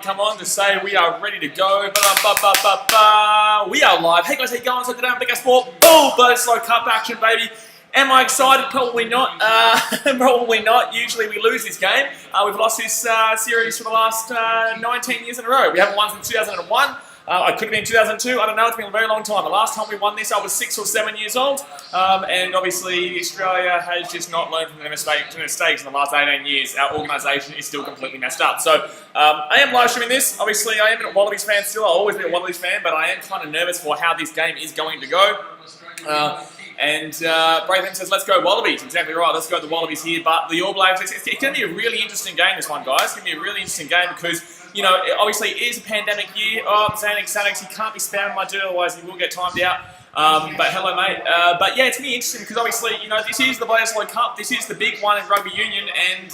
Come on to say we are ready to go. We are live. Hey guys, how you going? So today on BK Sport, BLEDISLOE Cup action, baby. Am I excited? Probably not. Probably not. Usually we lose this game. We've lost this series for the last 19 years in a row. We haven't won since 2001. I could have been 2002, I don't know, it's been a very long time. The last time we won this, I was 6 or 7 years old. And obviously, Australia has just not learned from their mistakes in the last 18 years. Our organisation is still completely messed up. So, I am live streaming this. Obviously, I am a Wallabies fan still. I'll always be a Wallabies fan, but I am kind of nervous for how this game is going to go. Braven says, let's go Wallabies. Exactly right, let's go the Wallabies here. But the All Blacks, it's going to be a really interesting game, this one, guys. It's going to be a really interesting game because, you know, obviously it is a pandemic year. Oh, Xanax, you can't be spamming my dude, otherwise you will get timed out. But hello, mate. But yeah, it's going to be interesting because obviously, you know, this is the BLEDISLOE Cup. This is the big one in Rugby Union, and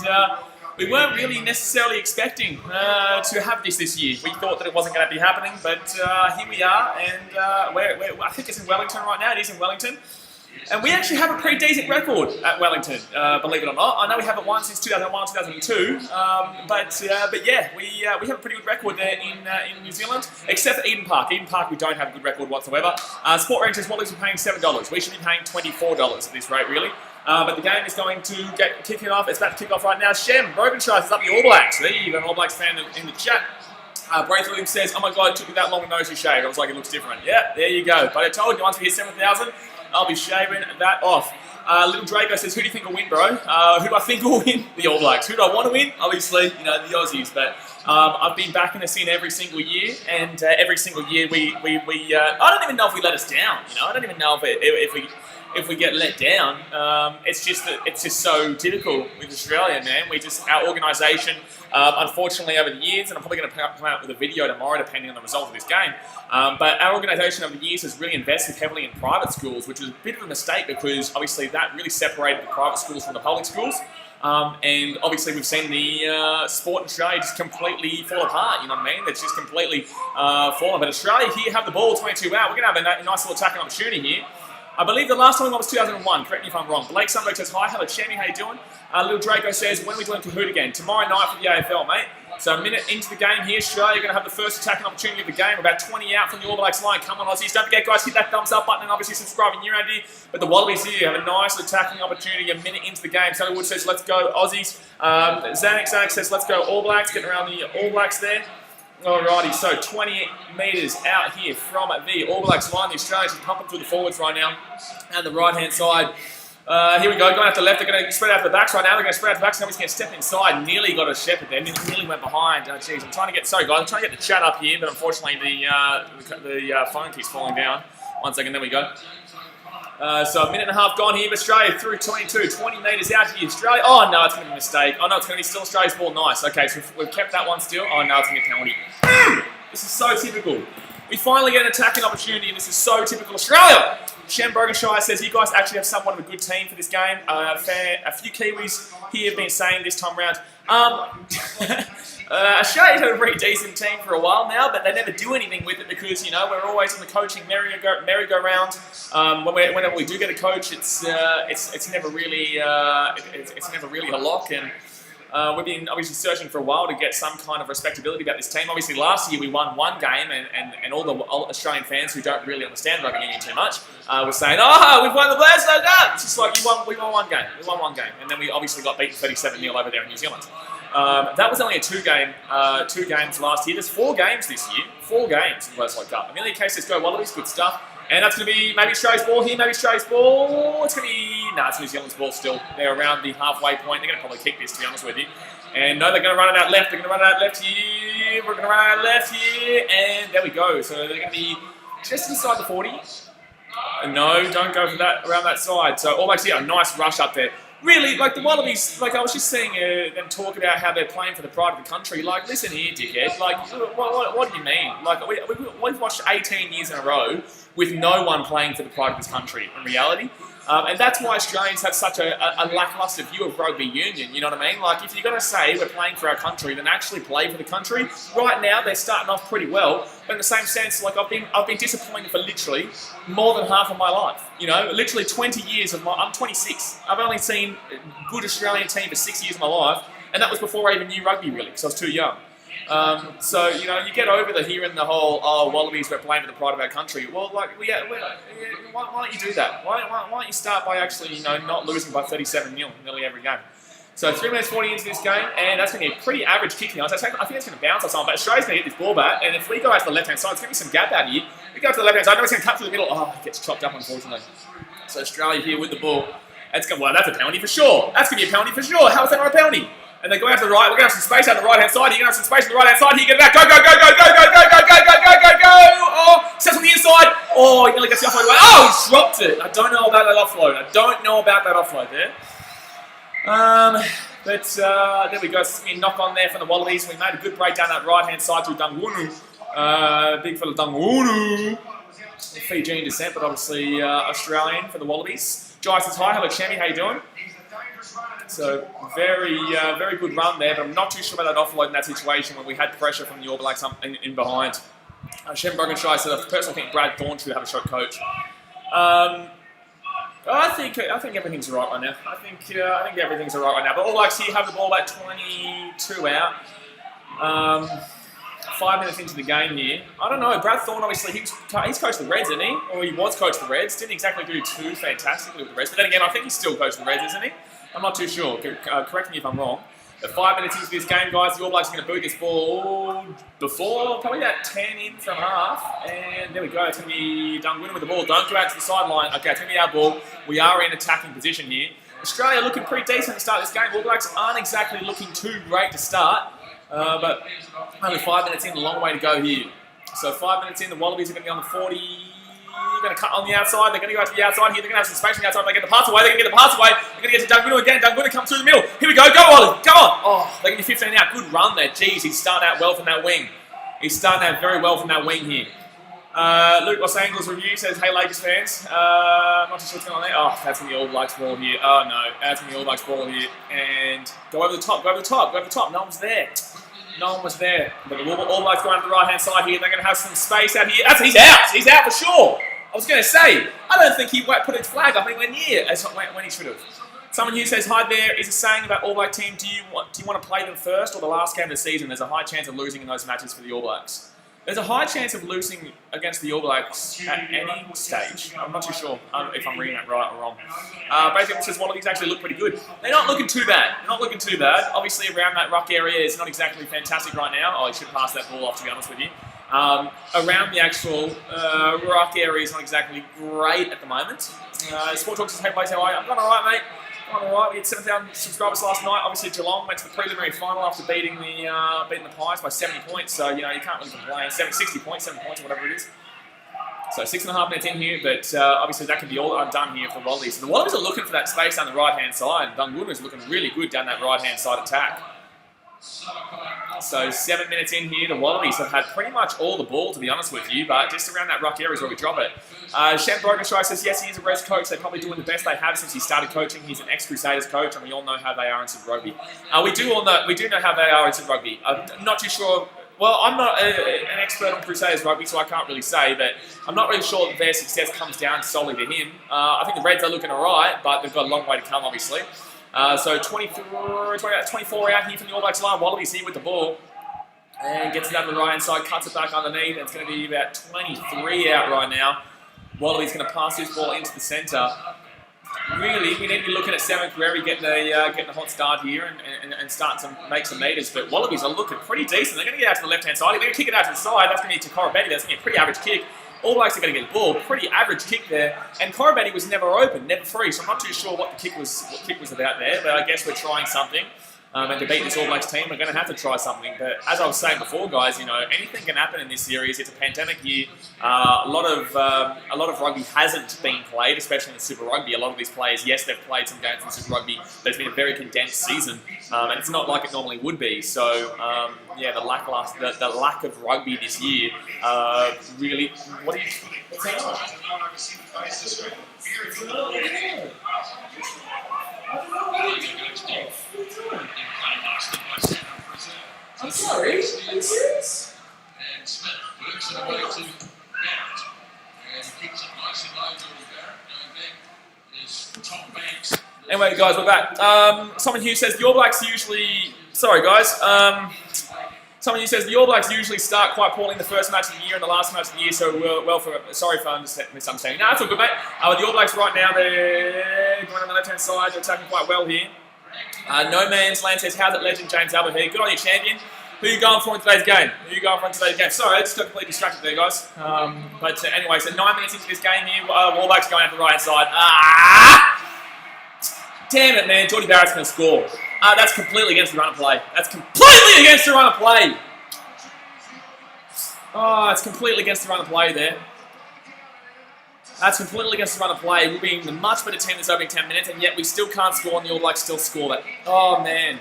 we weren't really necessarily expecting to have this year. We thought that it wasn't going to be happening, but here we are, and I think it's in Wellington right now. It is in Wellington. And we actually have a pretty decent record at Wellington, believe it or not. I know we haven't won since 2001, 2002, but yeah, we have a pretty good record there in New Zealand, except for Eden Park. Eden Park, we don't have a good record whatsoever. Sport Rank says Wallabies are paying $7. We should be paying $24 at this rate, really. But the game is going to get kicking off. It's about to kick off right now. Shem, Brokenshire is up the All Blacks. There you go, an All Blacks fan in the chat. Braith Williams says, oh my God, it took me that long to notice you shaved. I was like, it looks different. Yeah, there you go. But I told you, once we hit 7,000, I'll be shaving that off. Little Draco says, who do you think will win, bro? Who do I think will win? The All Blacks. Who do I want to win? Obviously, you know, the Aussies. But I've been backing the scene every single year, and every single year I don't even know if we let us down. You know, I don't even know if we get let down. It's just so typical with Australia, man. Our organisation, unfortunately over the years, and I'm probably going to come out with a video tomorrow depending on the result of this game, but our organisation over the years has really invested heavily in private schools, which was a bit of a mistake because obviously that really separated the private schools from the public schools. And obviously we've seen the sport in Australia just completely fall apart, you know what I mean? It's just completely fallen. But Australia here have the ball 22 out. We're going to have a nice little attacking opportunity here. I believe the last time we won was 2001, correct me if I'm wrong. Blake Sunberg says, hi, hello Chammy, how you doing? Little Draco says, when are we doing Kahoot again? Tomorrow night for the AFL, mate. So a minute into the game here, Australia are going to have the first attacking opportunity of the game. We're about 20 out from the All Blacks line. Come on, Aussies. Don't forget, guys, hit that thumbs up button and obviously subscribe if you're around here. But the Wallabies here have a nice attacking opportunity a minute into the game. Sally Wood says, let's go Aussies. Xanax says, let's go All Blacks. Getting around the All Blacks there. Alrighty, so 20 metres out here from the All Blacks line. The Australians are pumping through the forwards right now. And the right-hand side. Here we go, going out to the left. They're going to spread out the backs right now. They're going to spread out the backs. Somebody's going to step inside. Nearly got a shepherd there. Nearly went behind. Jeez, I'm trying to get... Sorry, guys. I'm trying to get the chat up here, but unfortunately the phone keeps falling down. 1 second, there we go. So a minute and a half gone here. Australia through 22, 20 metres out here. Australia. Oh, no, it's going to be a mistake. Oh, no, it's going to be still Australia's ball. Nice. Okay, so we've kept that one still. Oh, no, it's going to be a penalty. This is so typical. We finally get an attacking opportunity, and this is so typical Australia. Shem Brokenshire says, you guys actually have somewhat of a good team for this game. A few Kiwis here have been saying this time round. Australia's had a pretty decent team for a while now, but they never do anything with it because, you know, we're always in the coaching merry-go-round. Whenever we do get a coach, it's never really a lock, and we've been obviously searching for a while to get some kind of respectability about this team. Obviously, last year we won one game, and all the Australian fans who don't really understand rugby union too much were saying, "Oh, we've won the BLEDISLOE Cup." It's just like we won one game. We won one game, and then we obviously got beaten 37-0 over there in New Zealand. That was only a two games last year. There's 4 games this year. 4 games in the BLEDISLOE Cup. Amelia Case says, "Go Wallabies, good stuff." And that's going to be maybe Australia's ball here, maybe Australia's ball. It's going to be... No, it's New Zealand's ball still. They're around the halfway point. They're going to probably kick this, to be honest with you. And no, they're going to run it out left. They're going to run it out left here. We're going to run it out left here. And there we go. So they're going to be just inside the 40. No, don't go for that around that side. So All Blacks here, a nice rush up there. Really, like the Wallabies, like I was just seeing them talk about how they're playing for the pride of the country. Like, listen here, dickhead. Like, what do you mean? Like, we've watched 18 years in a row with no one playing for the pride of this country in reality. And that's why Australians have such a lacklustre view of rugby union, you know what I mean? Like, if you're going to say we're playing for our country, then actually play for the country. Right now, they're starting off pretty well, but in the same sense, like, I've been disappointed for literally more than half of my life. You know, literally 20 years of my... I'm 26. I've only seen a good Australian team for 6 years of my life, and that was before I even knew rugby, really, because I was too young. So, you know, you get over the hearing the whole, oh, Wallabies, we're playing for the pride of our country. Well, like, why don't you do that? Why don't you start by actually, you know, not losing by 37-0 nearly every game? So 3 minutes 40 into this game, and that's going to be a pretty average kick here. I think it's going to bounce or something, but Australia's going to get this ball back, and if we go out to the left-hand side, it's going to be some gap out here. We go to the left-hand side, I know it's going to cut through the middle. Oh, it gets chopped up, unfortunately. So Australia here with the ball. Well, that's a penalty for sure. That's going to be a penalty for sure. How is that not a penalty? And they go out to the right. We're going to have some space out the right-hand side. You're going to have some space on the right-hand side. Here, get it back. Go, go, go, go, go, go, go, go, go, go, go, go, go. Oh, steps on the inside. Oh, he nearly gets the offload away. Oh, he dropped it. I don't know about that offload. There. But there we go. A knock on there from the Wallabies. We made a good break down that right-hand side through Dungunu. Big fella Dungunu. Fijian descent, but obviously Australian for the Wallabies. Jai says hi. Hello, Chammy. How you doing? So very good run there, but I'm not too sure about that offload in that situation when we had pressure from the All Blacks in behind. Shem Broganshire said, I personally think Brad Thorne should have a shot coach. I think everything's all right now. I think everything's all right now. But All Blacks here have the ball about 22 out. 5 minutes into the game here. I don't know. Brad Thorne, obviously, he's coached the Reds, isn't he? Or he was coached the Reds. Didn't exactly do too fantastically with the Reds. But then again, I think he's still coached the Reds, isn't he? I'm not too sure. Correct me if I'm wrong. But 5 minutes into this game, guys, the All Blacks are going to boot this ball before, probably about 10 in from half. And there we go. It's going to be Dungunu with the ball. Don't go out to the sideline. Okay, it's going to be our ball. We are in attacking position here. Australia looking pretty decent to start this game. All Blacks aren't exactly looking too great to start. But only 5 minutes in, a long way to go here. So 5 minutes in, the Wallabies are going to be on the 40. They're going to cut on the outside. They're going to go out to the outside here. They're going to have some space on the outside. They get the pass away. They're going to get the pass away. They're going to get to Dungunu again. Dungunu comes through the middle. Here we go. Go, Wallabies. Go on. Oh, they're going to be 15 out. Good run there. Jeez, he's starting out well from that wing. He's starting out very well from that wing here. Luke Los Angeles Review says, hey, Lakers fans. Not too sure what's going on there. Oh, that's in the All Blacks ball here. Oh, no. That's in the All Blacks ball here. And go over the top. Go over the top. Go over the top. No one's there. No one was there. But the All Blacks going to the right-hand side here. They're going to have some space out here. He's out. He's out for sure. I was going to say, I don't think he put his flag up anywhere near when he should have. Someone here says, hi there, is a saying about All Black team, do you want to play them first or the last game of the season? There's a high chance of losing in those matches for the All Blacks. There's a high chance of losing against the All Blacks at any stage. I'm not too sure if I'm reading that right or wrong. Basically, it says Wallabies actually look pretty good. They're not looking too bad. They're not looking too bad. Obviously, around that ruck area is not exactly fantastic right now. Oh, I should pass that ball off, to be honest with you. Around the actual ruck area is not exactly great at the moment. Sport Talk says, hey, boys, how are you? I'm going all right, mate. I'm all right. We had 7,000 subscribers last night. Obviously, Geelong went to the preliminary final after beating the Pies by 70 points. So, you know, you can't really complain. 60 points, 7 points, or whatever it is. So 6.5 minutes in here, but obviously that can be all undone here for the Wallabies. So the Wallabies are looking for that space down the right-hand side. Dungunu is looking really good down that right-hand side attack. So 7 minutes in here, the Wallabies have had pretty much all the ball, to be honest with you, but just around that ruck area is where we drop it. Shem Broganshire says, yes, he is a Res coach. They're probably doing the best they have since he started coaching. He's an ex-Crusaders coach, and we all know how they are in Super Rugby. We do know how they are in Super Rugby. I'm not too sure. Well, I'm not an expert on Crusaders rugby, so I can't really say, but I'm not really sure that their success comes down solely to him. I think the Reds are looking all right, but they've got a long way to come, obviously. So 24 out here from the All Blacks line. Wallabies here with the ball. And gets it down to the right-hand side, cuts it back underneath. And it's going to be about 23 out right now. Wallabies going to pass this ball into the centre. Really, we need to be looking at Sam Enquiries getting the hot start here and starting to make some meters. But Wallabies are looking pretty decent. They're going to get out to the left-hand side. They're going to kick it out to the side. That's going to be to Corabetti. That's going to be a pretty average kick. All Blacks are going to get the ball. Pretty average kick there. And Corabetti was never open, never free. So I'm not too sure what the kick was about there. But I guess we're trying something. And to beat this All Blacks team, we're going to have to try something. But as I was saying before, guys, you know, anything can happen in this series. It's a pandemic year. A lot of rugby hasn't been played, especially in the Super Rugby. A lot of these players, yes, they've played some games in Super Rugby, but it's been a very condensed season, and it's not like it normally would be. So, yeah, the lack of rugby this year really. What are you saying? I'm sorry, are you serious? And Smith works it away to Barrett. And kicks it nice and low to Barrett. Going back is Tom Banks. Anyway, guys, we're back. Someone here says the All Blacks usually... Sorry, guys. Someone who says the All Blacks usually start quite poorly in the first match of the year and the last match of the year, so sorry for misunderstanding. No, that's all good, mate. The All Blacks right now, they're going on the left-hand side, they're attacking quite well here. No Man's Land says, how's it legend James Albert here? Good on you, champion. Who are you going for in today's game? Sorry, I just got completely distracted there, guys. Anyway, so 9 minutes into this game here, All Blacks going out the right-hand side. Damn it, man. Jordie Barrett's going to score. That's completely against the run of play. That's completely against the run of play. Oh, it's completely against the run of play there. That's completely against the run of play. We're being the much better team this opening 10 minutes, and yet we still can't score, and the All Blacks still score that. Oh, man.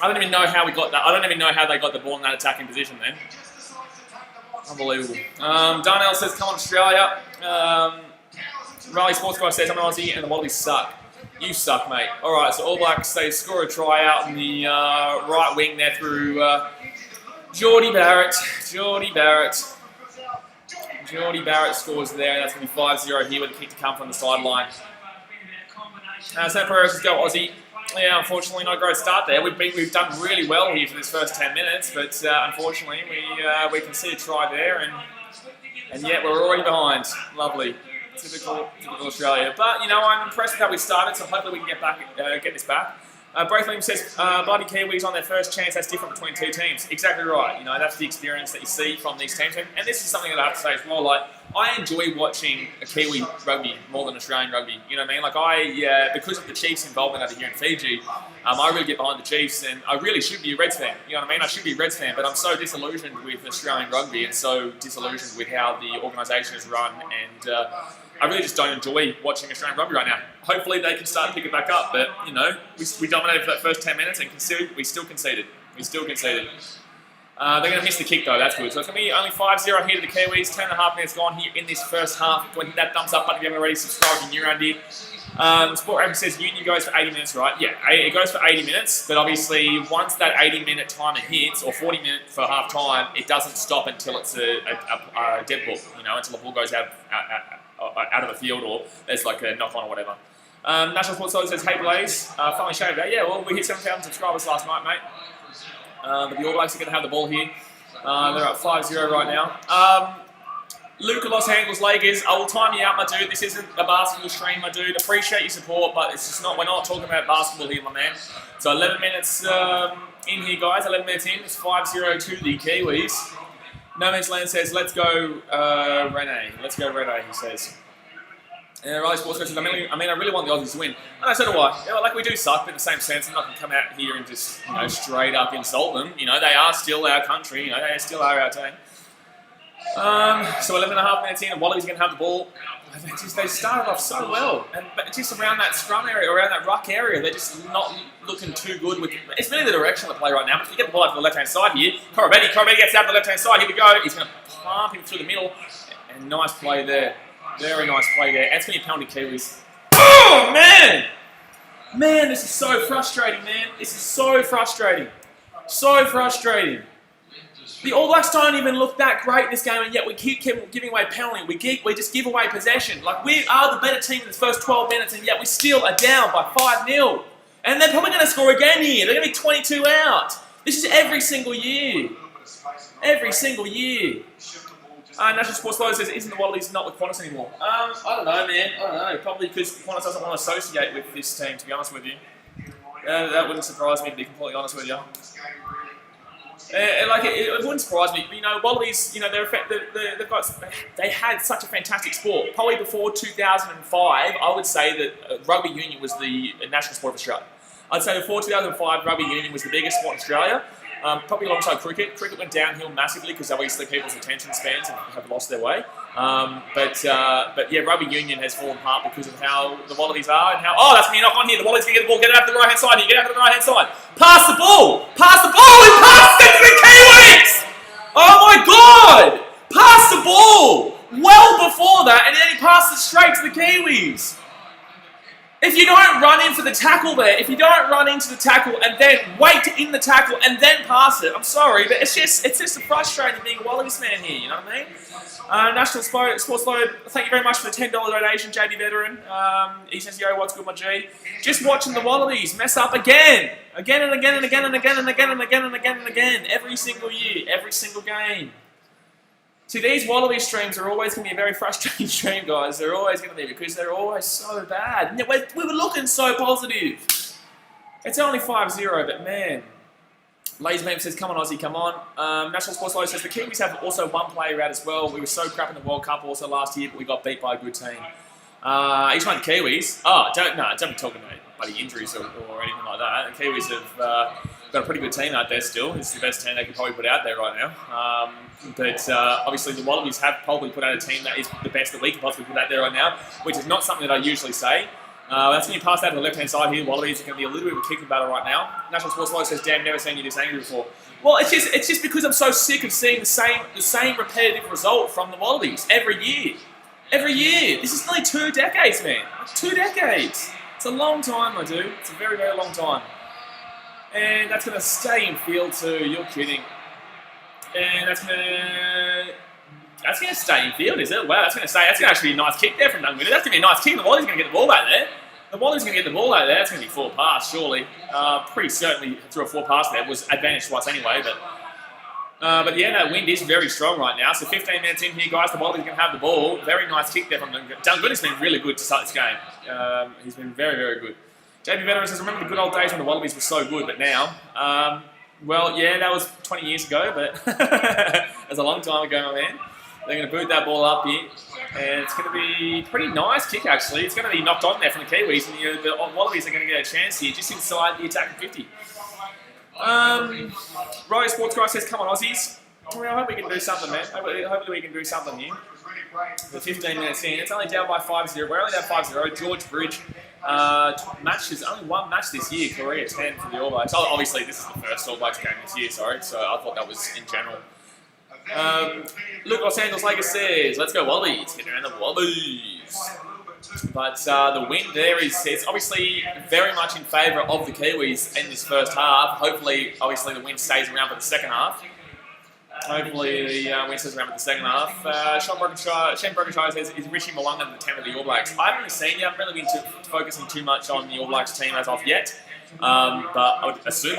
I don't even know how we got that. I don't even know how they got the ball in that attacking position then. Unbelievable. Darnell says, come on, Australia. Raleigh Sports Guy says, I'm an Aussie and the Wallabies suck. You suck, mate. All right, so All Blacks, they score a try out in the right wing there through Jordie Barrett. Jordie Barrett scores there. That's going to be 5-0 here with a kick to come from the sideline. Sam Perez says, go Aussie. Yeah, unfortunately, not a great start there. We've done really well here for this first 10 minutes, but unfortunately, we can see a try there, and yet we're already behind. Lovely. Typical Australia. But, you know, I'm impressed with how we started, so hopefully we can get this back. Braithwaite says, bloody Kiwis on their first chance, that's different between two teams. Exactly right. You know, that's the experience that you see from these teams. And this is something that I have to say as well. Like, I enjoy watching a Kiwi rugby more than Australian rugby. You know what I mean? Like, because of the Chiefs' involvement over here in Fiji, I really get behind the Chiefs, and I really should be a Reds fan. You know what I mean? I should be a Reds fan, but I'm so disillusioned with Australian rugby and so disillusioned with how the organisation is run, and I really just don't enjoy watching Australian rugby right now. Hopefully they can start to pick it back up, but, you know, we dominated for that first 10 minutes and we still conceded. They're going to miss the kick, though. That's good. So it's going to be only 5-0 here to the Kiwis. 10.5 minutes gone here in this first half. Go and hit that thumbs up button if you haven't already. Subscribe if you're new around here. Sport Raven says Union goes for 80 minutes, right? Yeah, it goes for 80 minutes, but obviously once that 80-minute timer hits, or 40 minutes for half time, it doesn't stop until it's a dead ball, you know, until the ball goes out of the field, or there's like a knock on or whatever. National Sports Solid says, hey Blaze, finally shaved that. Yeah, well, we hit 7,000 subscribers last night, mate. But the All Blacks are going to have the ball here. They're at 5-0 right now. Luca Los Angeles Lakers, I will time you out, my dude. This isn't a basketball stream, my dude. Appreciate your support, but it's just not. We're not talking about basketball here, my man. So 11 minutes in here, guys. 11 minutes in. It's 5-0 to the Kiwis. No Man's Land says, let's go, Rene. Let's go, Rene, he says. Riley Sports says, I really want the Aussies to win. And so do I. You know, like, we do suck, but in the same sense, I'm not going to come out here and just, you know, straight up insult them. You know, they are still our country. You know, they still are our team. So 11.5 minutes in, the Wallabies are going to have the ball. They started off so well, but just around that scrum area, around that ruck area, they're just not looking too good. It's really the direction of the play right now. But if you get the ball out to the left-hand side here, Corabetti gets out to the left-hand side. Here we go. He's going to pump him through the middle, and nice play there. Very nice play there. That's going to be a penalty, Kiwis. Oh man, this is so frustrating, man. This is so frustrating. So frustrating. The All Blacks don't even look that great in this game, and yet we keep giving away penalty. We just give away possession. Like, we are the better team in the first 12 minutes, and yet we still are down by 5-0. And they're probably going to score again here. They're going to be 22 out. This is every single year. Every single year. National Sports Loader says, isn't the Wallabies not with Qantas anymore? I don't know, man. I don't know. Probably because Qantas doesn't want to associate with this team, to be honest with you. That wouldn't surprise me, to be completely honest with you. It wouldn't surprise me. You know, Wallabies, you know, they had such a fantastic sport. Probably before 2005, I would say that rugby union was the national sport of Australia. I'd say before 2005, rugby union was the biggest sport in Australia. Probably alongside cricket. Cricket went downhill massively because obviously people's attention spans have lost their way. But yeah, rugby union has fallen apart because of how the Wallabies are and how. Oh, that's me knock on here. The Wallabies can get the ball. Get it out to the right hand side here. Get it out to the right hand side. Pass the ball. Pass the ball. He passed it to the Kiwis. Oh my God! Pass the ball well before that, and then he passed it straight to the Kiwis. If you don't run in for the tackle there, if you don't run into the tackle and then wait in the tackle and then pass it, I'm sorry, but it's just frustrating being a Wallabies man here, you know what I mean? National Sports Load, thank you very much for the $10 donation, JB Veteran. He says, yo, what's good, my G? Just watching the Wallabies mess up again. Again and again and again and again and again and again and again and again. Every single year, every single game. See, these Wallaby streams are always going to be a very frustrating stream, guys. They're always going to be because they're always so bad. We were looking so positive. It's only 5-0, but man. Lazy Meme says, come on, Aussie, come on. National Sports Low says, the Kiwis have also one player out as well. We were so crap in the World Cup also last year, but we got beat by a good team. Each one Kiwis. Oh, don't be talking about bloody injuries or anything like that. The Kiwis have got a pretty good team out there still. It's the best team they can probably put out there right now. But obviously the Wallabies have probably put out a team that is the best that we can possibly put out there right now, which is not something that I usually say. That's going to be passed out to the left-hand side here. Wallabies are going to be a little bit of a kicking battle right now. National Sports Log says, damn, never seen you this angry before. Well, it's just because I'm so sick of seeing the same repetitive result from the Wallabies every year. Every year. This is nearly 2 decades, man. 2 decades. It's a long time, my dude. It's a very, very long time. And that's going to stay in field too. You're kidding. And that's going to stay in field, is it? Wow, that's going to actually be a nice kick there from Duncan. That's going to be a nice kick. The Wallabies going to get the ball out there. The Wallabies going to get the ball out there. That's going to be 4 pass, surely. Pretty certainly through a 4 pass there. It was advantage to us anyway, but yeah, that wind is very strong right now. So 15 minutes in here, guys. The Wallabies can have the ball. Very nice kick there from Duncan. Duncan has been really good to start this game. He's been very, very good. JB Veteran says, remember the good old days when the Wallabies were so good, but now... well, yeah, that was 20 years ago, but that's a long time ago, my man. They're going to boot that ball up here, and it's going to be a pretty nice kick, actually. It's going to be knocked on there from the Kiwis, and the Wallabies are going to get a chance here, just inside the attacking 50. Ryo Sports Guy says, come on, Aussies. Well, I hope we can do something, man. Hopefully we can do something here. The 15 minutes in, it's only down by 5-0. We're only down 5-0. George Bridge. Matches, only 1 match this year, Korea 10 for the All Blacks. Oh, obviously, this is the first All Blacks game this year, sorry, so I thought that was in general. Luke Los Angeles Lakers says, let's go Wallabies, get around the Wallabies. But the win there is obviously very much in favour of the Kiwis in this first half. Hopefully, obviously, the win stays around for the second half. Hopefully the win stays around for the second half. Shane Brokenshire says, is Richie Malunga the 10 of the All Blacks? I haven't really seen it. I haven't really been focusing too much on the All Blacks team as of yet. But I would assume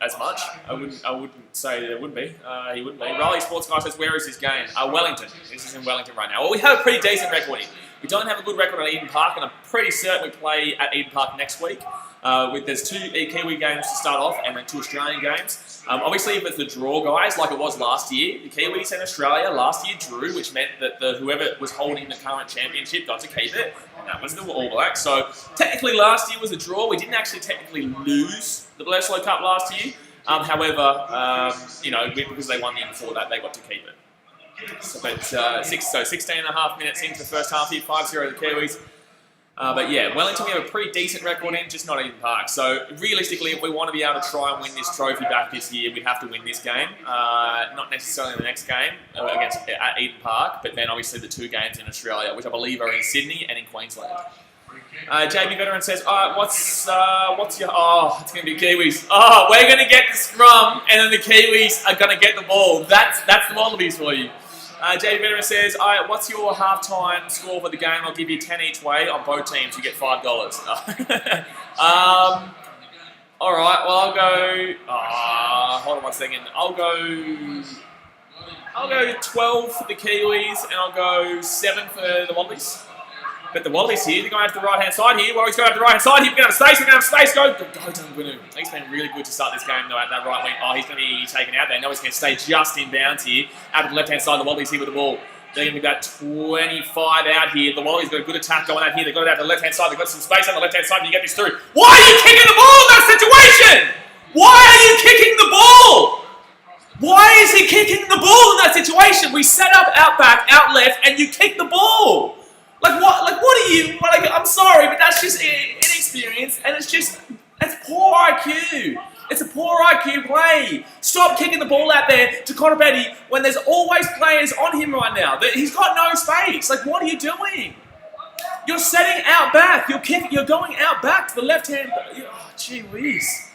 as much. I wouldn't say there would be. He wouldn't be. Riley Sports Guy says, where is this game? Wellington. This is in Wellington right now. Well, we have a pretty decent record here. We don't have a good record at Eden Park, and I'm pretty certain we play at Eden Park next week. There's 2 Kiwi games to start off, and then 2 Australian games. Obviously, if it's a draw, guys, like it was last year, the Kiwis and Australia last year drew, which meant that whoever was holding the current championship got to keep it, and that was the All Blacks. So technically, last year was a draw. We didn't actually technically lose the BLEDISLOE Cup last year. However, because they won the year before that, they got to keep it. So, 16 and a half minutes into the first half here, 5-0 the Kiwis. But yeah, Wellington, we have a pretty decent record in, just not Eden Park. So realistically, if we want to be able to try and win this trophy back this year, we'd have to win this game. Not necessarily the next game at Eden Park, but then obviously the 2 games in Australia, which I believe are in Sydney and in Queensland. JB Veteran says, what's your... Oh, it's going to be Kiwis. Oh, we're going to get the scrum, and then the Kiwis are going to get the ball. That's the Wallabies for you. JB Veteran says, what's your halftime score for the game? I'll give you 10 each way on both teams. You get $5. All right, well, I'll go... hold on 1 second. I'll go 12 for the Kiwis, and I'll go 7 for the Wallabies. But the Wallabies here, they're going to have the right-hand side here. Well, he's going to have the right-hand side here. We're going to have space. We're going to have space. Go, Duncan. He's been really good to start this game, though, at that right wing. Oh, he's going to be taken out there. No, he's going to stay just in bounds here. Out of the left-hand side, the Wallabies here with the ball. They're going to be about 25 out here. The Wallabies got a good attack going out here. They've got it out to the left-hand side. They've got some space on the left-hand side. You get this through. Why are you kicking the ball in that situation? Why are you kicking the ball? Why is he kicking the ball in that situation? We set up out back, out left, and you kick the ball. Like what are you, I'm sorry, but that's just inexperience, and it's poor IQ. It's a poor IQ play. Stop kicking the ball out there to Connor Betty when there's always players on him right now. He's got no space. Like, what are you doing? You're setting out back. You're going out back to the left hand. Oh, gee whiz.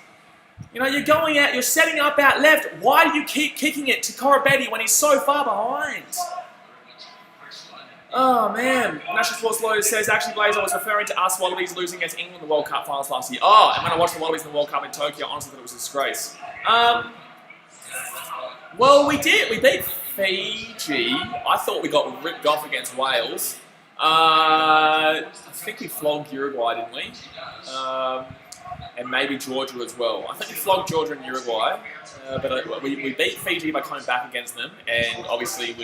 You know, you're going out. You're setting up out left. Why do you keep kicking it to Corabetti when he's so far behind? Oh, man. National Sports Lawyer says, actually, Blazer was referring to us Wallabies losing against England in the World Cup finals last year. Oh, and when I watched the Wallabies in the World Cup in Tokyo, I honestly thought it was a disgrace. Well, we did. We beat Fiji. I thought we got ripped off against Wales. I think we flogged Uruguay, didn't we? And maybe Georgia as well. I think we flogged Georgia and Uruguay, but we beat Fiji by coming back against them, and obviously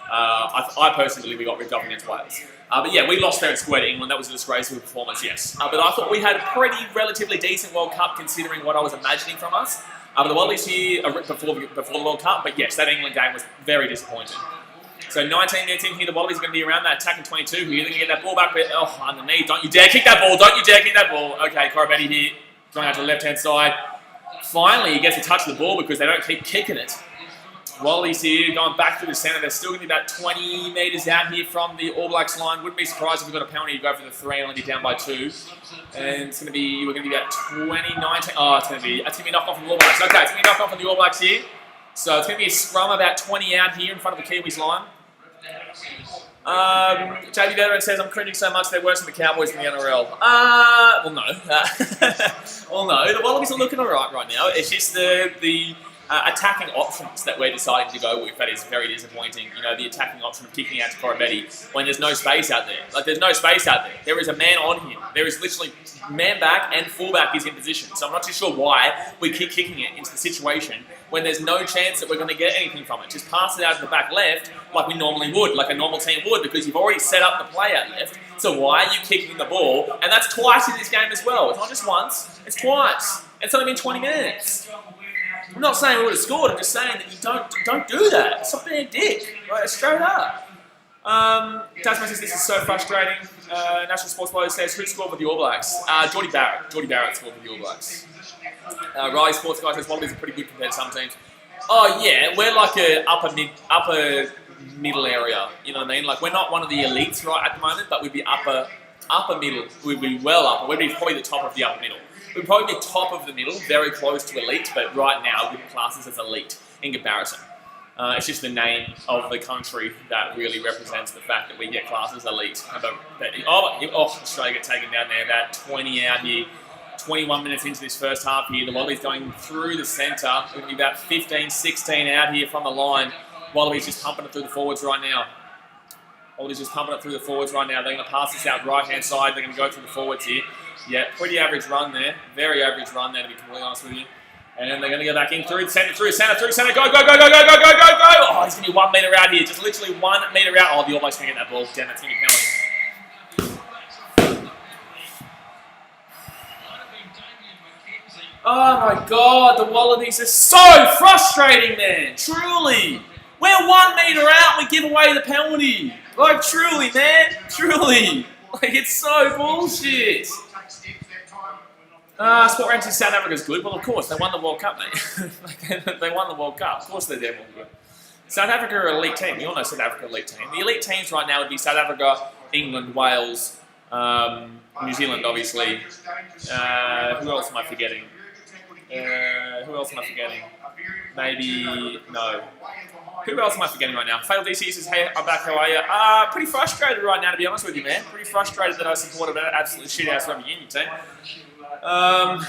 I personally believe we got ripped off against Wales. But yeah, we lost there in square to England. That was a disgraceful performance, yes. But I thought we had a pretty relatively decent World Cup considering what I was imagining from us. But the Wallabies here before the World Cup, but yes, that England game was very disappointing. So 19 minutes in here, the Wallabies are going to be around that attacking 22 here. They're going to get that ball back, but underneath. Don't you dare kick that ball. Don't you dare kick that ball. Okay, Corabetti here, going out to the left-hand side. Finally, he gets a touch of the ball because they don't keep kicking it. Wallabies here, going back through the centre. They're still going to be about 20 metres out here from the All Blacks line. Wouldn't be surprised if we got a penalty to go for the 3 and only be down by 2. And it's going to be, we're going to be about 20-19. Oh, it's going to be a knock off from the All Blacks. Okay, it's going to be a knock off from the All Blacks here. So it's going to be a scrum about 20 out here in front of the Kiwis line. JB Veteran says, I'm cringing so much they're worse than the Cowboys in the NRL. Well, no. Well, no. The Wallabies are looking alright right now. It's just the attacking options that we're deciding to go with that is very disappointing. You know, the attacking option of kicking out to Corabetti when there's no space out there. Like, there's no space out there. There is a man on him. There is literally man back and fullback is in position. So I'm not too sure why we keep kicking it into the situation when there's no chance that we're going to get anything from it. Just pass it out to the back left like we normally would, like a normal team would, because you've already set up the play out left. So why are you kicking the ball? And that's twice in this game as well. It's not just once, it's twice. It's only been 20 minutes. I'm not saying we would have scored, I'm just saying that you don't do that. Stop being a dick, right? Straight up. Tasman says this is so frustrating. National Sports Lawyer says, who scored for the All Blacks? Geordie Barrett. Geordie Barrett scored for the All Blacks. Riley Sports Guy says Wallabies are pretty good compared to some teams. Oh yeah, we're like a upper middle area. You know what I mean? Like we're not one of the elites right at the moment, but we'd be upper middle. We'd be well upper. We'd be probably the top of the upper middle. We'd probably be top of the middle, very close to elite, but right now we class us as elite in comparison. It's just the name of the country that really represents the fact that we get classed as elite. Australia get taken down there, about 20 out here. 21 minutes into this first half here. The Wallabies going through the centre. We're going to be about 15, 16 out here from the line. Wallabies just pumping it through the forwards right now. Wallabies just pumping it through the forwards right now. They're going to pass this out right-hand side. They're going to go through the forwards here. Yeah, pretty average run there. Very average run there, to be completely honest with you. And then they're going to go back in through centre. Go, go, go, go, go, go, go, go, go, go. Oh, he's going to be 1 metre out here. Just literally 1 metre out. Oh, the All Blacks going to get that ball. Damn, that's going to be penalty. Oh my God, the Wallabies are so frustrating, man. Truly. We're 1 metre out and we give away the penalty. Like, truly, man. Truly. Like, it's so bullshit. Sport Ranks says South Africa's good. Well, of course, they won the World Cup, mate. They won the World Cup. Of course they're damn good. South Africa are an elite team. You all know South Africa elite team. The elite teams right now would be South Africa, England, Wales, New Zealand, obviously. Who else am I forgetting? Maybe, no. Who else am I forgetting right now? Fatal DC says, hey, I'm back, how are you? Pretty frustrated right now, to be honest with you, man. Pretty frustrated that I supported an absolute shit-house rugby union team. No,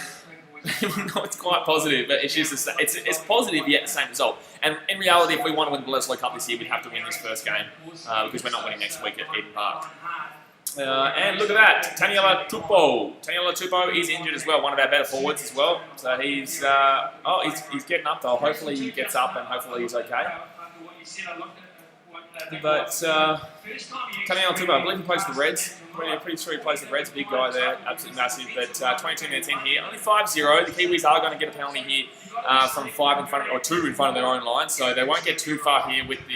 it's quite positive, but it's just it's positive yet the same result. And in reality, if we want to win the BLEDISLOE Cup this year, we'd have to win this first game because we're not winning next week at Eden Park. And look at that, Taniela Tupou is injured as well, one of our better forwards as well. So he's getting up though. Hopefully he gets up and hopefully he's okay. But Taniela Tupou, I believe he plays for the Reds. Pretty sure he plays for the Reds, big guy there, absolutely massive. But 22 minutes in here, only 5-0. The Kiwis are going to get a penalty here from 5 in front of, or 2 in front of their own line, so they won't get too far here with the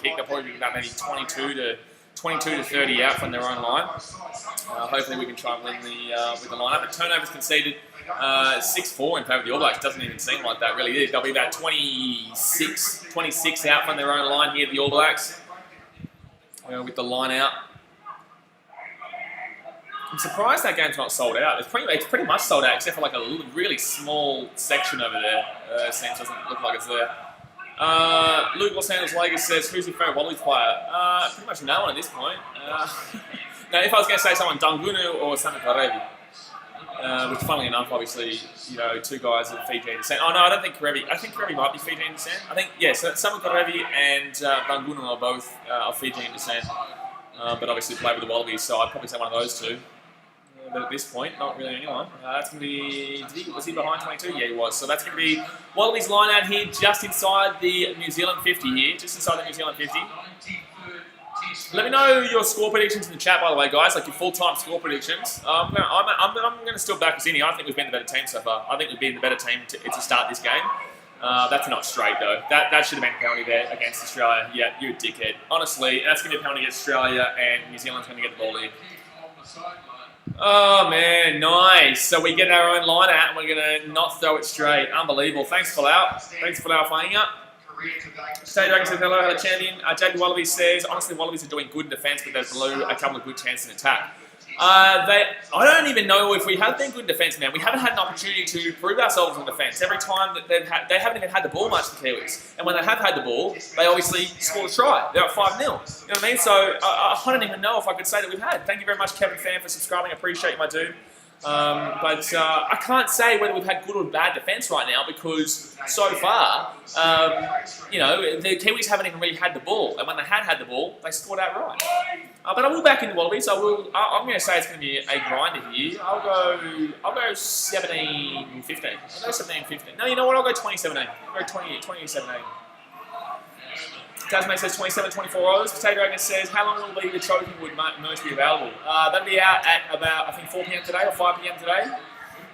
kick. They'll probably be about maybe 22 to 30 out from their own line. Hopefully we can try and win with the lineup. But turnovers conceded 6-4 in favour of the All Blacks. Doesn't even seem like that really is. They'll be about 26 out from their own line here, the All Blacks. With the line out. I'm surprised that game's not sold out. It's pretty much sold out, except for like a really small section over there. Seems doesn't look like it's there. Luke Los Angeles Lakers says, who's your favourite Wallabies player? Pretty much no one at this point. Now, if I was going to say someone, Dangunu or Samakarevi. Which, funnily enough, obviously, you know, two guys of Fijian descent. Oh, no, I don't think Karevi. I think Karevi might be Fijian descent. I think, yeah, so Samakarevi and Dangunu are both of Fijian descent. But obviously play with the Wallabies, so I'd probably say one of those two. But at this point, not really anyone. That's going to be... Was he behind 22? Yeah, he was. So that's going to be Wallabies line out here just inside the New Zealand 50 here. Just inside the New Zealand 50. Let me know your score predictions in the chat, by the way, guys. Like your full-time score predictions. I'm going to still back us in here. I think we've been the better team so far. I think we've been the better team to start this game. That's not straight, though. That should have been a penalty there against Australia. Yeah, you're a dickhead. Honestly, that's going to be a penalty against Australia, and New Zealand's going to get the ball in. Oh, man, nice. So we get our own line out, and we're going to not throw it straight. Unbelievable. Thanks, Falau. Thanks, Falau, for hanging up. State Dragon says, hello, hello, champion. JB Wallaby says, honestly, Wallabies are doing good in defence, but they've blew a couple of good chances in attack. I don't even know if we have been good in defence, man. We haven't had an opportunity to prove ourselves in defence. Every time that they haven't even had the ball much, the Kiwis. And when they have had the ball, they obviously score a try. They're at 5-0. You know what I mean? So I don't even know if I could say that we've had. Thank you very much, Kevin Fan, for subscribing. I appreciate you, my dude. But I can't say whether we've had good or bad defence right now because so far, you know, the Kiwis haven't even really had the ball. And when they had the ball, they scored outright. But I will back in the Wallabies. I'm going to say it's going to be a grinder here. I'll go 17-15. I'll go 17-15. No, you know what? I'll go 20-17. I'll go 20-17. Tasman says 27-24 hours. Potato Dragon says, how long will the trophy would merch be available? That'll be out at about, I think, 4 p.m. today or 5 p.m. today.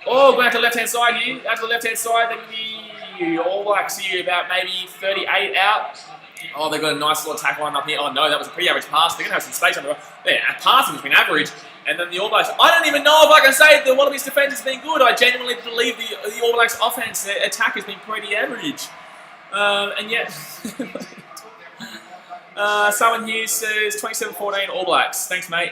Oh, going out to the left-hand side here. Out to the left-hand side, that'll be All Blacks here, about maybe 38 out. Oh, they've got a nice little tackle line up here. Oh, no, that was a pretty average pass. They're going to have some space on the right. Yeah, passing has been average. And then the All Blacks, I don't even know if I can say the Wallabies defence has been good. I genuinely believe the All Blacks offense, the attack has been pretty average. And yet... someone here says 27-14 All Blacks. Thanks, mate.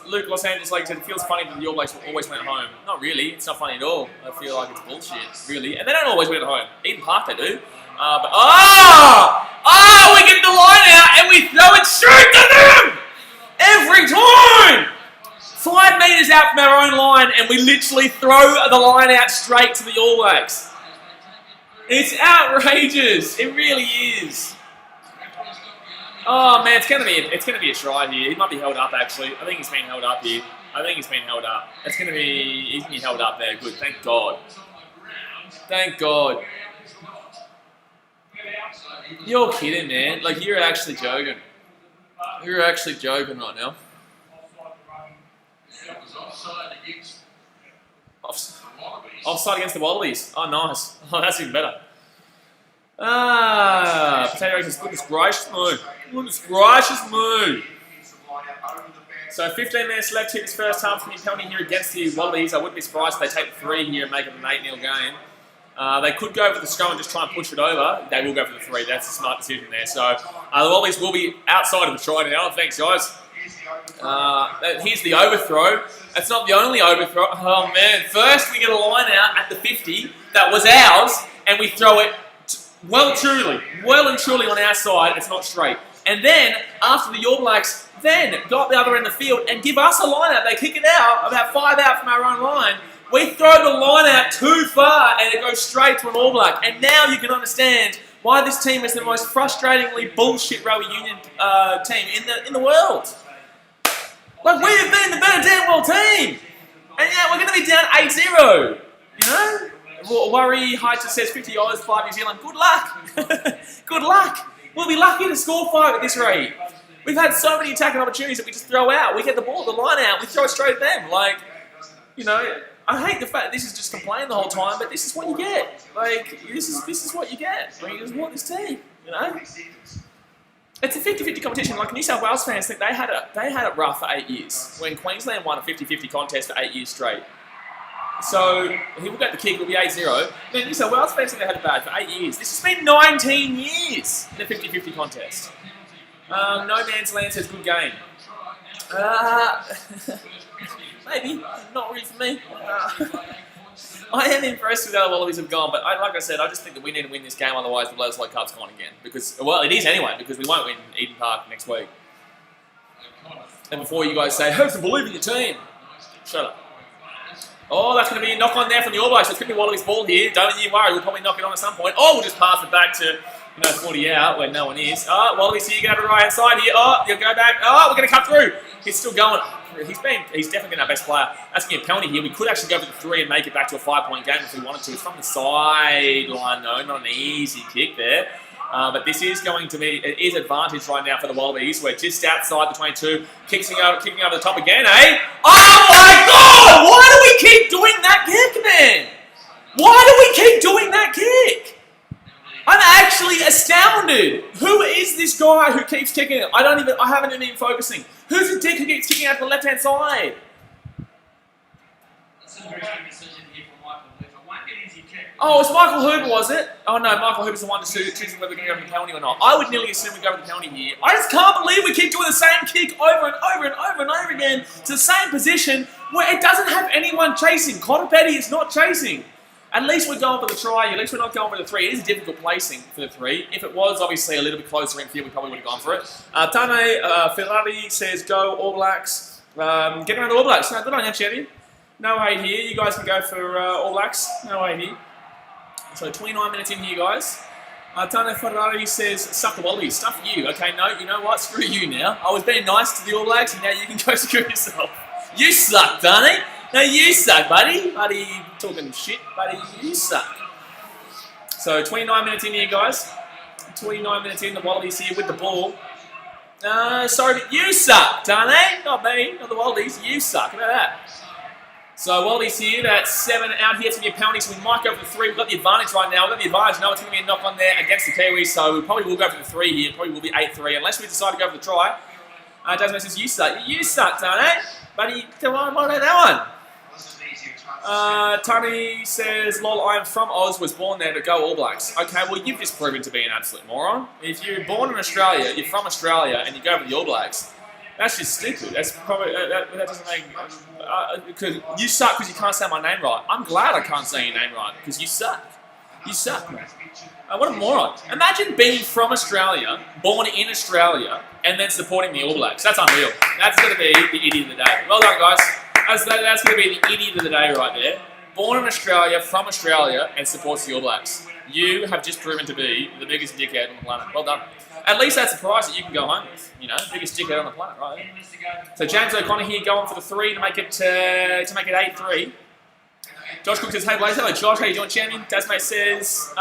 Luke Los Angeles Lakers said it feels funny that the All Blacks always win at home. Not really. It's not funny at all. I feel like it's bullshit, really. And they don't always win at home. Eden Park they do. We get the line out and we throw it straight to them every time. 5 metres out from our own line and we literally throw the line out straight to the All Blacks. It's outrageous. It really is. Oh man, it's gonna be a try here. He might be held up actually. I think he's been held up here. He's gonna be held up there. Good, thank God. Thank God. You're kidding, man. Like you're actually joking. You're actually joking right now. Offside against the Wallabies. Oh nice. Oh that's even better. Potato Eggs, goodness gracious move. Goodness gracious move. So 15 minutes left here this first half. Can you tell me here against the Wallabies? I wouldn't be surprised if they take 3 here and make it an 8-0 game. They could go for the scrum and just try and push it over. They will go for the 3. That's a smart decision there. So the Wallabies will be outside of the try now. Thanks, guys. Here's the overthrow. It's not the only overthrow. Oh, man. First, we get a line out at the 50 that was ours, and we throw it well and truly on our side. It's not straight. And then, after the All Blacks then got the other end of the field and give us a line out, they kick it out, about 5 out from our own line. We throw the line out too far and it goes straight to an All Black. And now you can understand why this team is the most frustratingly bullshit rugby union team in the world. Like, we have been the better damn well team. And yeah, we're going to be down 8-0. You know? Worry Heights says $50, 5 New Zealand. Good luck. Good luck. We'll be lucky to score 5 at this rate. We've had so many attacking opportunities that we just throw out. We get the ball, the line out, we throw it straight at them. Like, you know, I hate the fact that this is just complaining the whole time, but this is what you get. Like, this is what you get when you support this team, you know? It's a 50-50 competition. Like, New South Wales fans think they had it rough for 8 years, when Queensland won a 50-50 contest for 8 years straight. So, he will get the kick, it'll be 8-0. Then New South Wales fans think they had it bad for 8 years. This has been 19 years in a 50-50 contest. No Man's Land says good game. maybe. Not really for me. I am impressed with how the Wallabies have gone, but like I said, I just think that we need to win this game, otherwise the BLEDISLOE Cup's gone again. Because, well, it is anyway, because we won't win Eden Park next week. And before you guys say, have to believe in your team. Shut up. Oh, that's going to be a knock on there from the All Blacks. So it's going to be Wallabies ball here. Don't you worry, we'll probably knock it on at some point. Oh, we'll just pass it back to, 40 out where no one is. Oh, Wallabies here, get over the right hand side here. Oh, you'll go back. Oh, we're going to cut through. He's still going. He's definitely been our best player. That's going to be a penalty here. We could actually go for the 3 and make it back to a 5-point game if we wanted to. It's from the sideline though, not an easy kick there. But this is going to be, it is advantage right now for the Wallabies. We're just outside the 22, kicking over the top again, eh? Oh my God! Why do we keep doing that kick, man? Why do we keep doing that kick? I'm actually astounded. Who is this guy who keeps kicking it? I haven't even been focusing. Who's the dick who keeps kicking out to the left-hand side? That's a very good decision here from Michael Hooper. Won't get easy kick. Oh, it's Michael Hooper, was it? Oh no, Michael Hooper's the one choosing whether we're going to go for the penalty or not. I would nearly assume we go for the penalty here. I just can't believe we keep doing the same kick over and over and over and over again to the same position where it doesn't have anyone chasing. Connor Petty is not chasing. At least we're going for the try. At least we're not going for the 3. It is a difficult placing for the 3. If it was obviously a little bit closer in field, we probably would have gone for it. Tane Ferrari says, go All Blacks. Get around the All Blacks. No, good on you, Chevy. No hate here. You guys can go for All Blacks. No hate here. So 29 minutes in here, guys. Tane Ferrari says, suck the Wallabies. Stuff you. Okay, no, you know what? Screw you now. I was being nice to the All Blacks, and now you can go screw yourself. You suck, Tane. No, you suck, buddy. Buddy, talking shit, buddy, you suck. So, 29 minutes in here, guys. 29 minutes in, the Wallabies here with the ball. Sorry, but you suck, Tane. Not me, not the Wallabies. You suck. Look at that. So, Wallabies here, that's 7 out here. It's going to be a penalty, so we might go for the 3. We've got the advantage right now. We've got the advantage. No, it's going to be a knock on there against the Kiwis, so we probably will go for the 3 here. Probably will be 8-3, unless we decide to go for the try. Desmond says, you suck. You suck, Tane. Buddy, come on, what about that one? Tony says, lol, I am from Oz, was born there, but go All Blacks. Okay, well, you've just proven to be an absolute moron. If you're born in Australia, you're from Australia, and you go for the All Blacks, that's just stupid. That's probably, that doesn't make, because you suck because you can't say my name right. I'm glad I can't say your name right, because you suck. You suck, man. What a moron. Imagine being from Australia, born in Australia, and then supporting the All Blacks. That's unreal. That's going to be the idiot of the day. Well done, guys. That's going to be the idiot of the day right there. Born in Australia, from Australia, and supports the All Blacks. You have just proven to be the biggest dickhead on the planet. Well done. At least that's a prize that you can go home with. You know, biggest dickhead on the planet, right there. So James O'Connor here going for the 3 to make it 8-3. Josh Cook says, hey Blaze, hello Josh, how you doing, champion? Dasmate says,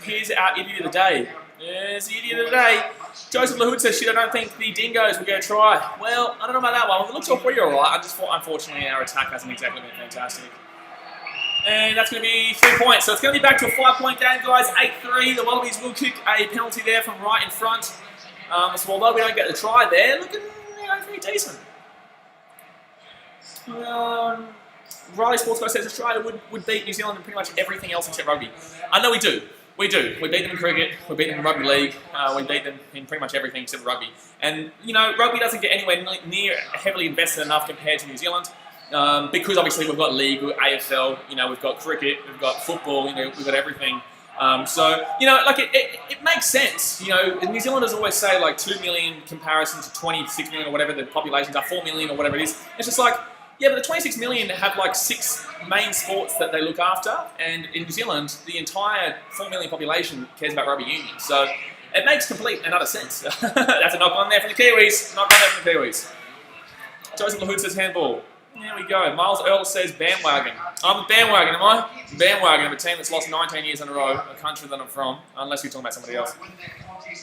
here's our idiot of the day. There's the idiot of the day. Joseph Lahoud says, shit, I don't think the Dingoes will go try. Well, I don't know about that one. It looks all pretty alright. I just thought, unfortunately, our attack hasn't exactly been fantastic. And that's going to be 3 points. So it's going to be back to a 5-point game, guys. 8-3. The Wallabies will kick a penalty there from right in front. So although we don't get the try there, looking pretty decent. Riley Sports Guy says Australia would beat New Zealand in pretty much everything else except rugby. I know we do. We do. We beat them in cricket. We beat them in rugby league. We beat them in pretty much everything except rugby. And, you know, rugby doesn't get anywhere near heavily invested enough compared to New Zealand. Because obviously we've got league, we've got AFL, you know, we've got cricket, we've got football, you know, we've got everything. So, you know, like it makes sense. You know, New Zealanders always say like 2 million comparison to 26 million or whatever the populations are, 4 million or whatever it is. It's just like, yeah, but the 26 million have like 6 main sports that they look after, and in New Zealand, the entire 4 million population cares about rugby union. So it makes complete and utter sense. That's a knock on there for the Kiwis. Knock on there for the Kiwis. Joseph Lahoud says handball. There we go. Miles Earl says bandwagon. I'm a bandwagon, am I? Bandwagon of a team that's lost 19 years in a row, a country that I'm from, unless you're talking about somebody else.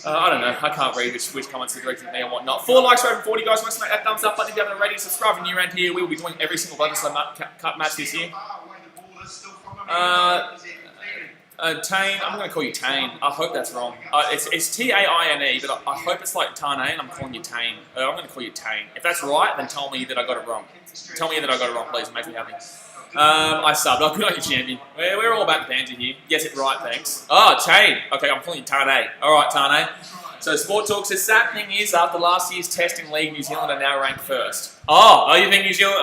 I don't know. I can't read which comments are directed at me and whatnot. 4 likes for over 40, guys. Want to smack that thumbs up button if you haven't already. Subscribe when you're around here. We will be doing every single BLEDISLOE Cup match this year. Tane, I'm going to call you Tane. I hope that's wrong. It's T-A-I-N-E, but I hope it's like Tane, and I'm calling you Tane. I'm going to call you Tane. If that's right, then tell me that I got it wrong. Tell me that I got it wrong, please. It makes me happy. I subbed. I'll good on you, champion. We're all about banter here. Yes, it's right, thanks. Oh, Tane. Okay, I'm calling you Tane. All right, Tane. So Sport Talk says, sad thing is, after last year's testing league, New Zealand are now ranked first. Oh, you think New Zealand...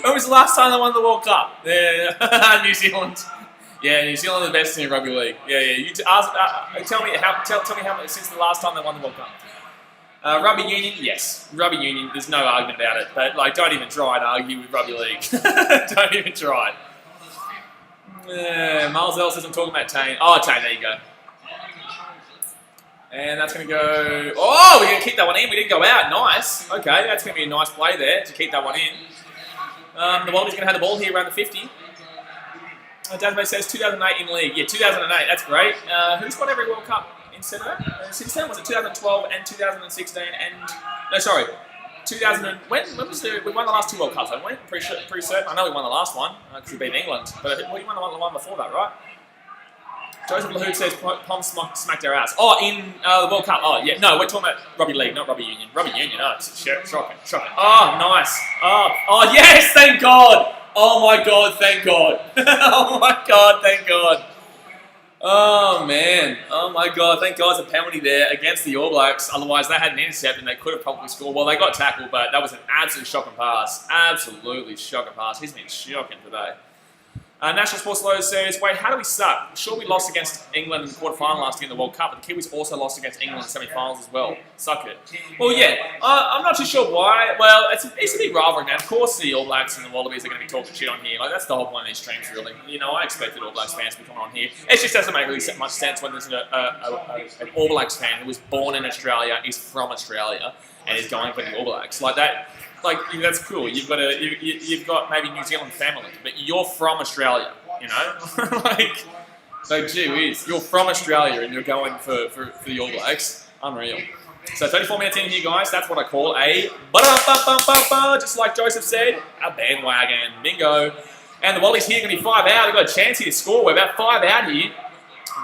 when was the last time they won the World Cup? Yeah, New Zealand. Yeah, New Zealand are the best team in rugby league. Yeah. You tell me how since the last time they won the World Cup. Rugby union, yes. Rugby union, there's no argument about it. But like, don't even try and argue with rugby league. Don't even try. Miles L says I'm talking about Tane. Oh, Tane, there you go. And that's going to go... Oh, we're going to keep that one in. We didn't go out. Nice. Okay, that's going to be a nice play there to keep that one in. The Wallabies going to have the ball here around the 50. Database says 2008 in league. Yeah, 2008. That's great. Who's won every World Cup instead of that? Since then, was it 2012 and 2016 and... No, sorry. 2000 and... When was the... We won the last two World Cups, haven't we? Pretty certain. I know we won the last one because we beat England. But we won the one before that, right? Joseph Lahoud says Pom smacked our ass. Oh, in the World Cup. Oh, yeah. No, we're talking about rugby league, not rugby union. Rugby union, oh, it's shocking. Oh, nice. Oh, yes, thank God. Oh, my God, thank God. Oh, my God, thank God. Oh, man. Oh, my God, thank God it's a penalty there against the All Blacks. Otherwise, they had an intercept and they could have probably scored. Well, they got tackled, but that was an absolute shocking pass. Absolutely shocking pass. He's been shocking today. National Sports Low says, wait, how do we suck? Sure, we lost against England in the quarterfinal last year in the World Cup, but the Kiwis also lost against England in the semi-finals as well. Suck it. Well, yeah, I'm not too sure why. Well, it's a big rivalry now. Of course, the All Blacks and the Wallabies are going to be talking shit on here. Like, that's the whole point of these streams, really. You know, I expected All Blacks fans to be coming on here. It just doesn't make really much sense when there's an All Blacks fan who was born in Australia, is from Australia, and is going for the All Blacks. Like that. Like, that's cool. You've got maybe New Zealand family, but you're from Australia. You know, so gee whiz, you're from Australia and you're going for the All Blacks. Unreal. So 34 minutes in here, guys. That's what I call a just like Joseph said, a bandwagon. Bingo. And the Wallabies here are going to be 5 out. We've got a chance here to score. We're about 5 out here.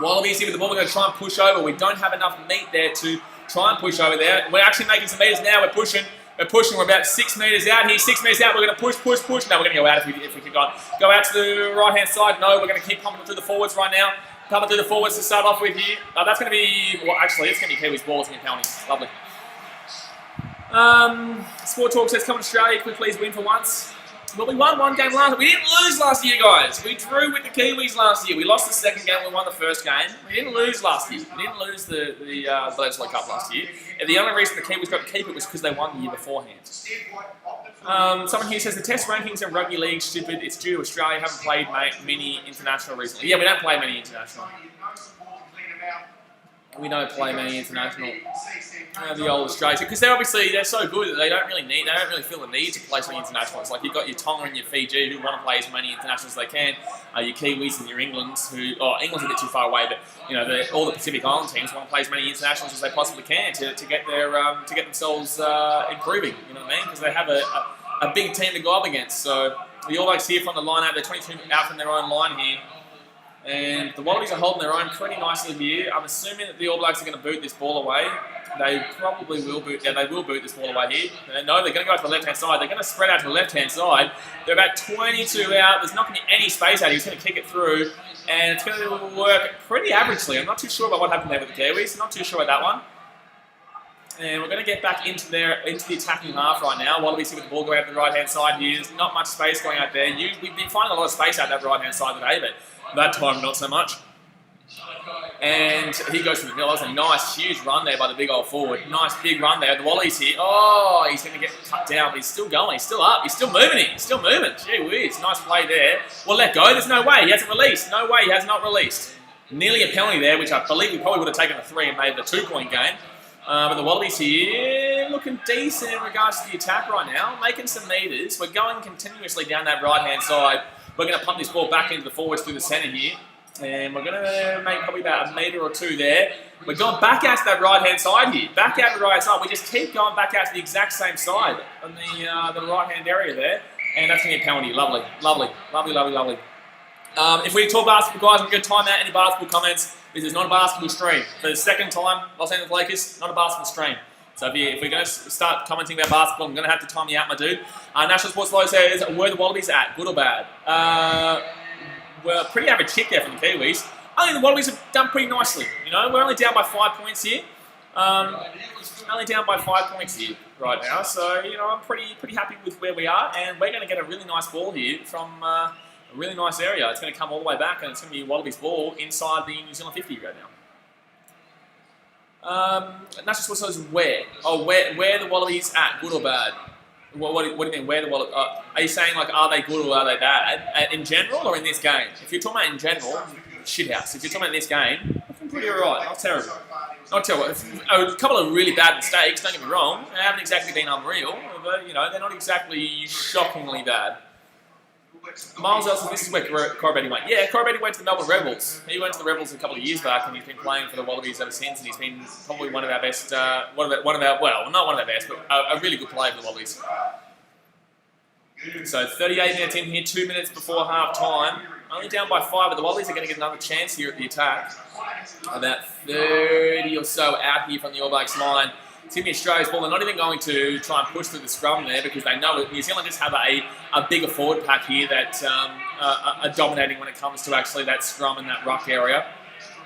Wallabies here with the ball. We're going to try and push over. We don't have enough meat there to try and push over there. We're actually making some meters now. We're pushing. We're about 6 metres out here. 6 metres out. We're going to push. No, we're going to go out if we keep going. Go out to the right-hand side. No, we're going to keep pumping through the forwards right now. Pumping through the forwards to start off with here. That's going to be... Well, actually, it's going to be Kiwis' balls and penalty. Lovely. Sport Talk says, come on, Australia. Can we please win for once? Well, we won one game last... We didn't lose last year, guys. We drew with the Kiwis last year. We lost the second game. We won the first game. We didn't lose last year. We didn't lose the BLEDISLOE Cup last year. And the only reason the Kiwis got to keep it was because they won the year beforehand. Someone here says, the test rankings in rugby league stupid. It's due to Australia. Haven't played many international recently. Yeah, we don't play many international. We don't play many international. The old Australians, because they're so good that they don't really feel the need to play so many internationals. Like you've got your Tonga and your Fiji who want to play as many internationals as they can. Your Kiwis and your Englands England's a bit too far away, but you know all the Pacific Island teams want to play as many internationals as they possibly can to get themselves improving. You know what I mean? Because they have a big team to go up against. So the All Blacks here from the line out, they're 22 out from their own line here. And the Wallabies are holding their own pretty nicely here. I'm assuming that the All Blacks are going to boot this ball away. They probably will boot. Yeah, they will boot this ball away here. No, they're going to go to the left-hand side. They're going to spread out to the left-hand side. They're about 22 out. There's not going to be any space out here. He's going to kick it through. And it's going to work pretty averagely. I'm not too sure about what happened there with the Kiwis. Not too sure about that one. And we're going to get back into the attacking half right now. Wallabies here with the ball going out to the right-hand side here. There's not much space going out there. We've been finding a lot of space out that right-hand side today, but that time not so much. And he goes to the middle. That was a nice, huge run there by the big old forward. Nice big run there. The Wallabies here. Oh, he's going to get cut down, but he's still going. He's still up. He's still moving. He's still moving. Gee whiz. Nice play there. Well, let go. There's no way. He hasn't released. No way. He has not released. Nearly a penalty there, which I believe we probably would have taken the 3 and made it a 2-point game. But the Wallabies here looking decent in regards to the attack right now. Making some meters. We're going continuously down that right-hand side. We're going to pump this ball back into the forwards through the centre here. And we're going to make probably about a metre or 2 there. We're going back out to that right-hand side here. Back out to the right-hand side. We just keep going back out to the exact same side on the right-hand area there. And that's going to be a penalty. Lovely. Lovely. Lovely, lovely, lovely. If we talk basketball, guys, we're going to time out any basketball comments. This is not a basketball stream. For the second time, Los Angeles Lakers, not a basketball stream. So if we're going to start commenting about basketball, I'm going to have to time you out, my dude. National Sports Low says, where the Wallabies at? Good or bad? Well, pretty average kick there from the Kiwis. I think the Wallabies have done pretty nicely. You know, we're only down by 5 points here. Only down by 5 points here right now. So, you know, I'm pretty happy with where we are. And we're going to get a really nice ball here from a really nice area. It's going to come all the way back, and it's going to be Wallabies ball inside the New Zealand 50 right now. And that's just what says where. Oh, where the Wallabies at? Good or bad? What do you mean? Where the Wallabies? Are you saying like are they good or are they bad? In general or in this game? If you're talking about in general, shithouse. If you're talking about in this game, I'm pretty alright. Not terrible. Not terrible. A couple of really bad mistakes. Don't get me wrong. They haven't exactly been unreal, but you know they're not exactly shockingly bad. Miles Elson, this is where BKRmy went. Yeah, BKRmy went to the Melbourne Rebels. He went to the Rebels a couple of years back, and he's been playing for the Wallabies ever since. And he's been probably one of our best, well, not one of our best, but a really good player for the Wallabies. So 38 minutes in here, 2 minutes before half time. Only down by 5, but the Wallabies are going to get another chance here at the attack. About 30 or so out here from the All Blacks line. It's going to be Australia's ball. They're not even going to try and push through the scrum there because they know that New Zealand just have a bigger forward pack here that are dominating when it comes to actually that scrum and that ruck area.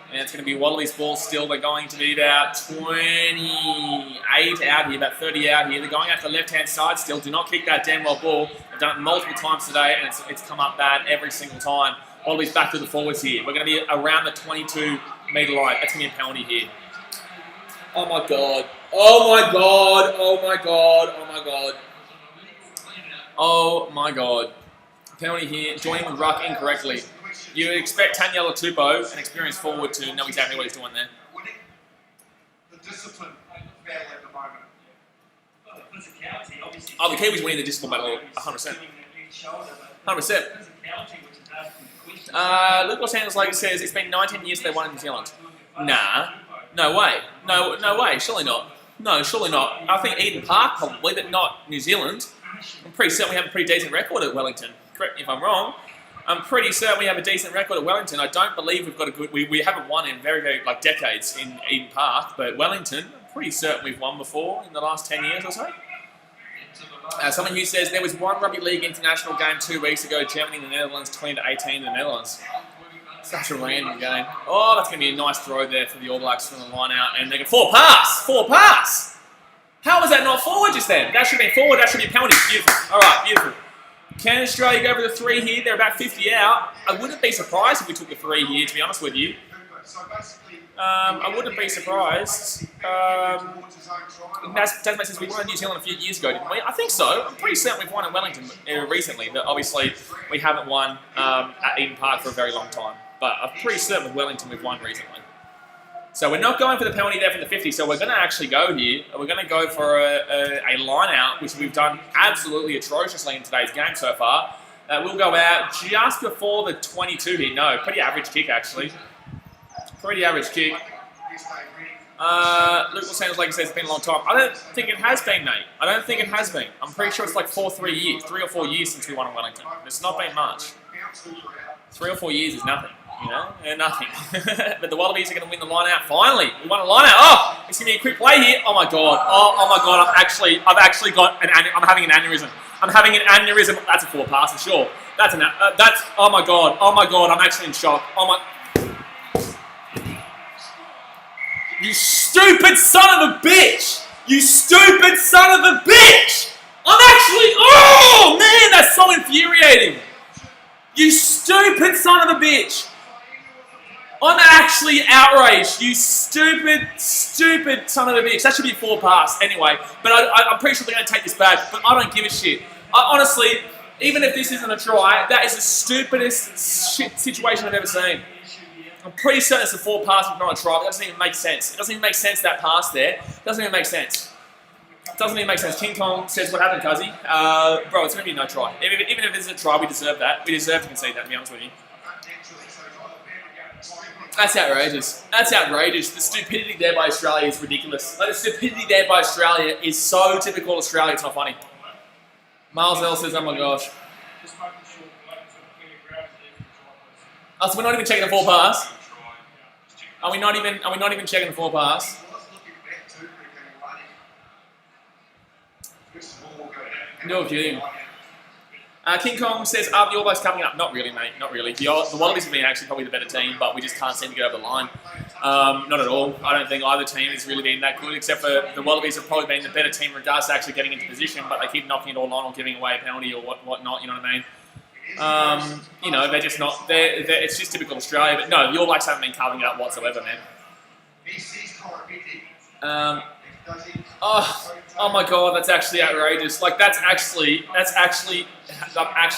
And it's going to be Wallabies ball still. They're going to be about 28 out here, about 30 out here. They're going out the left-hand side still. Do not kick that damn well ball. They've done it multiple times today, and it's come up bad every single time. Wallabies back to the forwards here. We're going to be around the 22-metre line. That's going to be a penalty here. Oh my god. Oh my god. Oh my god. Oh my god. Oh my god. Penalty here. Joining the ruck incorrectly. You expect Taniela Tupou, an experienced forward, to know exactly what he's doing there. The discipline battle at the moment. Oh, the Kiwis winning the discipline battle 100%. 100%. Luke Los Angeles Lakers says it's been 19 years they won in New Zealand. Nah. No way. No way. Surely not. No, surely not. I think Eden Park probably, but not New Zealand. I'm pretty certain we have a pretty decent record at Wellington. Correct me if I'm wrong. I'm pretty certain we have a decent record at Wellington. I don't believe we've got a good... We haven't won in very, like, decades in Eden Park, but Wellington, I'm pretty certain we've won before in the last 10 years or so. Someone who says there was one Rugby League international game 2 weeks ago, Germany and the Netherlands, 20-18 in the Netherlands. Such a random game. Oh, that's going to be a nice throw there for the All Blacks from the line out. And they get 4 pass! 4 pass! How was that not forward just then? That should have been forward. That should be a penalty. Beautiful. All right, beautiful. Can Australia go for the 3 here? They're about 50 out. I wouldn't be surprised if we took the 3 here, to be honest with you. I wouldn't be surprised. Tasman says we won in New Zealand a few years ago, didn't we? I think so. I'm pretty certain we've won in Wellington recently, but obviously we haven't won at Eden Park for a very long time. But I'm pretty certain with Wellington we've won recently. So we're not going for the penalty there from the 50, so we're going to actually go here. We're going to go for a line out, which we've done absolutely atrociously in today's game so far. We'll go out just before the 22 here. No, pretty average kick actually. Pretty average kick. Luke Sands, like he says, it's been a long time. I don't think it has been, mate. I don't think it has been. I'm pretty sure it's like 3 or 4 years since we won in Wellington. It's not been much. 3 or 4 years is nothing. You know, nothing. But the Wallabies are going to win the line out. Finally, we won a line out. Oh, it's going to be a quick play here. Oh my god. Oh my god. I've actually got I'm having an aneurysm. I'm having an aneurysm. That's a 4 pass for sure. That's oh my god. Oh my god. I'm actually in shock. Oh my. You stupid son of a bitch. You stupid son of a bitch. I'm actually. Oh man, that's so infuriating. You stupid son of a bitch. I'm actually outraged, you stupid son of a bitch. That should be a 4 pass anyway, but I'm pretty sure they're going to take this back, but I don't give a shit. Honestly, even if this isn't a try, that is the stupidest shit situation I've ever seen. I'm pretty certain it's a 4 pass, but not a try, but that doesn't even make sense. It doesn't even make sense, that pass there. It doesn't even make sense. It doesn't even make sense. King Kong says, what happened, Cuzzy? Bro, it's going to be no try. Even if it's a try, we deserve that. We deserve to concede that, to be honest with you. That's outrageous. That's outrageous. The stupidity there by Australia is ridiculous. Like, the stupidity there by Australia is so typical Australia, it's not funny. Miles L says, oh my gosh. Oh, so we're not even checking the 4 pass? Are we not even checking the 4 pass? No kidding. King Kong says, are the All Blacks coming up? Not really, mate. Not really. The Wallabies have been actually probably the better team, but we just can't seem to get over the line. Not at all. I don't think either team has really been that good, except for the Wallabies have probably been the better team in regards to actually getting into position, but they keep knocking it all on or giving away a penalty or whatnot, you know what I mean? You know, they're just not... it's just typical Australia, but no, the All Blacks haven't been carving it up whatsoever, man. Oh my god, that's actually outrageous. Like, I'm actually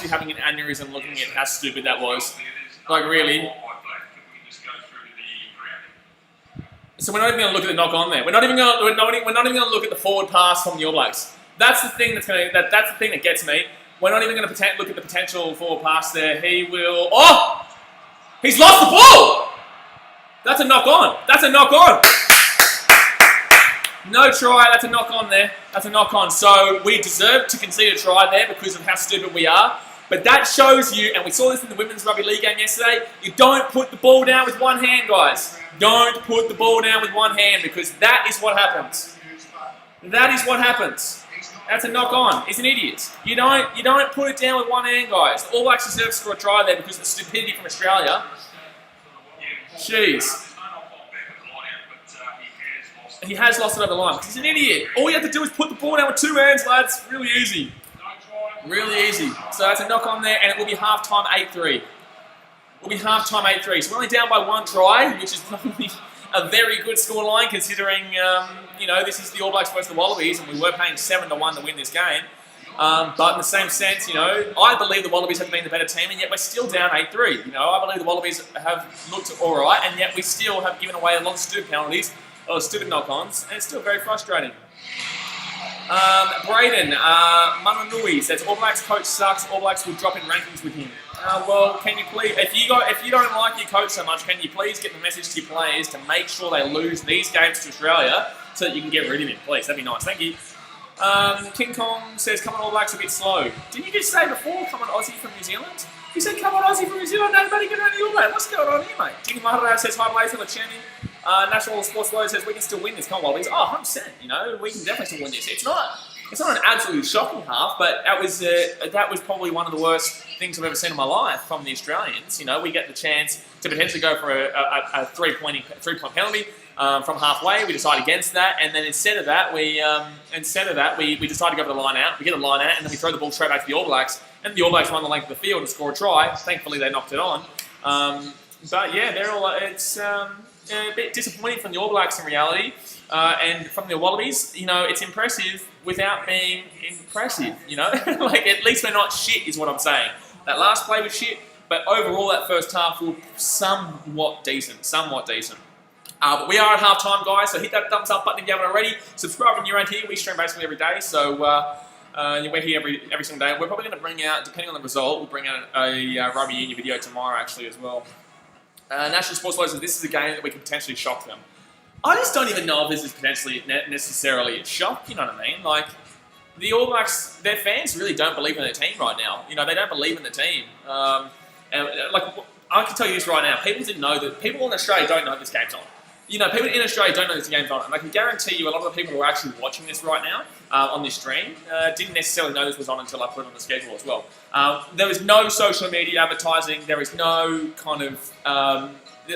having an aneurysm looking at how stupid that was. Like, really. So we're not even going to look at the knock on there. We're not even going to look at the forward pass from the All Blacks. That's the thing that's the thing that gets me. We're not even going to look at the potential forward pass there. He will. Oh, he's lost the ball. That's a knock on. That's a knock on. No try. That's a knock on there. That's a knock on. So we deserve to concede a try there because of how stupid we are. But that shows you, and we saw this in the Women's Rugby League game yesterday, you don't put the ball down with one hand, guys. Don't put the ball down with one hand because that is what happens. That is what happens. That's a knock on. He's an idiot. You don't put it down with one hand, guys. The All Blacks deserve to score a try there because of the stupidity from Australia. Jeez. He has lost it over the line because he's an idiot. All you have to do is put the ball down with two hands, lads. Really easy. Really easy. So that's a knock on there, and it will be half-time 8-3. We'll be half-time 8-3. So we're only down by one try, which is probably a very good scoreline considering, you know, this is the All Blacks versus the Wallabies, and we were paying 7-1 to win this game. But in the same sense, you know, I believe the Wallabies have been the better team, and yet we're still down 8-3. You know, I believe the Wallabies have looked all right, and yet we still have given away a lot of stupid penalties, or stupid knock-ons, and it's still very frustrating. Braden, Mananui says, All Blacks coach sucks, All Blacks will drop in rankings with him. Well, can you please, if you don't like your coach so much, can you please get the message to your players to make sure they lose these games to Australia so that you can get rid of him, please? That'd be nice, thank you. King Kong says, come on All Blacks a bit slow. Didn't you just say before, come on Aussie from New Zealand? You said, come on Aussie from New Zealand, nobody get around the All Blacks. What's going on here, mate? Jimmy Maharaj says, hi Blaze, hello Channing. National Sports Low says we can still win this, can't Wallabies? Oh, 100%, you know, we can definitely still win this. It's not an absolutely shocking half, but that was probably one of the worst things I've ever seen in my life from the Australians. You know, we get the chance to potentially go for a three-point penalty from halfway. We decide against that, and then instead of that, we decide to go for the line out. We get the line out, and then we throw the ball straight back to the All Blacks, and the All Blacks run the length of the field and score a try. Thankfully, they knocked it on. But yeah, it's a bit disappointing from the All Blacks in reality, and from the Wallabies. You know, it's impressive without being impressive. You know, like at least we're not shit, is what I'm saying. That last play was shit, but overall that first half was somewhat decent. But we are at half time, guys, so hit that thumbs up button if you haven't already. Subscribe when you're around here. We stream basically every day, so we're here every single day. We're probably going to bring out, depending on the result, we'll bring out a Rugby Union video tomorrow actually as well. National Sports Low says this is a game that we can potentially shock them. I just don't even know if this is potentially necessarily a shock, you know what I mean? Like, the All Blacks, their fans really don't believe in their team right now. You know, they don't believe in the team. And like, I can tell you this right now, people in Australia don't know this game's on. You know, people in Australia don't know this game's on. And I can guarantee you a lot of the people who are actually watching this right now on this stream didn't necessarily know this was on until I put it on the schedule as well. There is no social media advertising. There is no kind of...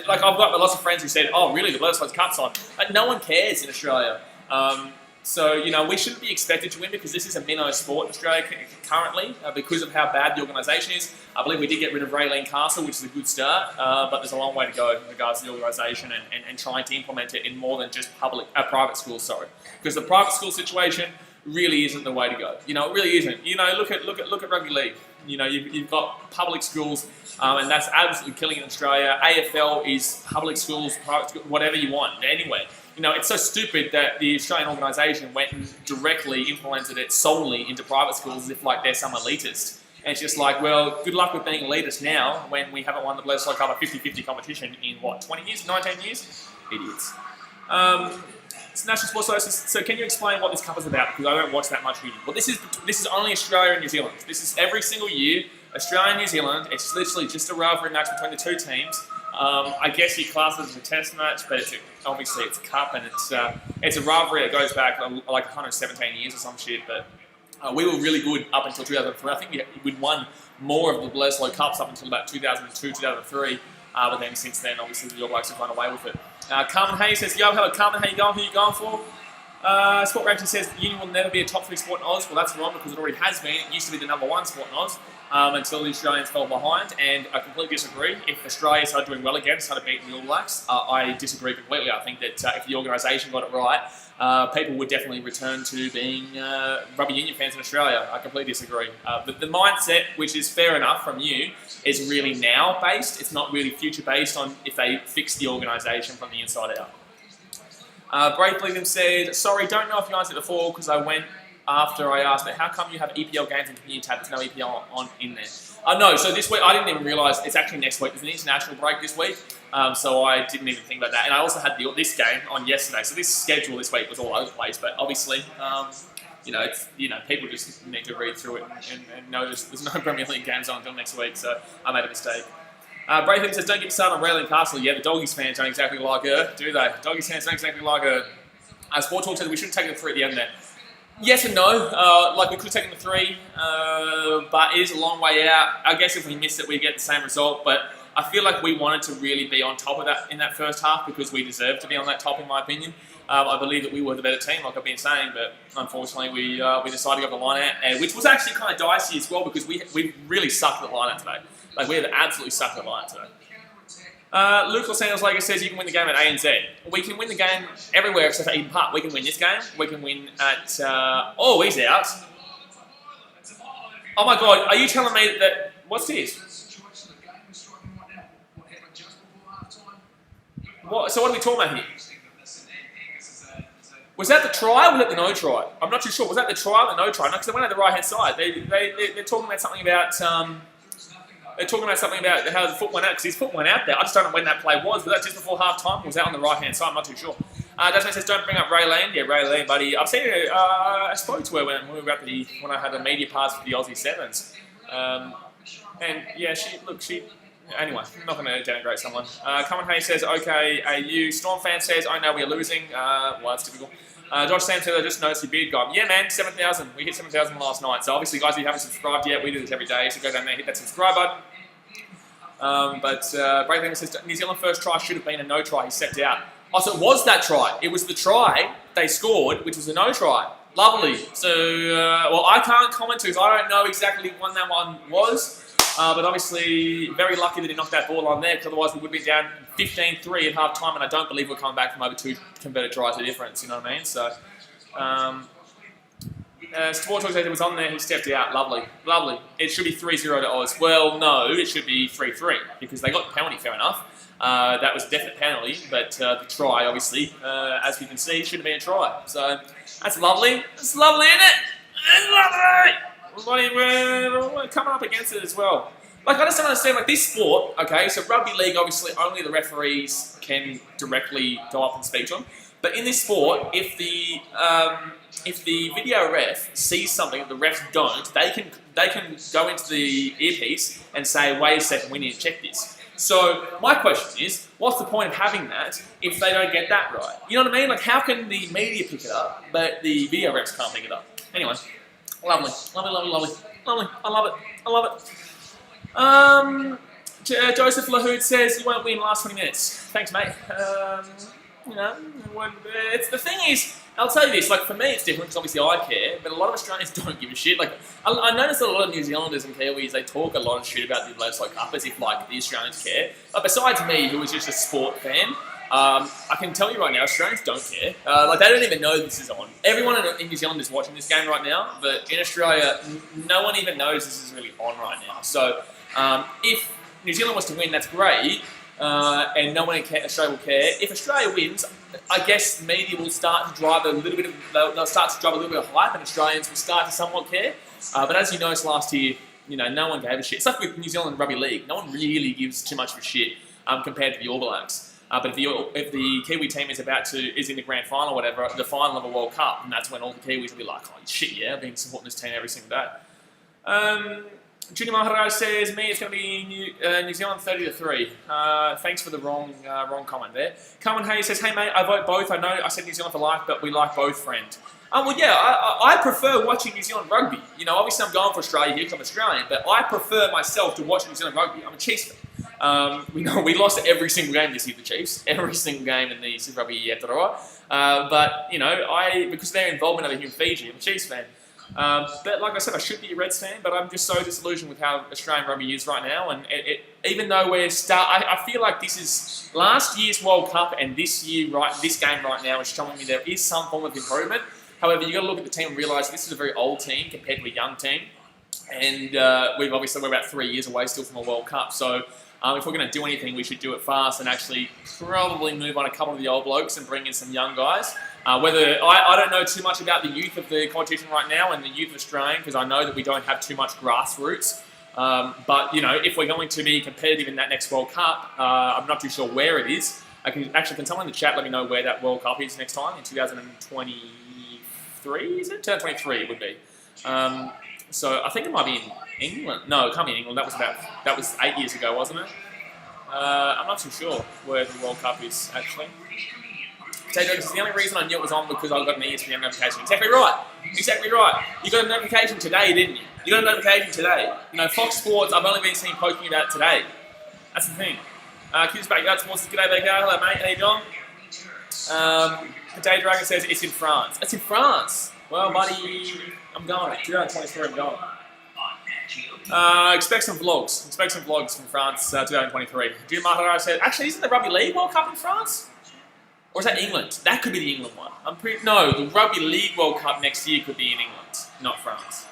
like, I've got lots of friends who said, oh, really, the BLEDISLOE Cup's on. No one cares in Australia. So, you know, we shouldn't be expected to win because this is a minnow sport in Australia currently because of how bad the organisation is. I believe we did get rid of Raylene Castle, which is a good start, but there's a long way to go in regards to the organisation and trying to implement it in more than just private schools, sorry. Because the private school situation really isn't the way to go. You know, it really isn't. You know, look at Rugby League. You know, you've got public schools, and that's absolutely killing in Australia. AFL is public schools, private schools, whatever you want, anywhere. You know, it's so stupid that the Australian organisation went and directly implemented it solely into private schools as if like they're some elitist. And it's just like, well, good luck with being elitist now when we haven't won the BLEDISLOE Cup, a 50-50 competition in, what, 20 years, 19 years? Idiots. It's National Sports Low, so can you explain what this cup is about? Because I don't watch that much reading. Well, this is only Australia and New Zealand. This is every single year, Australia and New Zealand. It's literally just a rivalry match between the two teams. I guess you class it as a test match, but obviously it's a cup, and it's a rivalry that goes back like 117 years or some shit. But We were really good up until 2003. I think we'd won more of the BLEDISLOE Cups up until about 2002, 2003. But then since then, obviously, the All Blacks have run away with it. Carmen Hayes says, yo, hello, Carmen, how you going? Who you going for? Sport Reaction says, the Union will never be a top 3 sport in Oz. Well, that's wrong because it already has been. It used to be the #1 sport in Oz until the Australians fell behind. And I completely disagree. If Australia started doing well again, started beating the All Blacks, I disagree completely. I think that if the organisation got it right, people would definitely return to being rugby union fans in Australia. I completely disagree. But the mindset, which is fair enough from you, is really now based. It's not really future based on if they fix the organisation from the inside out. Brave Bleedham said, sorry, don't know if you answered it before because I went after I asked, but how come you have EPL games and community tab? There's no EPL on in there. No, so this week, I didn't even realise, it's actually next week. There's an international break this week, so I didn't even think about that. And I also had this game on yesterday, so this schedule this week was all over the place, but obviously, people just need to read through it and notice there's no Premier League games on until next week, so I made a mistake. Braytham says, don't get started on Raylan Castle. Yeah, the Doggies fans don't exactly like her, do they? Doggies fans don't exactly like her. Sport Talk says we shouldn't take the 3 at the end there. Yes and no. We could have taken the 3, but it is a long way out. I guess if we missed it, we get the same result. But I feel like we wanted to really be on top of that in that first half because we deserved to be on that top, in my opinion. I believe that we were the better team, like I've been saying, but unfortunately we decided to go the line out, which was actually kind of dicey as well because we really sucked at the line out today. Like, we have absolutely sucked at the line out today. Luke Los Lakers says you can win the game at ANZ. We can win the game everywhere except for Eden Park. We can win this game. We can win at... he's out. Oh my God, are you telling me that... What's this? What? So what are we talking about here? Was that the try or was that the no try? I'm not too sure. Was that the try or the no try? No, because they went at the right-hand side. They're talking about something about... They're talking about something about how the foot went out, because his foot went out there. I just don't know when that play was. Was that just before half-time? Was that on the right-hand side? I'm not too sure. Desmond says, don't bring up Ray Lane. Yeah, Ray Lane, buddy. I've seen her, I spoke to her when we were at when I had a media pass for the Aussie Sevens. And yeah, anyway, I'm not going to denigrate someone. Common Hayes says, okay, AU. Storm fan says, I know we're losing. Well, that's typical. Josh Sam says, I just noticed your beard guy. Yeah, man, 7,000. We hit 7,000 last night. So obviously, guys, if you haven't subscribed yet, we do this every day. So go down there, hit that subscribe button. Braytham says, New Zealand first try should have been a no try. He stepped out. Oh, so it was that try. It was the try they scored, which was a no try. Lovely. So, well, I can't comment because I don't know exactly when that one was. But obviously, very lucky that he knocked that ball on there, because otherwise we would be down 15-3 at half time, and I don't believe we're coming back from over 2 converted tries of difference, you know what I mean? So, Sport Talk said it was on there, he stepped out. Lovely. Lovely. It should be 3-0 to Oz. Well, no, it should be 3-3, because they got the penalty, fair enough. That was a definite penalty, but the try, obviously, as we can see, should have been a try. So, that's lovely. It's lovely, isn't it? It's lovely! We're coming up against it as well. Like, I just don't understand, like, this sport, okay, so rugby league, obviously, only the referees can directly go up and speak to them. But in this sport, if the video ref sees something that the refs don't, they can go into the earpiece and say, wait a second, we need to check this. So, my question is, what's the point of having that if they don't get that right? You know what I mean? Like, how can the media pick it up, but the video refs can't pick it up? Anyway. Lovely, lovely, lovely, lovely, lovely. I love it. I love it. Joseph Lahoud says you won't win last 20 minutes. Thanks, mate. It's the thing is, I'll tell you this. Like, for me, it's different because obviously I care, but a lot of Australians don't give a shit. Like, I noticed that a lot of New Zealanders and Kiwis, they talk a lot of shit about the BLEDISLOE Cup as if like the Australians care. But besides me, who is just a sport fan. I can tell you right now, Australians don't care. Like, they don't even know this is on. Everyone in New Zealand is watching this game right now, but in Australia, no one even knows this is really on right now. So, if New Zealand was to win, that's great, and no one in Australia will care. If Australia wins, I guess media will start to drive they'll start to drive a little bit of hype, and Australians will start to somewhat care. But as you noticed last year, no one gave a shit. It's like with New Zealand Rugby League. No one really gives too much of a shit compared to the All Blacks. But if the Kiwi team is in the grand final or whatever, the final of a World Cup, and that's when all the Kiwis will be like, oh shit, yeah, I've been supporting this team every single day. Junior Maharaj says, me, it's going to be New Zealand 30-3. Thanks for the wrong comment there. Carmen Hayes says, hey mate, I vote both. I know I said New Zealand for life, but we like both, friend. Well, yeah, I prefer watching New Zealand rugby. You know, obviously I'm going for Australia here because I'm Australian, but I prefer myself to watch New Zealand rugby. I'm a Chiefs fan. We lost every single game this year, the Chiefs. Every single game in the Super Rugby Aotearoa. But, you know, because of their involvement over here in Fiji, I'm a Chiefs fan. But like I said, I should be a Reds fan, but I'm just so disillusioned with how Australian rugby is right now. And even though I feel like this is last year's World Cup and this game right now is showing me there is some form of improvement. However, you got to look at the team and realise this is a very old team compared to a young team, and we're about 3 years away still from a World Cup. So if we're going to do anything, we should do it fast and actually probably move on a couple of the old blokes and bring in some young guys. I don't know too much about the youth of the competition right now and the youth of Australian because I know that we don't have too much grassroots. But you know, if we're going to be competitive in that next World Cup, I'm not too sure where it is. Can someone in the chat let me know where that World Cup is next time in 2023? Is it 2023? It would be. So I think it might be in England. No, it can't be in England. That was 8 years ago, wasn't it? I'm not too sure where the World Cup is actually. The only reason I knew it was on because I got an ESPN notification. Exactly right. Exactly right. You got a notification today, didn't you? You got a notification today. You know, Fox Sports, I've only been seen poking about today. That's the thing. Q's Backyard Sports, g'day BK. Hello mate, how you doing? Potato Dragon says it's in France. It's in France. Well, buddy, I'm going. 2023, I'm going. Expect some vlogs. Expect some vlogs from France, 2023. Jim Maharaj said, actually, isn't the Rugby League World Cup in France? Or is that England? That could be the England one. No, the Rugby League World Cup next year could be in England, not France.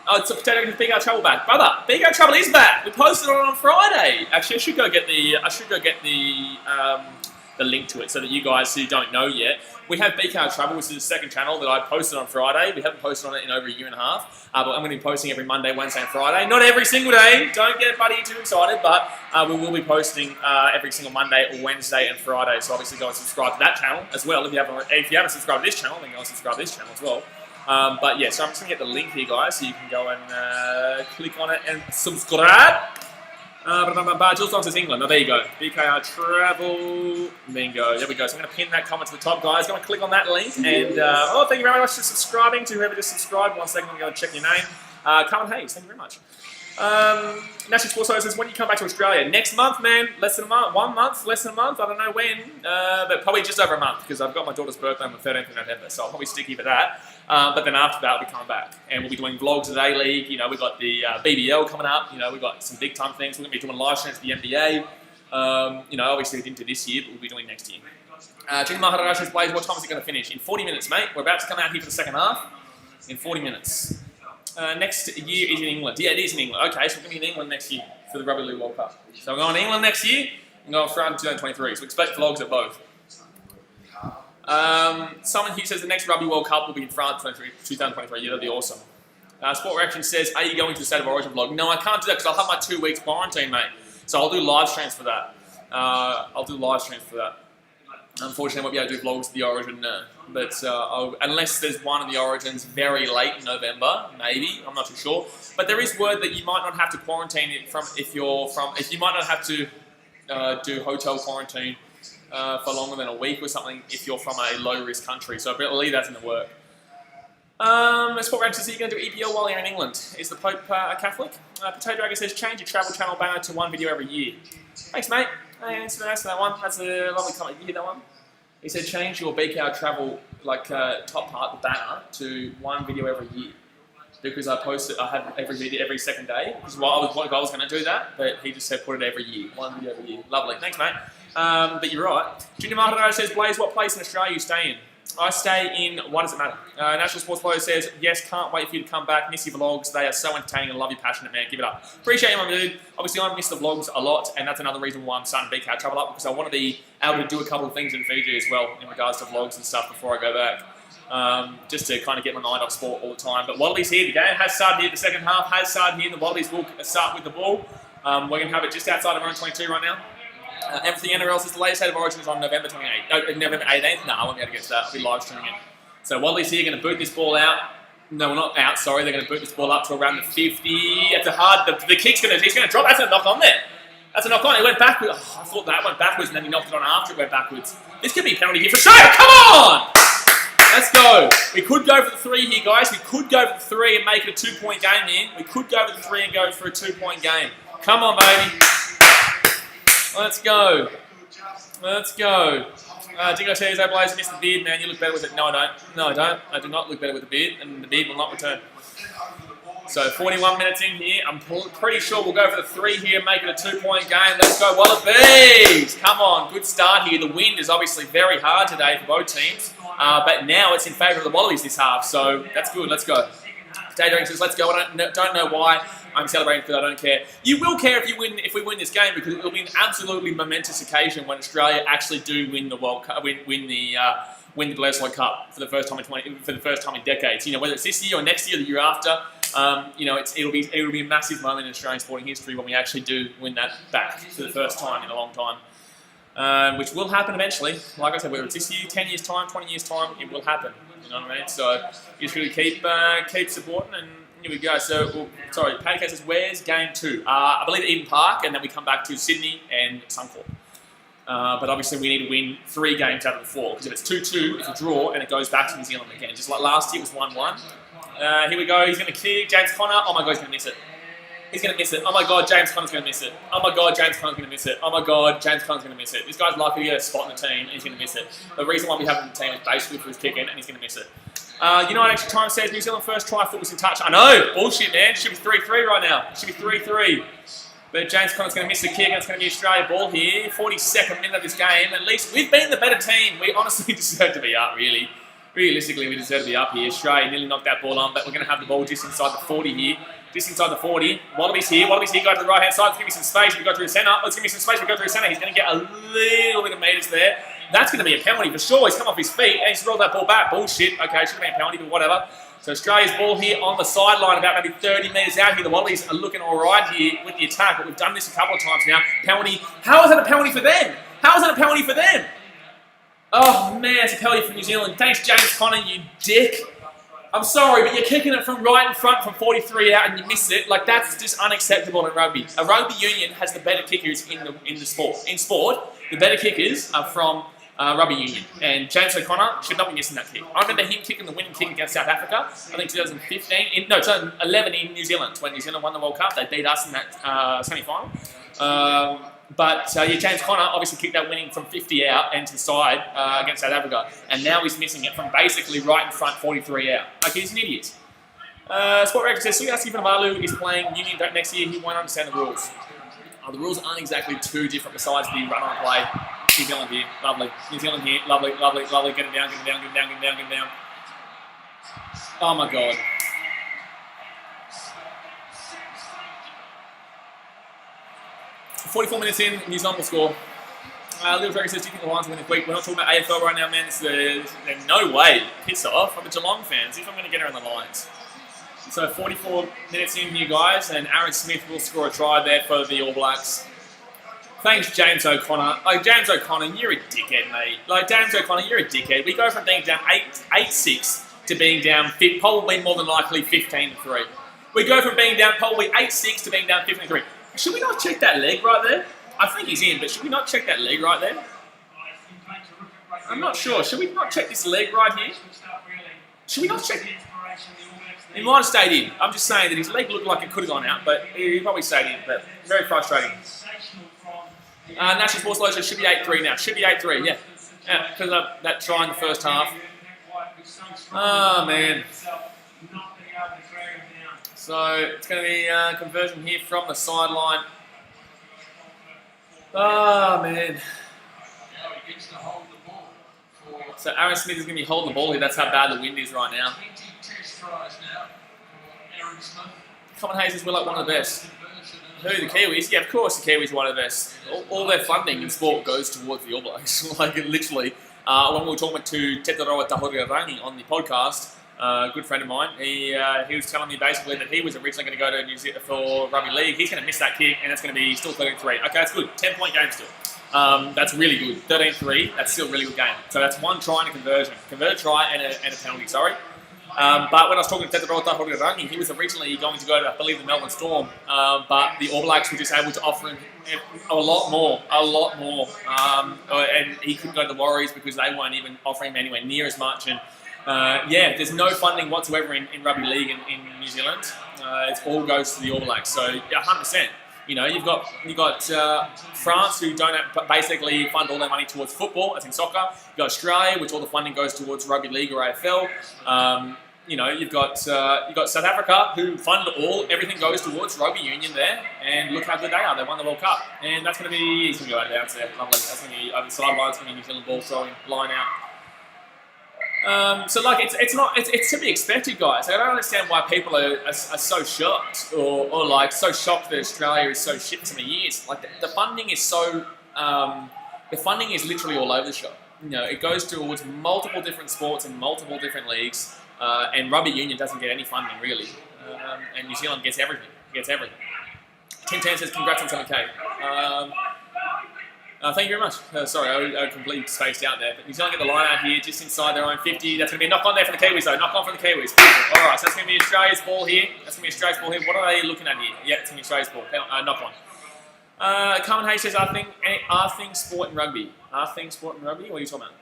It's a Potato Dragon's BK Travel back. Brother, BK Travel is back. We posted it on Friday. Actually, I should go get the link to it so that you guys who don't know yet, we have BKR Travel, which is the second channel that I posted on Friday. We haven't posted on it in over a year and a half, but I'm going to be posting every Monday, Wednesday and Friday. Not every single day, don't get buddy too excited, but we will be posting every single Monday, Wednesday and Friday, so obviously go and subscribe to that channel as well. If you haven't subscribed to this channel, then go and subscribe to this channel as well. But yeah, so I'm just going to get the link here, guys, so you can go and click on it and subscribe. Jill Thompson says England. Oh, there you go. BKR Travel. Bingo. There we go. So I'm going to pin that comment to the top, guys. Go and click on that link. And thank you very much for subscribing. To whoever just subscribed. 1 second, I'm going to check your name. Carmen Hayes. Thank you very much. National Sports Show says, when you come back to Australia? Next month, man. Less than a month. 1 month. Less than a month. I don't know when. But probably just over a month because I've got my daughter's birthday on the 13th of November. So I'll probably stick here for that. But then after that, we'll be coming back. And we'll be doing vlogs of the A-League. You know, we've got the BBL coming up. You know, we've got some big-time things. We're going to be doing live streams for the NBA. You know, obviously we didn't do this year, but we'll be doing next year. Jim Maharaj says, Blaze, what time is it going to finish? In 40 minutes, mate. We're about to come out here for the second half. In 40 minutes. Next year is in England. Yeah, it is in England. Okay, so we're going to be in England next year for the Rugby League World Cup. So we're going to England next year and going for 2023. So expect vlogs at both. Someone here says the next Rugby World Cup will be in France 2023. Yeah, that'd be awesome. Sport Reaction says, are you going to the State of Origin vlog? No, I can't do that because I'll have my 2 weeks quarantine, mate. So I'll do live streams for that. Unfortunately, I won't be able to do vlogs of the Origin, but unless there's one of the Origins very late in November, maybe. I'm not too sure. But there is word that you might not have to quarantine it if you might not have to do hotel quarantine for longer than a week or something if you're from a low-risk country. So I believe that's in the work. Sport Rank says, are you going to do EPL while you're in England? Is the Pope a Catholic? Potato Dragon says, change your travel channel banner to 1 video every year. Thanks, mate. Thanks for that one. That's a lovely comment. You hear that one? He said, change your BKR travel top part, the banner, to 1 video every year. Because I have every video every second day. Which is why I was going to do that, but he just said put it every year. 1 video every year. Lovely. Thanks, mate. But you're right. Junior Maharaj says, Blaze, what place in Australia you stay in? I stay in, what does it matter? National Sports Flow says, yes, can't wait for you to come back. Miss your vlogs. They are so entertaining and love you, passionate man. Give it up. Appreciate you, my dude. Obviously, I miss the vlogs a lot, and that's another reason why I'm starting BK Travel up, because I want to be able to do a couple of things in Fiji as well in regards to vlogs and stuff before I go back. Just to kind of get my mind off sport all the time. But Wallabies here. The game has started here. The second half has started here. The Wallabies will start with the ball. We're going to have it just outside of round 22 right now. Everything else is the latest State of Origin is on November 28th. November 18th? No, I won't be able to get to that. I'll be live streaming it. So Wallabies here, going to boot this ball out. No, we're not out, sorry. They're going to boot this ball up to around the 50. It's a hard... The kick's going to drop. That's a knock on there. That's a knock on. It went backwards. Oh, I thought that went backwards and then he knocked it on after it went backwards. This could be a penalty here for Australia. Come on! Let's go. We could go for the 3 here, guys. We could go for the 3 and make it a 2-point game here. We could go for the 3 and go for a 2-point game. Come on, baby. Let's go. Let's go. Dingo says, oh, Blaze, missed the beard, man. You look better with it. No, I don't. No, I don't. I do not look better with the beard, and the beard will not return. So 41 minutes in here. I'm pretty sure we'll go for the 3 here, make it a 2-point game. Let's go, Wallabies! Come on, good start here. The wind is obviously very hard today for both teams, but now it's in favour of the Wallabies this half, so that's good. Let's go. Daydream says, let's go. I don't know why I'm celebrating because I don't care. You will care if we win this game, because it will be an absolutely momentous occasion when Australia actually do win the World Cup, win the BLEDISLOE Cup for the first time in decades. You know, whether it's this year or next year or the year after. You know, it'll be a massive moment in Australian sporting history when we actually do win that back for the first time in a long time, which will happen eventually. Like I said, whether it's this year, 10 years time, 20 years time, it will happen. You know what I mean? So you just really keep supporting, and here we go. So, sorry, Paddy says, where's game 2? I believe at Eden Park, and then we come back to Sydney and Suncorp. But obviously we need to win 3 games out of the 4, because if it's 2-2, it's a draw, and it goes back to New Zealand again. Just like last year, it was 1-1. Here we go. He's going to kick. James Conner. Oh my God, he's going to miss it. He's going to miss it. Oh my God, James Conner's going to miss it. Oh my God, James Conner's going to miss it. Oh my God, James Conner's going to miss it. This guy's likely to get a spot in the team, and he's going to miss it. The reason why we have him in the team is basically for his kicking, and he's going to miss it. You know what extra time says? New Zealand first try, foot was in touch. I know, bullshit, man. It should be 3-3 right now. It should be 3-3. But James Conner's going to miss the kick, and it's going to be Australia ball here. 42nd minute of this game. At least we've been the better team. We honestly deserve to be up, really. Realistically, we deserve to be up here. Australia nearly knocked that ball on, but we're going to have the ball just inside the 40 here. Just inside the 40. Wallabies here. Wallabies here. Go to the right-hand side. Let's give me some space. We go through the centre. Let's give me some space. We go through the centre. He's going to get a little bit of metres there. That's going to be a penalty for sure. He's come off his feet and he's rolled that ball back. Bullshit. Okay, should have been a penalty, but whatever. So Australia's ball here on the sideline, about maybe 30 metres out here. The Wallabies are looking all right here with the attack, but we've done this a couple of times now. Penalty. How is that a penalty for them? How is that a penalty for them? Oh man, it's a penalty for New Zealand. Thanks, James Conner, you dick. I'm sorry, but you're kicking it from right in front from 43 out and you miss it. Like, that's just unacceptable in rugby. A rugby union has the better kickers in the sport. In sport, the better kickers are from rugby union. And James O'Connor should not be missing that kick. I remember him kicking the winning kick against South Africa, I think 2011 in New Zealand. When New Zealand won the World Cup, they beat us in that semi-final. But James Conner obviously kicked that winning from 50 out and to the side against South Africa. And now he's missing it from basically right in front, 43 out. Like, he's an idiot. Sport Record says, Sugasi Vanavalu is playing Union next year. He won't understand the rules. The rules aren't exactly too different besides the run on play. New Zealand here, lovely. New Zealand here, lovely, lovely, lovely. Get him down, get him down, get him down, get him down, get him down. Oh my God. "44 minutes in, New Zealand will score." Little Dragon says, do you think the Lions will win this week? We're not talking about AFL right now, man. There's no way. Piss off. I'm a Geelong fan. See if I'm going to get around the Lions. So 44 minutes in here, guys, and Aaron Smith will score a try there for the All Blacks. Thanks, James O'Connor. Like, James O'Connor, you're a dickhead, mate. Like, James O'Connor, you're a dickhead. We go from being down 8-6 to being down probably more than likely 15-3. We go from being down probably 8-6 to being down 15-3. Should we not check that leg right there? I think he's in, but should we not check that leg right there? I'm not sure. Should we not check this leg right here? Should we not check it? He might have stayed in. I'm just saying that his leg looked like it could have gone out, but he probably stayed in. But very frustrating. National Sports Lotion should be 8-3 now. Should be 8-3, yeah. Yeah, because of that try in the first half. Oh, man. So it's going to be a conversion here from the sideline. Oh, man. So Aaron Smith is going to be holding the ball here. That's how bad the wind is right now. Common Hayes says we're like one of the best. Who, the Kiwis? Yeah, of course the Kiwis are one of the best. All their funding in sport goes towards the All Blacks. Like, literally. When we were talking to Tetaroa Tahorirangi on the podcast, a good friend of mine, he was telling me basically that he was originally going to go to New Zealand for Rugby League. He's going to miss that kick, and it's going to be still 13-3. Okay, that's good. 10-point game still. That's really good. 13-3, that's still a really good game. So that's one try and a conversion. Converted try and a penalty, sorry. But when I was talking to Teterota Rangi, he was originally going to go to, I believe, the Melbourne Storm, but the All Blacks were just able to offer him a lot more. And he couldn't go to the Warriors because they weren't even offering him anywhere near as much. And yeah, there's no funding whatsoever in rugby league in New Zealand. It all goes to the All Blacks. So yeah, 100%. You know, you've got France, who don't basically fund all their money towards football, as in soccer. You've got Australia, which all the funding goes towards rugby league or AFL. You know, you've got South Africa, who fund everything goes towards rugby union there, and look how good they are. They won the World Cup, and that's going to be, he's going to go out of bounds there. Lovely. That's going to be over the sidelines, going to be New Zealand ball throwing line out. So like it's to be expected, guys. I don't understand why people are so shocked or like so shocked that Australia is so shit some years. Like the funding is so the funding is literally all over the shop. You know, it goes towards multiple different sports and multiple different leagues. And rugby union doesn't get any funding really, and New Zealand gets everything. Tim Tan says congrats on 7K. Thank you very much. Sorry, I completely spaced out there. But New Zealand get the line out here just inside their own 50. That's going to be a knock on there for the Kiwis though. Knock on for the Kiwis. All right, so that's going to be Australia's ball here. What are they looking at here? Yeah, it's going to be Australia's ball. Knock on. Carmen Hayes says, are things sport and rugby? Are things sport and rugby? What are you talking about?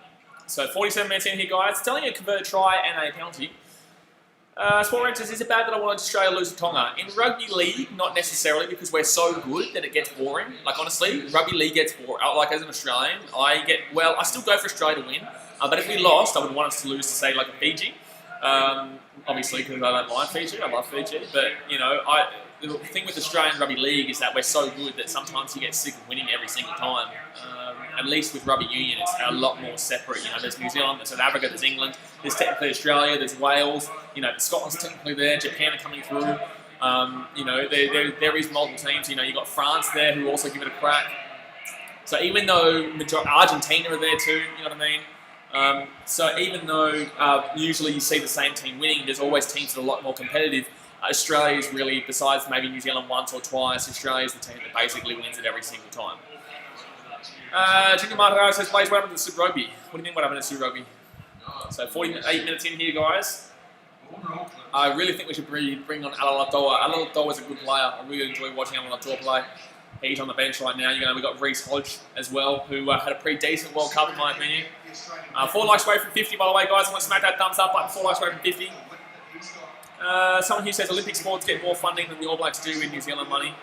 So 47 minutes in here, guys. Telling you a converted try and a penalty. Sport Rank says, is it bad that I wanted Australia to lose to Tonga? In rugby league, not necessarily, because we're so good that it gets boring. Like, honestly, rugby league gets boring. Like, as an Australian, I still go for Australia to win. But if we lost, I would want us to lose to, say, like a Fiji. Obviously, because I don't mind Fiji. I love Fiji. But, you know, the thing with Australian rugby league is that we're so good that sometimes you get sick of winning every single time. At least with rugby union, it's a lot more separate. You know, there's New Zealand, there's South Africa, there's England, there's technically Australia, there's Wales. You know, Scotland's technically there, Japan are coming through. You know, there is multiple teams. You know, you've got France there who also give it a crack. So even though Argentina are there too, you know what I mean? So even though usually you see the same team winning, there's always teams that are a lot more competitive. Australia is really, besides maybe New Zealand once or twice, Australia is the team that basically wins it every single time. Jingle Martaro says, Blaze, what happened to Super Rugby? What do you mean what happened to Super Rugby? So 48 minutes in here, guys. I really think we should bring on Alalatoa. Alalatoa is a good player. I really enjoy watching Alalatoa play. He's on the bench right now. We've got Reece Hodge as well, who had a pretty decent World Cup in my opinion. 4 likes away from 50, by the way, guys. I want to smack that thumbs up button. 4 likes away from 50. Someone here says Olympic sports get more funding than the All Blacks do in New Zealand money.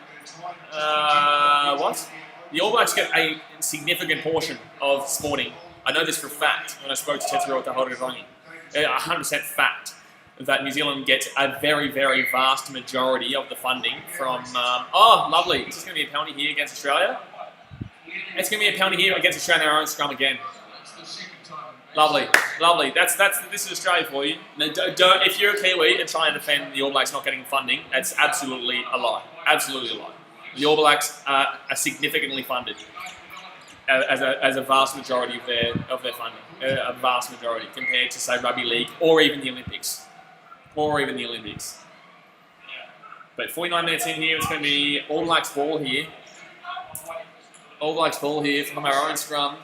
What? The All Blacks get a significant portion of sporting. I know this for a fact when I spoke to Tetsuo Tahorangi. 100% fact that New Zealand gets a very, very vast majority of the funding from... oh, lovely. Is this going to be a penalty here against Australia? It's going to be a penalty here against Australia in our own scrum again. Lovely, lovely. This is Australia for you. Don't, if you're a Kiwi and try and defend the All Blacks not getting funding, that's absolutely a lie. Absolutely a lie. The All Blacks are significantly funded as a vast majority of their funding. A vast majority compared to, say, rugby league or even the Olympics. But 49 minutes in here, it's going to be All Blacks ball here. All Blacks ball here from our own scrum.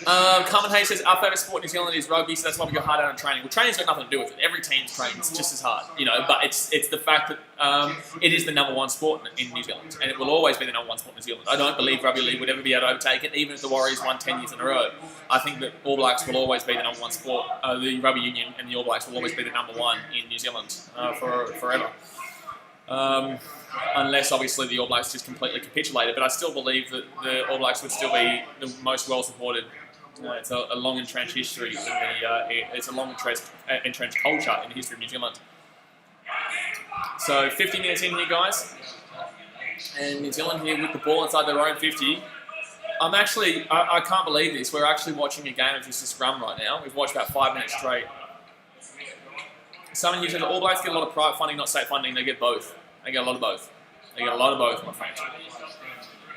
Carmen Hayes says, our favourite sport in New Zealand is rugby, so that's why we go hard out on training. Well, training's got nothing to do with it. Every team's training is just as hard, you know, but it's the fact that it is the #1 sport in New Zealand, and it will always be the #1 sport in New Zealand. I don't believe rugby league would ever be able to overtake it, even if the Warriors won 10 years in a row. I think that All Blacks will always be the #1 sport. The rugby union and the All Blacks will always be the #1 in New Zealand forever. Unless, obviously, the All Blacks just completely capitulated. But I still believe that the All Blacks would still be the most well-supported. It's a long entrenched history. It's a long entrenched culture in the history of New Zealand. So 50 minutes in here, guys. And New Zealand here with the ball inside their own 50. I can't believe this. We're actually watching a game of just a scrum right now. We've watched about 5 minutes straight. Someone here said the All Blacks get a lot of private funding, not state funding. They get both. They get a lot of both. My friends.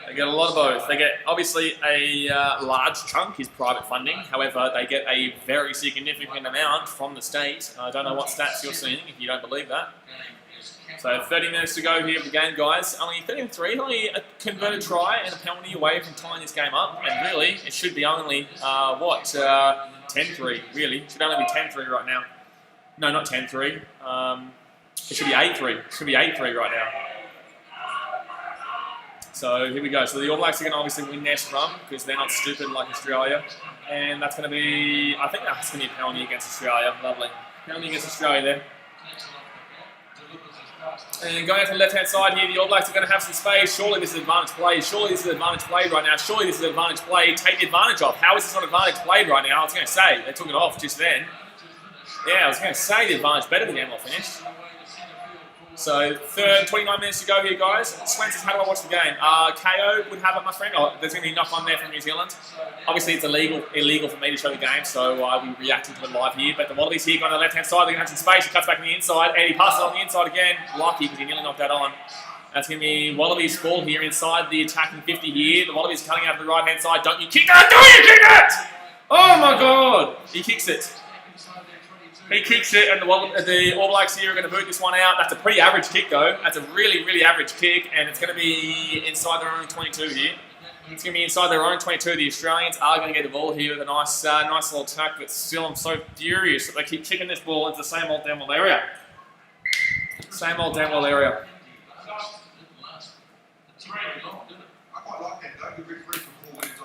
They get a lot of both. They get, obviously, a large chunk is private funding. However, they get a very significant amount from the state. I don't know what stats you're seeing if you don't believe that. So 30 minutes to go here of the game, guys. Only 33, only a converted try and a penalty away from tying this game up. And really, it should be only, 10 10-3, really. It should only be 10-3 right now. No, not 10-3. It should be 8-3. It should be 8-3 right now. So here we go. So the All Blacks are going to obviously win their scrum because they're not stupid like Australia. And that's going to be, I think that's going to be a penalty against Australia. Lovely. Penalty against Australia there. And going out to the left-hand side here, the All Blacks are going to have some space. Surely this is advantage play. Surely this is advantage play right now. Surely this is advantage play. Take the advantage off. How is this not advantage played right now? I was going to say, they took it off just then. Yeah, I was going to say the advantage better than the ML finish. So, 29 minutes to go here, guys. Swen says, how do I watch the game? KO would have it, my friend. Oh, there's going to be a knock on there from New Zealand. Obviously, it's illegal for me to show the game, so we're reacting to it live here. But the Wallabies here going to the left-hand side. They're going to have some space. He cuts back on the inside, and he passes it on the inside again. Lucky, because he nearly knocked that on. That's going to be Wallabies ball here inside the attacking 50 here. The Wallabies cutting out to the right-hand side. Don't you kick that! Don't you kick it! Oh, my God! He kicks it. He kicks it, and the All Blacks here are going to boot this one out. That's a pretty average kick, though. That's a really, really average kick, and it's going to be inside their own 22 here. It's going to be inside their own 22. The Australians are going to get the ball here with a nice little attack, but still I'm so furious that they keep kicking this ball into the same old damn well area. Same old damn well area.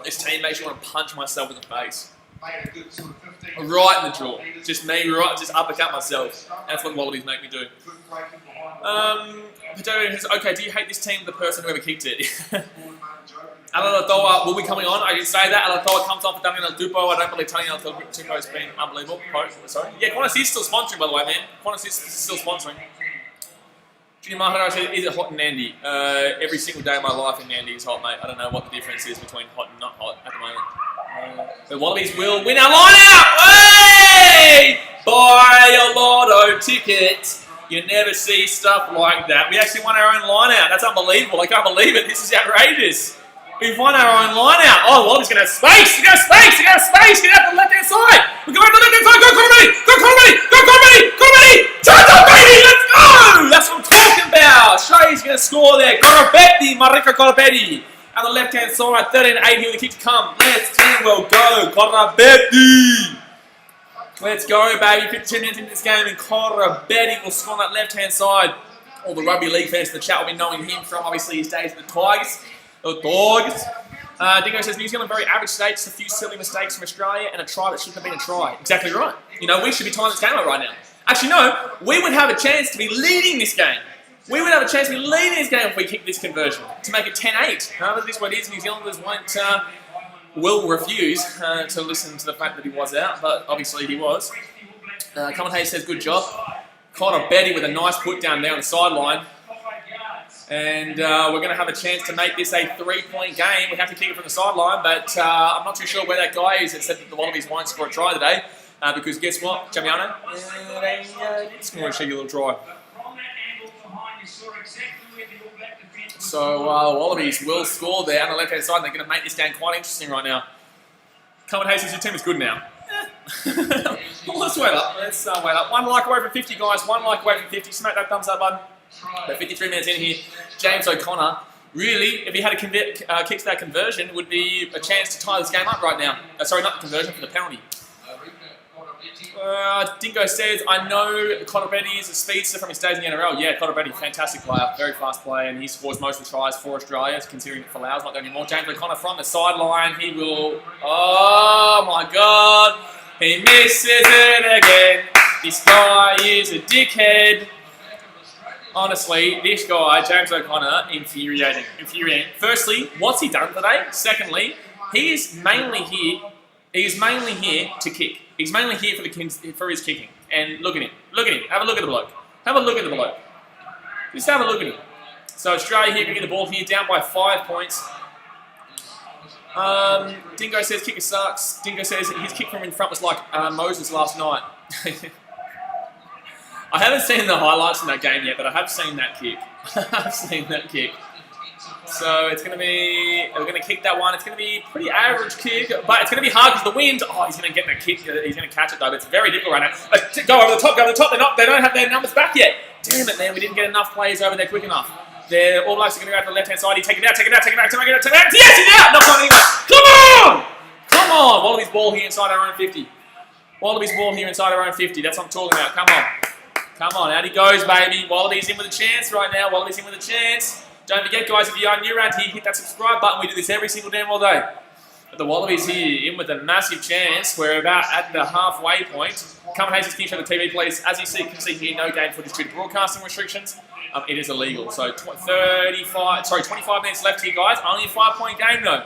This team makes me want to punch myself in the face. Right in the jaw. Just me, right, just uppercut myself. That's what Wallabies make me do. Okay, do you hate this team, the person who ever kicked it? Alatoa will be coming on. I can say that. Alatoa comes on for Daniel Dupo. I don't believe Daniel Dupo has been unbelievable. Sorry. Yeah, Qantas is still sponsoring, by the way, man. Qantas is still sponsoring. Junior Mahara said, is it hot in Nandi? Every single day of my life in Nandi is hot, mate. I don't know what the difference is between hot and not hot at the moment. The Wallabies will win our line out! Hey! Buy a lotto ticket. You never see stuff like that. We actually won our own line out. That's unbelievable. I can't believe it. This is outrageous. We've won our own line out. Oh, Wallabies going to have space. They're going to have space. They're going to have space. Get out to the left-hand side. We're going to the left-hand side. Go, Connery! Go, Connery! Go, Connery! Connery! Charge up, baby! Let's go! That's what I'm talking about. Shay's going to score there. Corabetti, Marika Corabetti. On the left-hand side, 13-8 here with the kick to come. Let's team will go. Corabetti. Let's go, baby. 52 minutes into this game, and Corabetti will score on that left-hand side. All the rugby league fans in the chat will be knowing him from, obviously, his days with the Tigers. The Dogs. Dingo says, New Zealand very average state, just a few silly mistakes from Australia, and a try that shouldn't have been a try. Exactly right. You know, we should be tying this game up right now. Actually, no. We would have a chance to be leading this game. We would have a chance to be leading this game if we kick this conversion to make it 10-8. But this is what it is. New Zealanders will refuse to listen to the fact that he was out, but obviously he was. Commentator says, good job. Corabetti with a nice put down there on the sideline. And we're going to have a chance to make this a 3-point game. We have to kick it from the sideline, but I'm not too sure where that guy is that said that the Wallabies won't score a try today. Because guess what, Jamiano? It's going to show you a little try. So Wallabies will score there on the left-hand side. They're going to make this game quite interesting right now. Commentator says your team is good now. Let's wait up. Let's wait up. 1 like away from 50, guys. 1 like away from 50. Smack that thumbs up button. About 53 minutes in here. James O'Connor, really, if he had a kick to that conversion, would be a chance to tie this game up right now. Sorry, not the conversion, for the penalty. Dingo says, I know Corabetti is a speedster from his days in the NRL. Yeah, Corabetti, fantastic player, very fast player, and he scores most of the tries for Australia, considering that Folau's not there anymore. James O'Connor from the sideline, he will, oh my God, he misses it again. This guy is a dickhead. Honestly, this guy, James O'Connor, infuriating. Firstly, what's he done today? Secondly, he is mainly here to kick. He's mainly here for his kicking. And look at him. Look at him. Have a look at the bloke. Have a look at the bloke. Just have a look at him. So Australia here can get the ball here, down by 5 points. Dingo says kicker sucks. Dingo says his kick from in front was like Moses last night. I haven't seen the highlights from that game yet, but I have seen that kick. I've seen that kick. So it's going to be, we're going to kick that one. It's going to be a pretty average kick, but it's going to be hard because the wind. Oh, he's going to get that kick. He's going to catch it though. But it's very difficult right now. Go over the top. Go over the top. They don't have their numbers back yet. Damn it, man. We didn't get enough players over there quick enough. The All Blacks are going to go out to the left-hand side. He's taking it out. Yes, he's out. Knock on anyway. Come on! Wallabies ball here inside our own 50. Wallabies ball here inside our own 50. That's what I'm talking about. Come on. Come on, out he goes, baby. Wallabies in with a chance right now. Wallabies in with a chance. Don't forget, guys, if you are new around here, hit that subscribe button. We do this every single damn all day. But the Wallabies here in with a massive chance. We're about at the halfway point. Come Hayes, can you show the TV, please? As you can see here, no game footage due to broadcasting restrictions. It is illegal. So 25 minutes left here, guys. Only a 5-point game, though.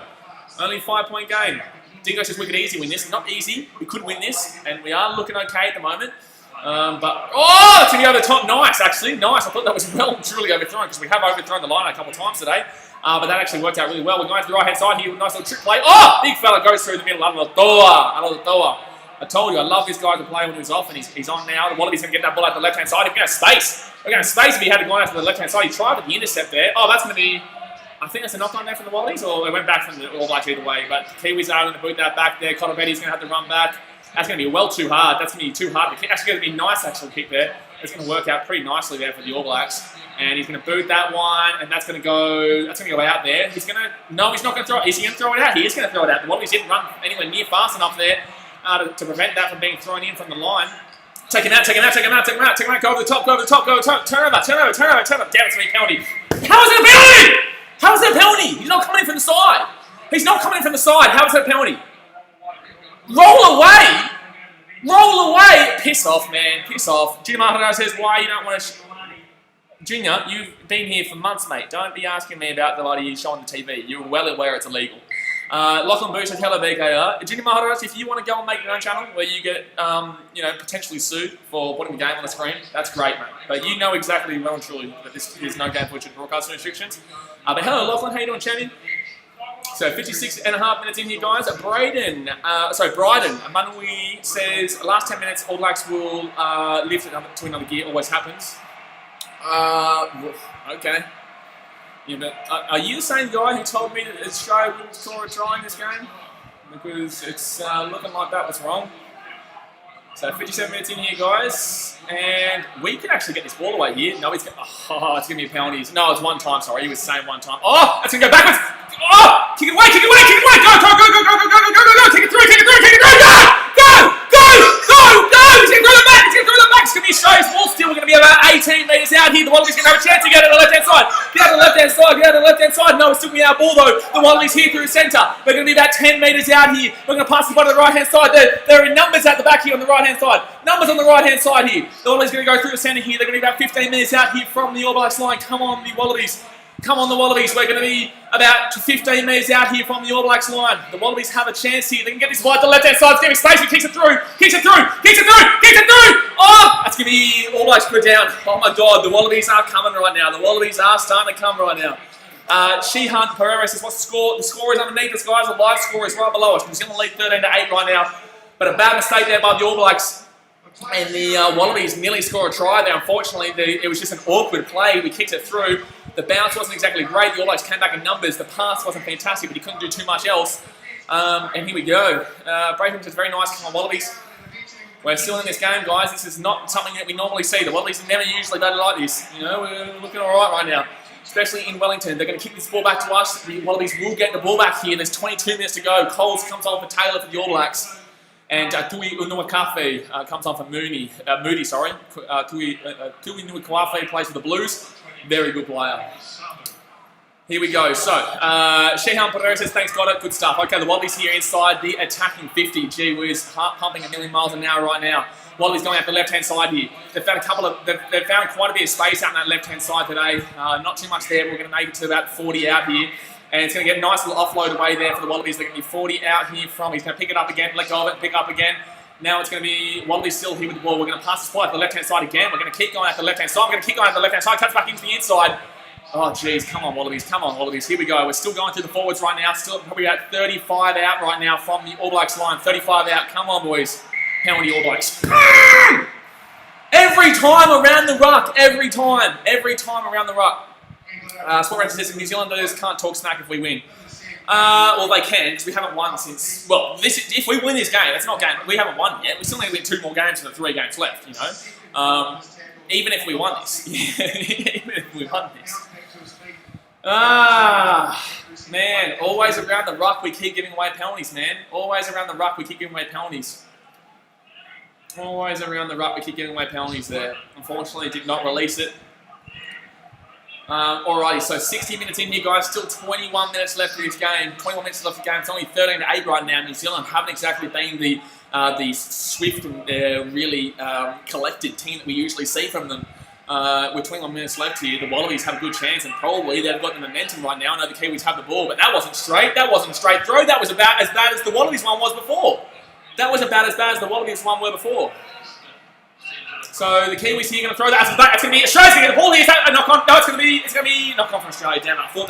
Only a 5-point game. Dingo says we could easily win this. Not easy. We could win this, and we are looking okay at the moment. But it's going to be over the top. Nice, actually. Nice. I thought that was well and truly overthrown because we have overthrown the line a couple of times today. But that actually worked out really well. We're going to the right-hand side here with a nice little trick play. Oh! Big fella goes through the middle. Alatoa. I told you, I love this guy to play when he was off, and he's on now. The Wallabies going to get that ball out the left-hand side. We're going to space. We're going to space if he had gone out to the left-hand side. He tried with the intercept there. Oh, that's going to be... I think that's a knock-on there from the Wallabies, or it went back from the All Blacks either way. But the Kiwis are going to boot that back there. Connor Betty's going to have to run back. That's going to be well too hard. That's going to be too hard. It's actually going to be a nice actual kick there. It's going to work out pretty nicely there for the All Blacks. And he's going to boot that one, and that's going to go out there. He's going to... No, he's not going to throw it. Is he going to throw it out? He is going to throw it out. The Wallabies didn't run anywhere near fast enough there to prevent that from being thrown in from the line. Take him out. Go over the top. Turn over. Damn, it's going to be a penalty. How is it a penalty? How is that a penalty? He's not coming in from the side. How is that a penalty? Roll away. Piss off, man. Piss off. Junior Mahara says, why you don't want to... Junior, you've been here for months, mate. Don't be asking me about the bloody show on the TV. You're well aware it's illegal. Lachlan Boo says, hello, BKR. Junior Mahara, if you want to go and make your own channel where you get, potentially sued for putting the game on the screen, that's great, mate. But you know exactly well and truly that there's no game footage broadcasting restrictions. But hello, Lachlan. How you doing, champion? So 56.5 minutes in here, guys. Bryden Manui says, last 10 minutes, All Blacks will lift it to another gear. Always happens. Okay. Yeah, but are you the same guy who told me that Australia wouldn't score a try in this game? Because it's looking like that was wrong. So 57 minutes in here, guys, and we can actually get this ball away here. No, it's going to be a penalty. No, it's one time, sorry. He was saying one time. Oh, that's going to go backwards. Oh, kick it away. Go. Kick it through, go. He's going to throw the back. It's going to be a show. Ball still. We're going to be about 18 metres out here. The Wallabies going to have a chance to get to the left-hand side. Get out to the left-hand side. No, it's still going to be our ball, though. The Wallabies here through the centre. We're going to be about 10 metres out here. We're going to pass the ball to the right-hand side. There are numbers at the back here on the right-hand side. Numbers on the right-hand side here. The Wallabies going to go through the centre here. They're going to be about 15 metres out here from the All Blacks line. Come on, the Wallabies. We're going to be about 15 metres out here from the All Blacks line. The Wallabies have a chance here. They can get this wide to the left-hand side. It's going to be space. He kicks it through. Oh, that's going to be All Blacks put down. Oh, my God. The Wallabies are coming right now. The Wallabies are starting to come right now. Shehunt Pereira says, what's the score? The score is underneath us, guys. The live score is right below us. New Zealand lead 13-8 right now. But a bad mistake there by the All Blacks. And the Wallabies nearly score a try there. Unfortunately, it was just an awkward play. We kicked it through. The bounce wasn't exactly great. The All Blacks came back in numbers. The pass wasn't fantastic, but he couldn't do too much else. And here we go. Brayton says, very nice. Come on, Wallabies. We're still in this game, guys. This is not something that we normally see. The Wallabies never usually done like this. You know, we're looking all right now. Especially in Wellington. They're going to kick this ball back to us. The Wallabies will get the ball back here. There's 22 minutes to go. Coles comes on for Taylor for the All Blacks. And Tui Unuakafe comes on for Moody. Tui Unuakafe plays for the Blues. Very good player. Here we go. So, Shehan Pereira says, thanks, got it. Good stuff. Okay, the Wallabies here inside the attacking 50. Gee whiz, heart pumping a million miles an hour right now. Wallabies going out the left-hand side here. They've found they've found quite a bit of space out on that left-hand side today. Not too much there. We're going to make it to about 40 out here. And it's going to get a nice little offload away there for the Wallabies. They're going to be 40 out here from. He's going to pick it up again, let go of it, pick up again. Now it's going to be Wallabies still here with the ball. We're going to pass the ball to the left-hand side again. We're going to keep going out the left-hand side. We're going to keep going out the left-hand side. Cuts back into the inside. Oh, jeez. Come on, Wallabies. Here we go. We're still going through the forwards right now. Still probably about 35 out right now from the All Blacks line. 35 out. Come on, boys. Penalty All Blacks. Every time around the ruck. Every time around the ruck. Sport Rancher says New Zealanders can't talk smack if we win. Well, they can, because we haven't won since... Well, if we win this game, it's not game. We haven't won yet. We still need to win 2 more games for the 3 games left, you know. Even if we won this. Even if we won this. Man, always around the ruck we keep giving away penalties, man. Always around the ruck we keep giving away penalties. Always around the ruck, we keep giving away penalties there. Unfortunately, did not release it. Alrighty, so 60 minutes in here, guys. Still 21 minutes left of this game. 21 minutes left of the game. It's only 13-8 right now. New Zealand haven't exactly been the swift and really collected team that we usually see from them. With 21 minutes left here, the Wallabies have a good chance, and probably they've got the momentum right now. I know the Kiwis have the ball, but that wasn't straight. That wasn't a straight throw. That was about as bad as the Wallabies one was before. That was about as bad as the Wallabies one were before. So the Kiwis here going to throw that. It's going to be Australia's going to get the ball here. Is that a knock on? No, it's going to be knock on from Australia. Damn it! I thought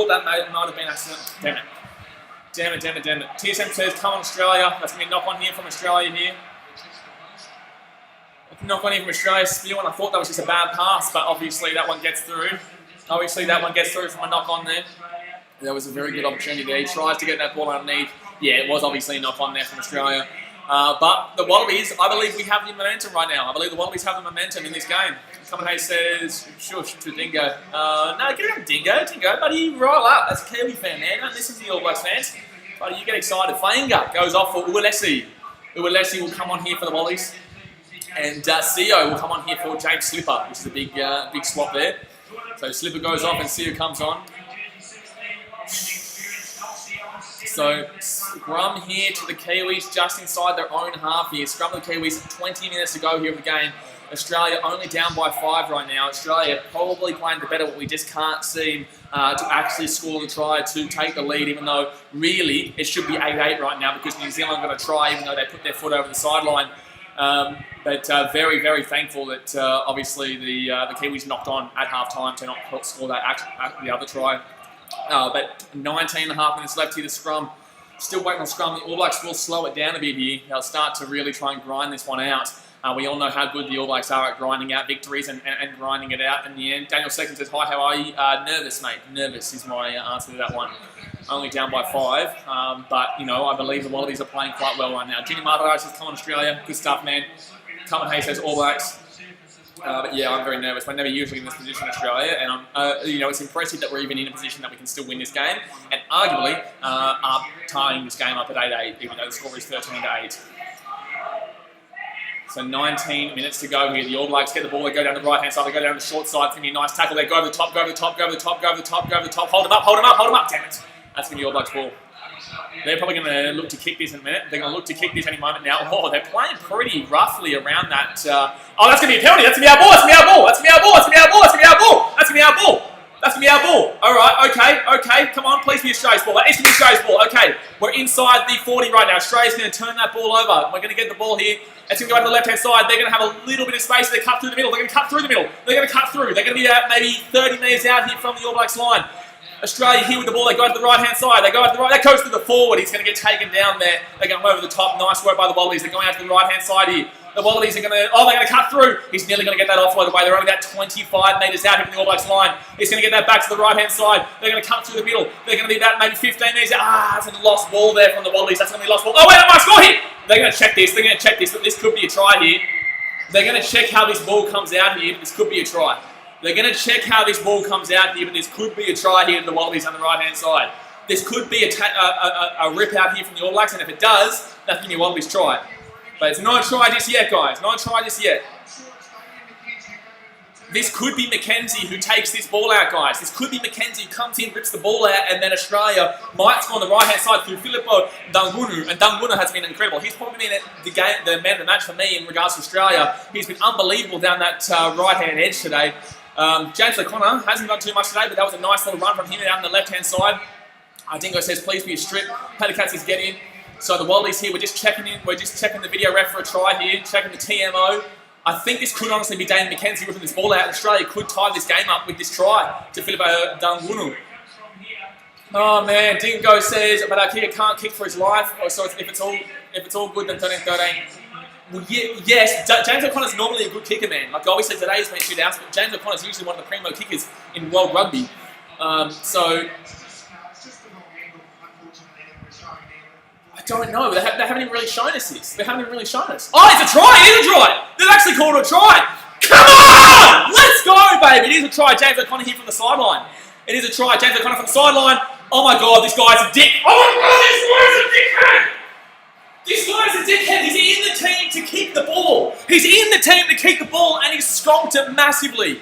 that might have been an accident. Damn it. TSM says, "Come on, Australia." That's going to be a knock on here from Australia here. Knock on here from Australia. Spewing. I thought that was just a bad pass, but obviously that one gets through. Obviously that one gets through from a knock on there. That was a very good opportunity there. He tries to get that ball underneath. Yeah, it was obviously a knock on there from Australia. But the Wallabies, I believe we have the momentum right now. I believe the Wallabies have the momentum in this game. Commentator says, shush to Dingo. No, get around Dingo, buddy, roll up. That's a Kiwi fan, man. Don't listen to the All Blacks fans. Buddy, you get excited. Fainga goes off for Uwalesi. Uwalesi will come on here for the Wallabies. And Seo will come on here for James Slipper, which is a big swap there. So Slipper goes off and Seo comes on. So scrum here to the Kiwis just inside their own half here. Scrum to the Kiwis, 20 minutes to go here in the game. Australia only down by 5 right now. Australia probably playing the better, but we just can't seem to actually score the try to take the lead, even though really it should be 8-8 right now because New Zealand are going to try, even though they put their foot over the sideline. But very, very thankful that obviously the Kiwis knocked on at half-time to not score the other try. But 19.5 minutes left here to scrum. Still waiting on scrum. The All Blacks will slow it down a bit here. They'll start to really try and grind this one out. We all know how good the All Blacks are at grinding out victories and grinding it out in the end. Daniel Second says, "Hi, how are you?" Nervous, mate. Nervous is my answer to that one. Only down by 5. But, you know, I believe the Wallabies are playing quite well right now. Jimmy Martiraj says, "Come on, Australia." Good stuff, man. Cullen Hayes says, "All Blacks." But yeah, I'm very nervous. We're never usually in this position in Australia, and you know, it's impressive that we're even in a position that we can still win this game, and arguably are tying this game up at 8-8, even though the score is 13-8. So 19 minutes to go here. The All Blacks get the ball. They go down the right-hand side. They go down the short side. It's going to be a nice tackle. They go over the top, go over the top, go over the top, go over the top, go over the top. Hold him up. Damn it. That's going to be All Blacks ball. They're probably going to look to kick this in a minute. They're going to look to kick this any moment now. Oh, they're playing pretty roughly around that. Oh, that's going to be a penalty. That's going to be our ball. That's going to be our ball. That's going to be our ball. That's going to be our ball. That's going to be our ball. That's going to be our ball. That's going to be our ball. All right, okay. Come on, please be Australia's ball. That is going to be Australia's ball. Okay, we're inside the 40 right now. Australia's going to turn that ball over. We're going to get the ball here. It's going to go out to the left-hand side. They're going to have a little bit of space. They cut through the middle. They're going to cut through the middle. They're going to cut through. They're going to be maybe 30 metres out here from the All Blacks line. Australia here with the ball. They go to the right-hand side. They go to the right. That goes to the forward. He's going to get taken down there. They're going over the top. Nice work by the Wallabies. They're going out to the right-hand side here. The Wallabies are going to... Oh, they're going to cut through. He's nearly going to get that offload away. They're only about 25 metres out here from the All Blacks line. He's going to get that back to the right-hand side. They're going to cut through the middle. They're going to be about maybe 15 metres out. That's a lost ball there from the Wallabies. That's going to be a lost ball. Oh, wait, I might score here. They're going to check this. They're going to check this. But this could be a try here. They're going to check how this ball comes out here. But this could be a try. They're going to check how this ball comes out here, but this could be a try here to the Wallabies on the right-hand side. This could be a rip out here from the All Blacks, and if it does, that's going to be a Wallabies try. But it's not a try just yet, guys. Not a try just yet. This could be McKenzie who takes this ball out, guys. This could be McKenzie who comes in, rips the ball out, and then Australia might score on the right-hand side through Filippo Dangunu. And Dangunu has been incredible. He's probably been the man of the match for me in regards to Australia. He's been unbelievable down that right-hand edge today. James O'Connor hasn't done too much today, but that was a nice little run from him down the left-hand side. Dingo says, "Please be a strip." Pelicat says, "Get in." So the Wallabies here, we're just checking in. We're just checking the video ref for a try here, checking the TMO. I think this could honestly be Dane McKenzie whipping this ball out. Australia could tie this game up with this try to Filippo Dangunu. Oh man, Dingo says, "But Akira can't kick for his life." So if it's all good, then 13-13. Well, yes, James O'Connor's normally a good kicker, man. Like I always said, today he's been shit out, but James O'Connor's usually one of the primo kickers in world rugby. So I don't know. They haven't even really shown us this. They haven't even really shown us. Oh, it's a try! It is a try! They've actually called it a try! Come on! Let's go, baby! It is a try. James O'Connor here from the sideline. It is a try. James O'Connor from the sideline. Oh my God, this guy's a dick. Oh my God, this guy's a dickhead! This guy's a dickhead. He's in the team to kick the ball ball. He's in the team to keep the ball, and he's skunked it massively.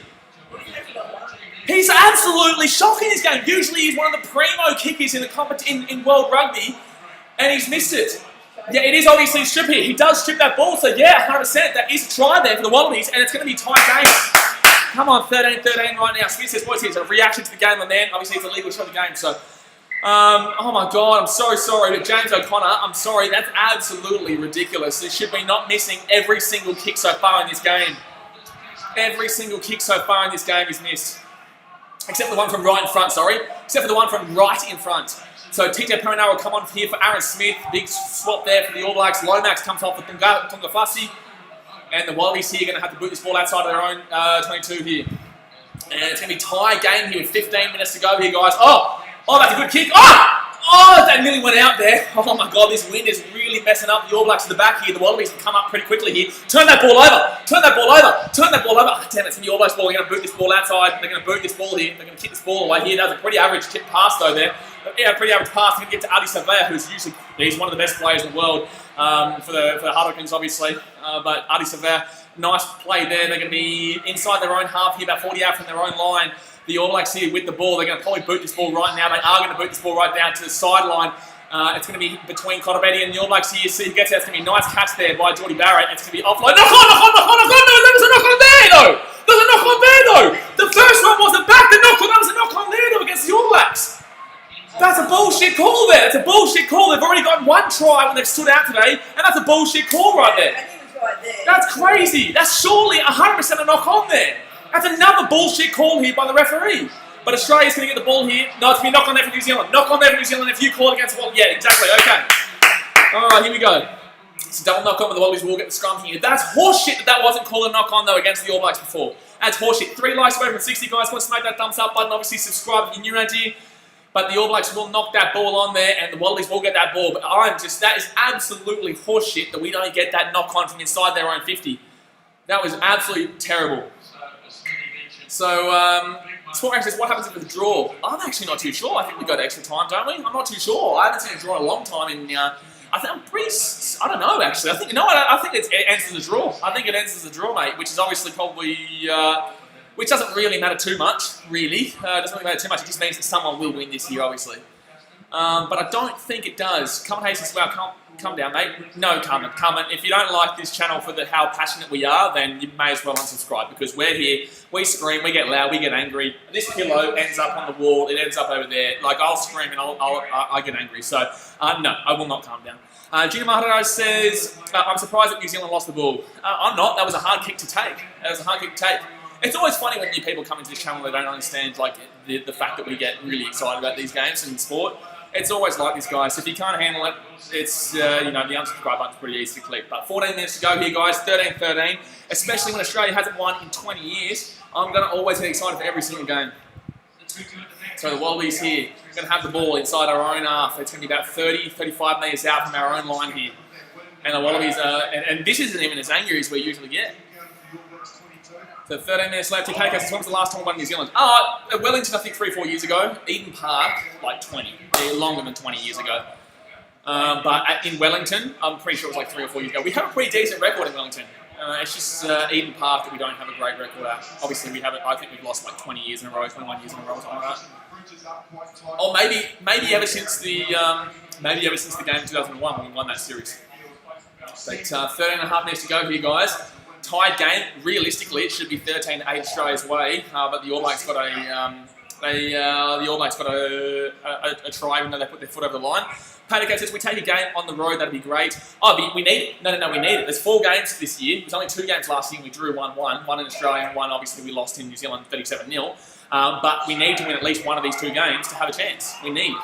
He's absolutely shocking this game. Usually he's one of the primo kickers in the in World Rugby, and he's missed it. Yeah, it is obviously a strip here. He does strip that ball, so yeah, 100%. That is a try there for the Wallabies, and it's going to be tight game. Come on, 13-13 right now. Smith says, boys, here's a reaction to the game, and then obviously it's a legal shot of the game, so... oh my God, I'm so sorry, but James O'Connor, I'm sorry, that's absolutely ridiculous. There should be not missing every single kick so far in this game. Every single kick so far in this game is missed. Except for the one from right in front, sorry. Except for the one from right in front. So TJ Perenara will come on here for Aaron Smith. Big swap there for the All Blacks. Lomax comes off for Tungafasi. And the Wallabies here are going to have to boot this ball outside of their own 22 here. And it's going to be tie game here with 15 minutes to go here, guys. Oh, that's a good kick. Oh, that nearly went out there. Oh my God, this wind is really messing up the All Blacks at the back here. The Wallabies can come up pretty quickly here. Turn that ball over. Turn that ball over. Turn that ball over. Oh, damn, it's in the All Blacks ball. They're going to boot this ball outside. They're going to boot this ball here. They're going to kick this ball away here. That was a pretty average tip pass though there. But yeah, pretty average pass. They're going to get to Adi Savea, who's usually, he's one of the best players in the world for the Hurricanes, obviously. But Adi Savea, nice play there. They're going to be inside their own half here, about 40 out from their own line. The All Blacks here with the ball. They're going to probably boot this ball right now. They are going to boot this ball right down to the sideline. It's going to be between Connor Betty and the All Blacks here. See who gets out. It's going to be a nice catch there by Geordie Barrett. It's going to be offload. Knock on! No, there was a knock on there, though. There's a knock on there, though. The first one wasn't back. The knock on, there was a knock on there, though, against the All Blacks. That's a bullshit call there. It's a bullshit call. They've already gotten one try when they've stood out today, and that's a bullshit call right there. I think it was right there. That's crazy. That's surely 100% a knock on there. That's another bullshit call here by the referee. But Australia's going to get the ball here. No, it's going to be knock on there for New Zealand. Knock on there for New Zealand if you call it against the Wallabies. Yeah, exactly. Okay. All right, here we go. It's a double knock on, but the Wallabies will get the scrum here. That's horseshit that wasn't called a knock on, though, against the All Blacks before. That's horseshit. 3 likes away from 60, guys. Want to smack that thumbs up button. Obviously, subscribe if you're new around here. But the All Blacks will knock that ball on there, and the Wallabies will get that ball. But that is absolutely horseshit that we don't get that knock on from inside their own 50. That was absolutely terrible. So, Sport says, what happens if it's a draw? I'm actually not too sure. I think we go to extra time, don't we? I'm not too sure. I haven't seen a draw in a long time. I don't know, actually. I think it ends as a draw. I think it ends as a draw, mate, which is obviously probably, which doesn't really matter too much, really. Doesn't really matter too much. It just means that someone will win this year, obviously. But I don't think it does. Come on, Hastings, well, come down, mate. No, come on. If you don't like this channel for how passionate we are, then you may as well unsubscribe, because we're here, we scream, we get loud, we get angry. This pillow ends up on the wall, it ends up over there. Like, I'll scream and I get angry. So, no, I will not calm down. Gina Maharaj says, I'm surprised that New Zealand lost the ball. I'm not. That was a hard kick to take. It's always funny when new people come into this channel, they don't understand like the fact that we get really excited about these games and sport. It's always like this, guys. So if you can't handle it, it's, the unsubscribe button's pretty easy to click. But 14 minutes to go here, guys. 13-13. Especially when Australia hasn't won in 20 years. I'm going to always get excited for every single game. So the Wallabies here, going to have the ball inside our own half. It's going to be about 30-35 metres out from our own line here. And the Wallabies and this isn't even as angry as we usually get. So 13 minutes left. When was the last time we won New Zealand? Wellington, I think 3-4 years ago. Eden Park, like 20. Longer than 20 years ago. But in Wellington, I'm pretty sure it was like 3 or 4 years ago. We have a pretty decent record in Wellington. It's just Eden Park that we don't have a great record at. Obviously, we have it. I think we've lost like 20 years in a row, 21 years in a row, something like that. Or maybe ever since the game in 2001 when we won that series. But 13 and a half minutes to go here, guys. Tied game. Realistically, it should be 13-8 Australia's way, but the All Blacks got a try even though they put their foot over the line. Panic says, we take a game on the road, that'd be great. We need it. No, we need it. There's 4 games this year. There's only 2 games last year and we drew 1-1. One in Australia and one, obviously, we lost in New Zealand 37-0. But we need to win at least one of these 2 games to have a chance. We need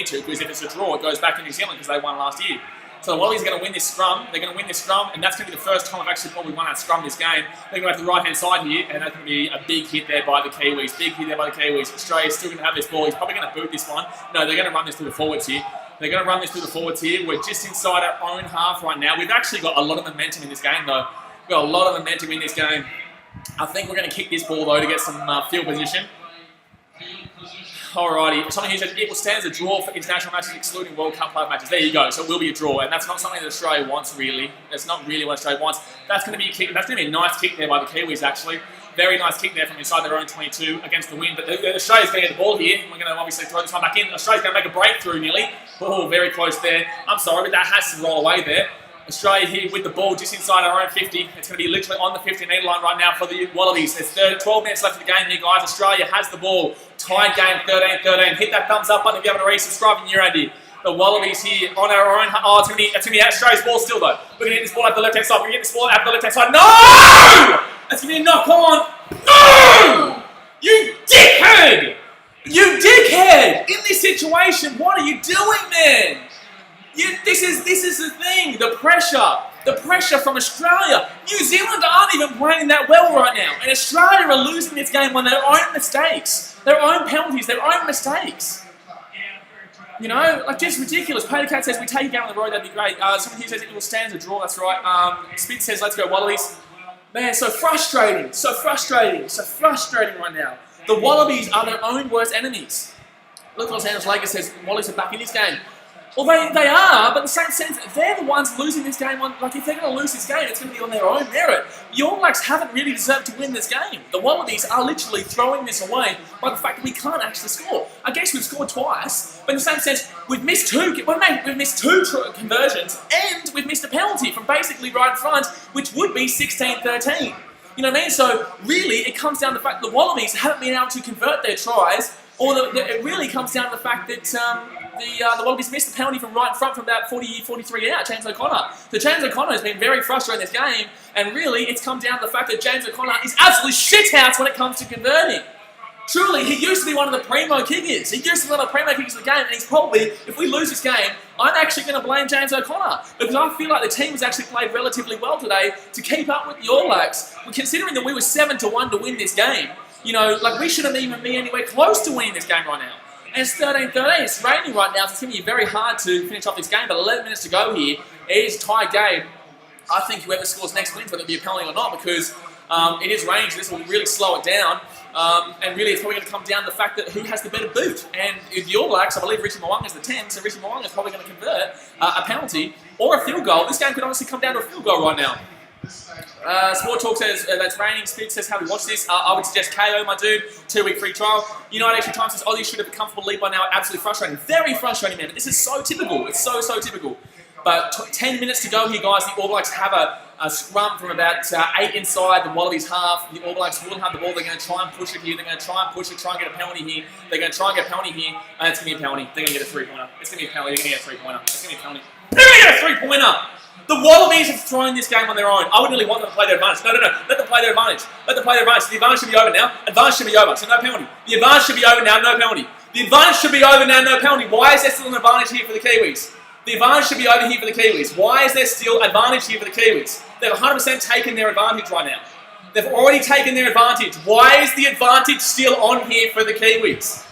to, because if it's a draw, it goes back to New Zealand because they won last year. So the Wallabies are going to win this scrum. They're going to win this scrum, and that's going to be the first time I've actually probably won that scrum this game. They're going to have the right-hand side here, and that's going to be a big hit there by the Kiwis. Australia's still going to have this ball. He's probably going to boot this one. No, they're going to run this through the forwards here. We're just inside our own half right now. We've actually got a lot of momentum in this game, though. We've got a lot of momentum in this game. I think we're going to kick this ball, though, to get some field position. Alrighty, something here says equal stands a draw for international matches excluding World Cup playoff matches. There you go, so it will be a draw, and that's not something that Australia wants really. That's not really what Australia wants. That's going to be a kick. That's going to be a nice kick there by the Kiwis actually. Very nice kick there from inside their own 22 against the wind. But Australia's going to get the ball here. We're going to obviously throw this one back in. Australia's going to make a breakthrough nearly. Oh, very close there. I'm sorry, but that has to roll away there. Australia here with the ball just inside our own 50. It's going to be literally on the 50-metre line right now for the Wallabies. There's 12 minutes left of the game here, guys. Australia has the ball. Tied game, 13-13. Hit that thumbs up button if you haven't already subscribed and you're Andy. The Wallabies here on our own. Oh, it's going to be Australia's ball still, though. We're going to get this ball out the left-hand side. We're going to get this ball out the left-hand side. No! That's going to be a knock on. No! You dickhead! You dickhead! In this situation, what are you doing, man? This is the thing. The pressure from Australia. New Zealand aren't even playing that well right now, and Australia are losing this game on their own mistakes, their own penalties, their own mistakes. You know, like just ridiculous. Peter Cat says we take a game on the road, that'd be great. Someone here says it will stand a draw. That's right. Spitz says let's go Wallabies. Man, so frustrating right now. The Wallabies are their own worst enemies. Look, Los Angeles Lakers says Wallabies are back in this game. Well, they are, but in the same sense, they're the ones losing this game on, like, if they're going to lose this game, it's going to be on their own merit. The All Blacks haven't really deserved to win this game. The Wallabies are literally throwing this away by the fact that we can't actually score. I guess we've scored twice, but in the same sense, we've missed two conversions, and we've missed a penalty from basically right in front, which would be 16-13. You know what I mean? So, really, it comes down to the fact that the Wallabies haven't been able to convert their tries, or it really comes down to the fact that the Wallabies missed the penalty from right in front from about 43 out, James O'Connor. So James O'Connor has been very frustrating in this game, and really it's come down to the fact that James O'Connor is absolutely shithouse when it comes to converting. Truly, he used to be one of the primo kickers. He used to be one of the primo kickers of the game, and he's probably, if we lose this game, I'm actually going to blame James O'Connor, because I feel like the team has actually played relatively well today to keep up with the All Blacks. Considering that we were 7-1 to win this game, you know, like we shouldn't even be anywhere close to winning this game right now. And it's 13-13. It's raining right now, so it's going to be very hard to finish off this game. But 11 minutes to go here. It is a tie game. I think whoever scores next wins, whether it be a penalty or not, because it is raining, so this will really slow it down. And really, it's probably going to come down to the fact that who has the better boot. And if the All Blacks, I believe Richie Mo'unga is the 10, so Richie Mo'unga is probably going to convert a penalty or a field goal. This game could honestly come down to a field goal right now. Sport Talk says that's raining. Spitz says how do we watch this? I would suggest KO, my dude. 2-week free trial. United Extra Time says Aussie should have a comfortable lead by now. Absolutely frustrating. Very frustrating, man. But this is so typical. It's so typical. But 10 minutes to go here, guys. The All Blacks have a scrum from about 8 inside the Wallabies half. The All Blacks will have the ball. They're going to try and push it here. They're going to try and push it, try and get a penalty here. They're going to try and get a penalty here. And it's going to be a penalty. They're going to get a three-pointer. It's going to be a penalty. They're going to get a three-pointer. It's going to be a penalty. They're going to get a three-pointer. The Wallabies have thrown this game on their own. I wouldn't really want them to play their advantage. No. Let them play their advantage. Let them play their advantage. The advantage should be over now. Advantage should be over, so no penalty. The advantage should be over now, no penalty. The advantage should be over now, no penalty. Why is there still an advantage here for the Kiwis? The advantage should be over here for the Kiwis. Why is there still advantage here for the Kiwis? They've 100% taken their advantage right now. They've already taken their advantage. Why is the advantage still on here for the Kiwis?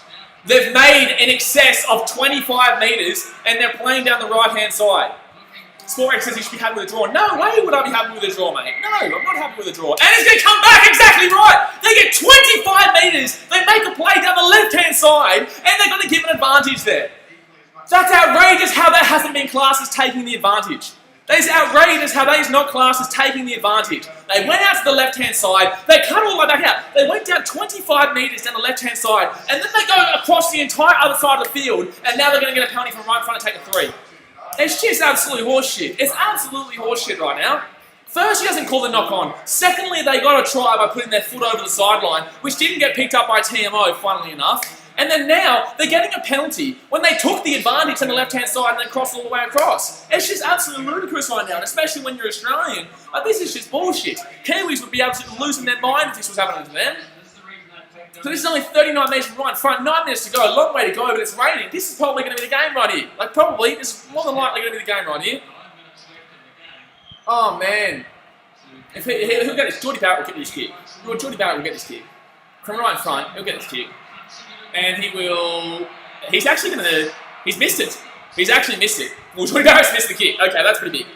They've made in excess of 25 metres and they're playing down the right-hand side. Sportrex says you should be happy with a draw. No way would I be happy with a draw, mate. No, I'm not happy with a draw. And it's going to come back exactly right. They get 25 metres, they make a play down the left-hand side, and they're going to give an advantage there. That's outrageous how that hasn't been classed as taking the advantage. That is outrageous how that is not classed as taking the advantage. They went out to the left-hand side, they cut all the way back out. They went down 25 metres down the left-hand side, and then they go across the entire other side of the field, and now they're going to get a penalty from right in front and take a three. It's just absolutely horseshit. It's absolutely horseshit right now. First, he doesn't call the knock on. Secondly, they got a try by putting their foot over the sideline, which didn't get picked up by TMO, funnily enough. And then now, they're getting a penalty when they took the advantage on the left-hand side and then crossed all the way across. It's just absolutely ludicrous right now, and especially when you're Australian. Like, this is just bullshit. Kiwis would be absolutely losing their mind if this was happening to them. So this is only 39 metres from right in front, 9 minutes to go, a long way to go, but it's raining. This is probably going to be the game right here. Like, probably, this is more than likely going to be the game right here. Oh, man. If he'll get this, Jordy Barrett will get this kick. Jordy Barrett will get this kick. From right in front, he'll get this kick. And he will... He's actually going to... He's missed it. He's actually missed it. Well, Jordy Barrett's missed the kick. Okay, that's pretty big.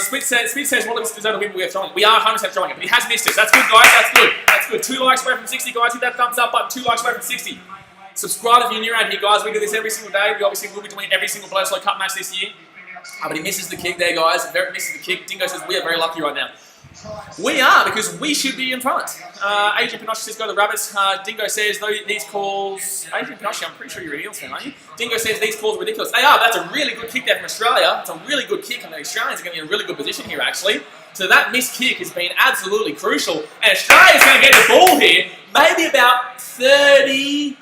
Smith says, what is the win we're throwing? We are 100% throwing it, but he has missed it. So that's good, guys. That's good. That's good. 2 likes away from 60, guys. Hit that thumbs up button. 2 likes away from 60. Subscribe if you're new around here, guys. We do this every single day. We obviously will be doing every single BLEDISLOE Cup match this year. But he misses the kick there, guys. Misses the kick. Dingo says we are very lucky right now. We are, because we should be in front. Adrian Pinocchio says go to the Rabbits. Dingo says these calls... Adrian Pinocchio, I'm pretty sure you're an Eels fan, aren't you? Dingo says these calls are ridiculous. They are. That's a really good kick there from Australia. It's a really good kick, and the Australians are going to be in a really good position here, actually. So that missed kick has been absolutely crucial. And Australia's going to get the ball here. Maybe about 30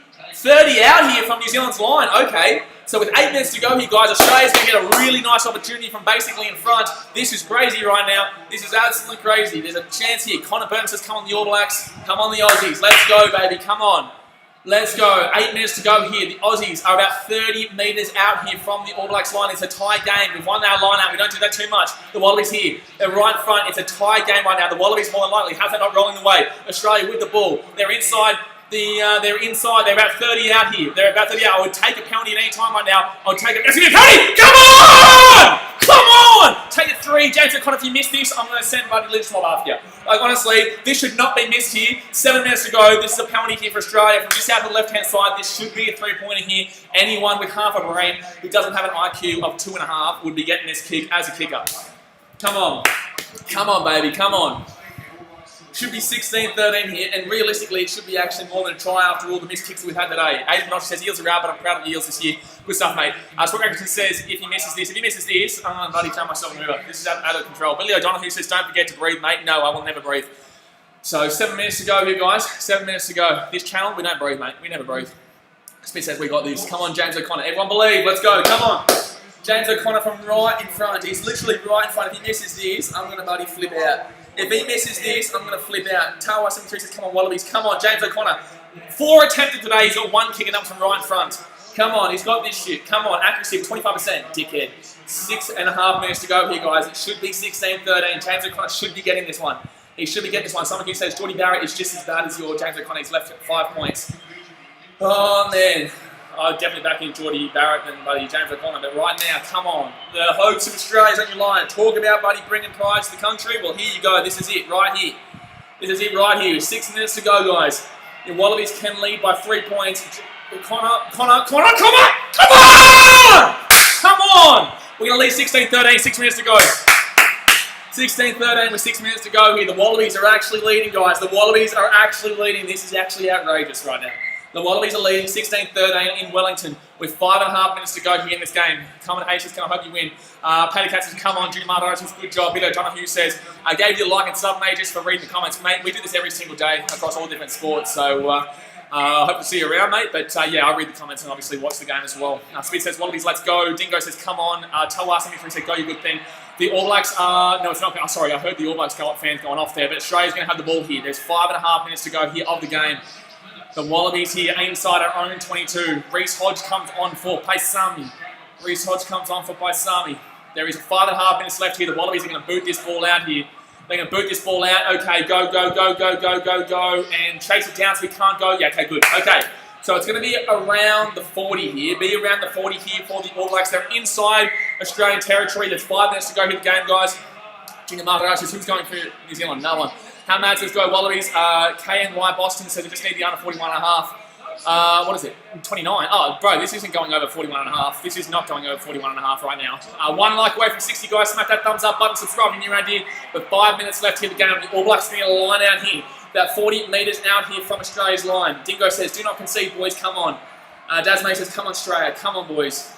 out here from New Zealand's line. Okay. So with 8 minutes to go here, guys, Australia's going to get a really nice opportunity from basically in front. This is crazy right now. This is absolutely crazy. There's a chance here. Connor Burton says, come on the All Blacks. Come on the Aussies. Let's go, baby. Come on. Let's go. 8 minutes to go here. The Aussies are about 30 metres out here from the All Blacks line. It's a tie game. We've won our line out. We don't do that too much. The Wallabies here. They're right in front. It's a tie game right now. The Wallabies more than likely have that not rolling away. Australia with the ball. They're inside. They're inside. They're about 30 out here. They're about 30 out. I would take a penalty at any time right now. I would take it. It's going to be a penalty! Come on! Come on! Take it 3. James O'Connor, if you missed this, I'm going to send Buddy BLEDISLOE after you. Like, honestly, this should not be missed here. 7 minutes to go. This is a penalty here for Australia. From just out to the left-hand side, this should be a 3-pointer here. Anyone with half a brain who doesn't have an IQ of 2.5 would be getting this kick as a kicker. Come on. Come on, baby. Come on. Should be 16-13 here, and realistically, it should be actually more than a try after all the missed kicks that we've had today. Adrian Pinocchio says Eels are out, but I'm proud of the Eels this year. Good stuff, mate. Scott Gregson says if he misses this, I'm going to bloody turn myself over. This is out of control. Billy O'Donoghue says don't forget to breathe, mate. No, I will never breathe. So 7 minutes to go here, guys. 7 minutes to go. This channel, we don't breathe, mate. We never breathe. Smith says we got this. Come on, James O'Connor. Everyone believe. Let's go. Come on. James O'Connor from right in front. He's literally right in front. If he misses this, I'm going to bloody flip out. If he misses this, I'm going to flip out. Tawa 73 says, come on, Wallabies. Come on, James O'Connor. 4 attempted today. He's got 1 kick and up from right in front. Come on, he's got this shit. Come on, accuracy of 25%, dickhead. 6.5 minutes to go here, guys. It should be 16-13. James O'Connor should be getting this one. He should be getting this one. Someone who says, Geordie Barrett is just as bad as your James O'Connor. He's left at 5 points. Oh, man. I'd definitely back in Geordie Barrett than buddy James O'Connor, but right now, come on. The hopes of Australia's on your line. Talk about buddy bringing pride to the country. Well, here you go. This is it right here. This is it right here. 6 minutes to go, guys. The Wallabies can lead by 3 points. Connor, come on! Come on! Come on! We're going to lead 16-13, 6 minutes to go. 16-13 with 6 minutes to go here. The Wallabies are actually leading, guys. The Wallabies are actually leading. This is actually outrageous right now. The Wallabies are leading 16-13 in Wellington with 5.5 minutes to go here in this game. Come on, H says, can I hope you win? Paddy Cat says, come on, Junior Martin says, good job. Bill O'Donoghue says, I gave you a like and sub, mate, just for reading the comments. Mate, we do this every single day across all different sports, so I hope to see you around, mate. But yeah, I'll read the comments and obviously watch the game as well. Speed says, Wallabies, let's go. Dingo says, come on. Tawa 73 said, go, you good thing. The All Blacks are, no, it's not, sorry, I heard the All Blacks fans going off there, but Australia's going to have the ball here. There's 5.5 minutes to go here of the game. The Wallabies here inside our own 22. Reece Hodge comes on for Paisami. Reece Hodge comes on for Paisami. There is 5.5 minutes left here. The Wallabies are going to boot this ball out here. They're going to boot this ball out. Okay, go, go, go, go, go, go, go. And chase it down so we can't go. Yeah, okay, good. Okay, so it's going to be around the 40 here. Be around the 40 here for the All Blacks. They're inside Australian territory. There's 5 minutes to go here the game, guys. Junior Martin says, who's going for New Zealand? No one. Hamad says, go Wallabies. KNY Boston says, we just need the under 41.5. What is it? 29. Oh, bro, this isn't going over 41.5. This is not going over 41.5 right now. 1 like away from 60, guys. Smack that thumbs up button. Subscribe if you're new around here. With 5 minutes left here in the game, the All Blacks need a line out here. About 40 metres out here from Australia's line. Dingo says, do not concede, boys. Come on. Dasmay says, come on, Australia. Come on, boys.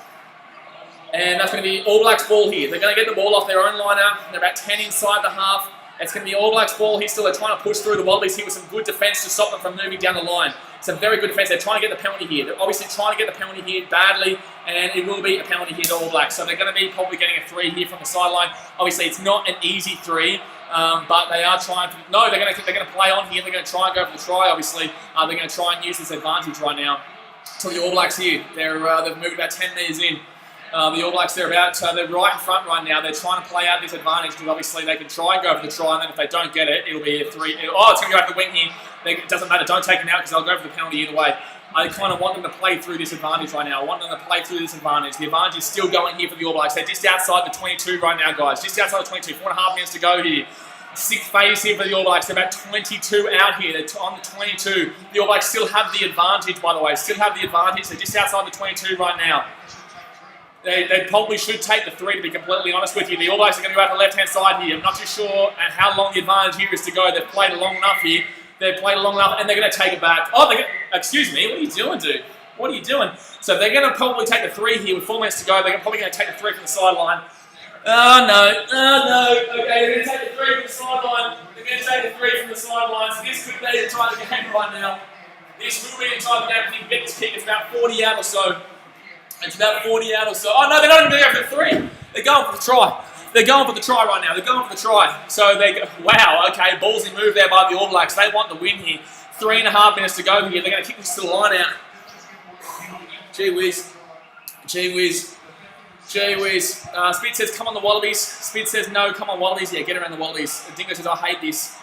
And that's going to be All Blacks ball here. They're going to get the ball off their own line out. They're about 10 inside the half. It's going to be All Blacks ball here still. They're trying to push through the Wallabies here with some good defence to stop them from moving down the line. Some very good defence. They're trying to get the penalty here. They're obviously trying to get the penalty here badly, and it will be a penalty here to All Blacks. So they're going to be probably getting a 3 here from the sideline. Obviously, it's not an easy 3, but they are trying to... No, they're going to play on here. They're going to try and go for the try, obviously. They're going to try and use this advantage right now. So the All Blacks here, they've moved about 10 metres in. The All Blacks, they're right in front right now. They're trying to play out this advantage because obviously they can try and go for the try, and then if they don't get it, it'll be a 3. Oh, it's going to go out the wing here. It doesn't matter. Don't take them out because they'll go for the penalty either way. I kind of want them to play through this advantage right now. I want them to play through this advantage. The advantage is still going here for the All Blacks. They're just outside the 22 right now, guys. Just outside the 22. 4.5 minutes to go here. Sixth phase here for the All Blacks. They're about 22 out here. They're on the 22. The All Blacks still have the advantage, by the way. Still have the advantage. They're just outside the 22 right now. They probably should take the 3, to be completely honest with you. The All Blacks are going to go out the left-hand side here. I'm not too sure how long the advantage here is to go. They've played long enough here. They've played long enough, and they're going to take it back. Oh, excuse me. What are you doing, dude? What are you doing? So they're going to probably take the 3 here with 4 minutes to go. They're probably going to take the 3 from the sideline. Oh, no. Oh, no. Okay, they're going to take the 3 from the sideline. They're going to take the 3 from the sideline. So this could be the time of the game right now. This will be the time of the game. If you can get this kick, it's about 40 out or so. It's about 40 out or so. Oh, no, they're not even going to go for the 3. They're going for the try. They're going for the try right now. They're going for the try. So wow, okay, ballsy move there by the All Blacks. They want the win here. 3.5 minutes to go here. They're going to kick this to the line out. Gee whiz. Gee whiz. Gee whiz. Spitz says, come on the Wallabies. Spitz says, no, come on Wallabies. Yeah, get around the Wallabies. Dingo says, I hate this.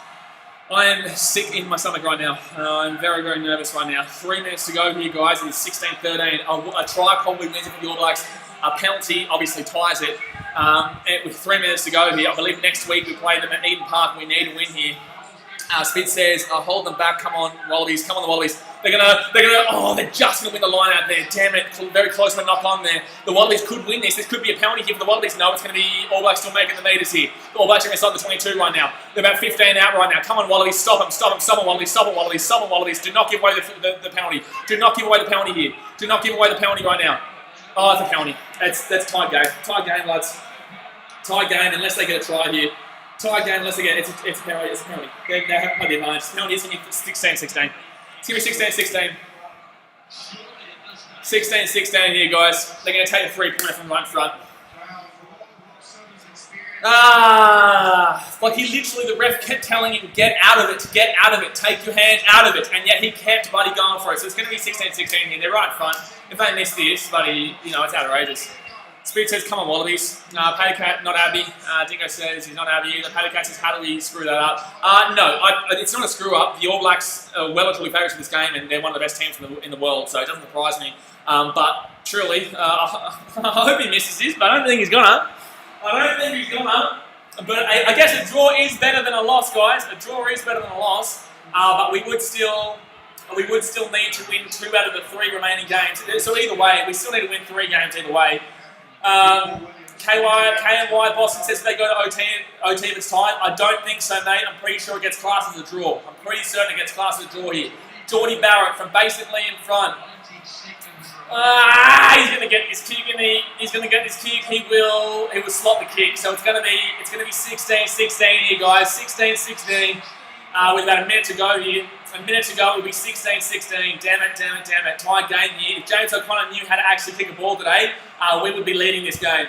I am sick in my stomach right now. I'm very, very nervous right now. 3 minutes to go here, guys. It's 16-13. A try probably wins it for the All Blacks. A penalty obviously ties it. With 3 minutes to go here, I believe next week we play them at Eden Park. We need a win here. Spitz says, hold them back. Come on, Wallabies. Come on, the Wallabies. They're just going to win the line out there. Damn it. Very close to a knock on there. The Wallabies could win this. This could be a penalty here for the Wallabies. No, it's going to be All Blacks still making the meters here. The All Blacks are inside the 22 right now. They're about 15 out right now. Come on, Wallabies. Stop them. Stop them. Stop them, Wallabies. Stop them, Wallabies. Stop them, Wallabies. Do not give away the penalty. Do not give away the penalty here. Do not give away the penalty right now. Oh, it's a penalty. That's tied game. Tied game, lads. Tied game unless they get a try here. Tied game unless they get it's a penalty. It's a penalty. They have the advantage. The penalty is going to be 16-16. It's going to be 16-16. 16-16 here, guys. They're going to take a 3-pointer from right front. Like he literally, the ref kept telling him, get out of it, get out of it, take your hands out of it, and yet he kept bloody going for it. So it's going to be 16-16 here. They're right in front. If they miss this, bloody, it's outrageous. Spirit says, come on, Wallabies. Paddycat, not Abby. Dingo says he's not Abby either. Paddycat says, how do we screw that up? No, it's not a screw up. The All Blacks are well and truly favourites for this game, and they're one of the best teams in the world, so it doesn't surprise me. But truly, I hope he misses this, but I don't think he's gonna. But I guess a draw is better than a loss, guys. A draw is better than a loss, but we would still need to win 2 out of the 3 remaining games. So either way, we still need to win 3 games either way. KNY Boston says they go to OT if it's tied. I don't think so, mate. I'm pretty sure it gets classed as a draw. I'm pretty certain it gets classed as a draw here. Geordie Barrett from basically in front. He's going to get this kick, and he's going to get this kick. He will slot the kick. So it's going to be 16-16 here, guys. 16-16. With about a minute to go here. A minute to go, it will be 16-16. Damn it. Tied game here. If James O'Connor knew how to actually kick a ball today, we would be leading this game.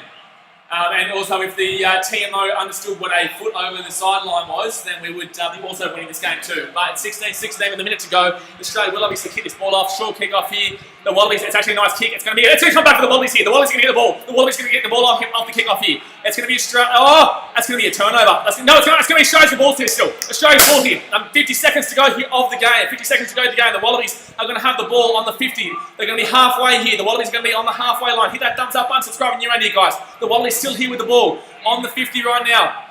And also, if the TMO understood what a foot over the sideline was, then we would be also winning this game too. But it's 16-16 with a minute to go. Australia will obviously kick this ball off. Short kick off here. The Wallabies, it's actually a nice kick. It's going to come back for the Wallabies here. The Wallabies are going to get the ball. The Wallabies are going to get the ball off the kick off here. It's going to be that's going to be a turnover. It's going to be Australia's ball here still. Australia's ball here. 50 seconds to go here of the game. 50 seconds to go of the game. The Wallabies are going to have the ball on the 50. They're going to be halfway here. The Wallabies are going to be on the halfway line. Hit that thumbs up button. Subscribe when you're around here, guys. The Wallabies still here with the ball on the 50 right now.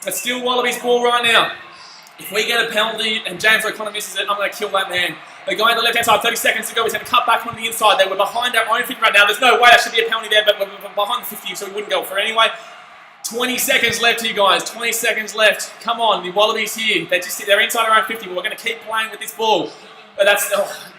It's still Wallabies ball right now. If we get a penalty and James O'Connor misses it, I'm going to kill that man. They're going to the left-hand side, 30 seconds to go. He's going to cut back from the inside. They were behind our own 50 right now. There's no way that should be a penalty there, but we're behind the 50, so we wouldn't go for it anyway. 20 seconds left here, guys. 20 seconds left. Come on, the Wallabies here. They're inside our own 50, but we're going to keep playing with this ball. But that's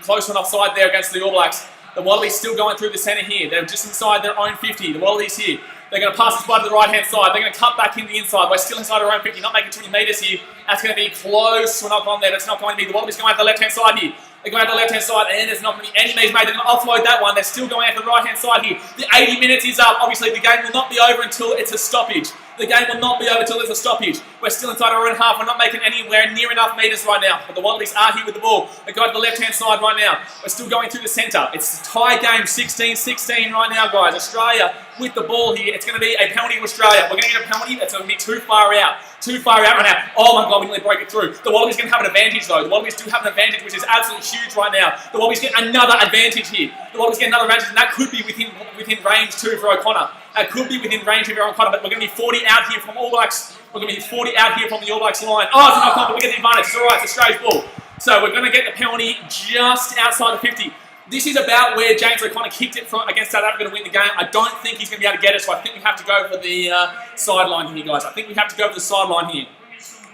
close and offside there against the All Blacks. The Wallabies still going through the centre here. They're just inside their own 50. The Wallabies here. They're going to pass this by to the right-hand side. They're going to cut back in the inside. We're still inside our own 50, not making 20 metres here. That's going to be close to a knock on there. That's not going to be. The Wallabies going out the left-hand side here. They're going out the left-hand side, and there's not going to be any metres made. They're going to offload that one. They're still going out the right-hand side here. The 80 minutes is up. Obviously, the game will not be over until it's a stoppage. The game will not be over until there's a stoppage. We're still inside our own half. We're not making anywhere near enough metres right now. But the Wallabies are here with the ball. They go to the left-hand side right now. We're still going through the centre. It's a tie game, 16-16 right now, guys. Australia with the ball here. It's going to be a penalty to Australia. We're going to get a penalty. That's going to be too far out. Too far out right now. Oh my God, we nearly break it through. The Wallabies are going to have an advantage though. The Wallabies do have an advantage, which is absolutely huge right now. The Wallabies get another advantage here. The Wallabies get another advantage, and that could be within range too for O'Connor. That could be within range of Aaron Connor, but we're going to be 40 out here from All Blacks. We're going to be 40 out here from the All Blacks line. Oh, it's not but we get the advantage. It's all right. It's Australia's ball. So we're going to get the penalty just outside of 50. This is about where James O'Connor kicked it from against South Africa to win the game. I don't think he's going to be able to get it, so I think we have to go for the sideline here, guys. I think we have to go for the sideline here.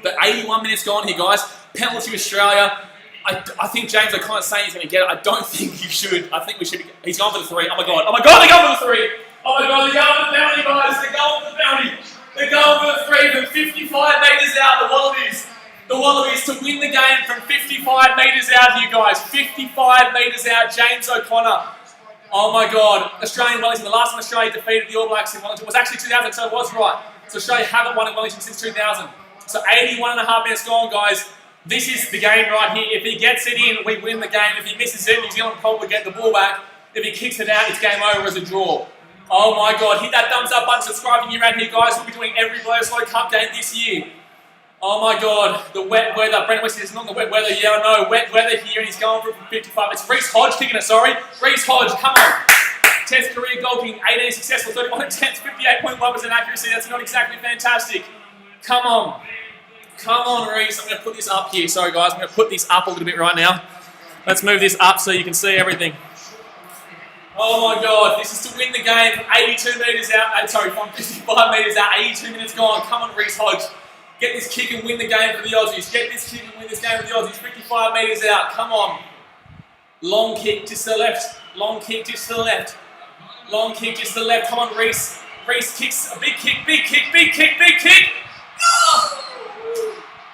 But 81 minutes gone here, guys. Penalty Australia. I think James O'Connor's saying he's going to get it. I don't think he should. I think we should. He's going for the 3. Oh my god. Oh my god, they're going for the 3. Oh my god, they're going for the penalty, guys. They're going for the penalty. They're going for the 3 from 55 metres out, the Wallabies. The Wallabies to win the game from 55 metres out here, guys. 55 metres out, James O'Connor. Oh my god. Australian Wellington. The last time Australia defeated the All Blacks in Wellington was actually 2000, so it was right. So Australia haven't won in Wellington since 2000. So 81 and a half minutes gone, guys. This is the game right here. If he gets it in, we win the game. If he misses it, New Zealand probably get the ball back. If he kicks it out, it's game over as a draw. Oh my god. Hit that thumbs up button, subscribe if you're around here, guys. We'll be doing every BLEDISLOE Cup game this year. Oh my god, the wet weather. Brent West is not the wet weather. Yeah, I know. Wet weather here, and he's going for it from 55. It's Reece Hodge kicking it, sorry. Reece Hodge, come on. 10th career goal kicking, 18 successful, 31 attempts, 58.1% accuracy. That's not exactly fantastic. Come on. Come on, Reece. I'm going to put this up here. Sorry, guys. I'm going to put this up a little bit right now. Let's move this up so you can see everything. Oh my god, this is to win the game from 82 metres out. Sorry, from 55 metres out. 82 minutes gone. Come on, Reece Hodge. Get this kick and win the game for the Aussies. Get this kick and win this game for the Aussies. 55 metres out. Come on. Long kick just to the left. Long kick just to the left. Long kick just to the left. Come on, Reece. Reece kicks a big kick, big kick, big kick, big kick. Oh!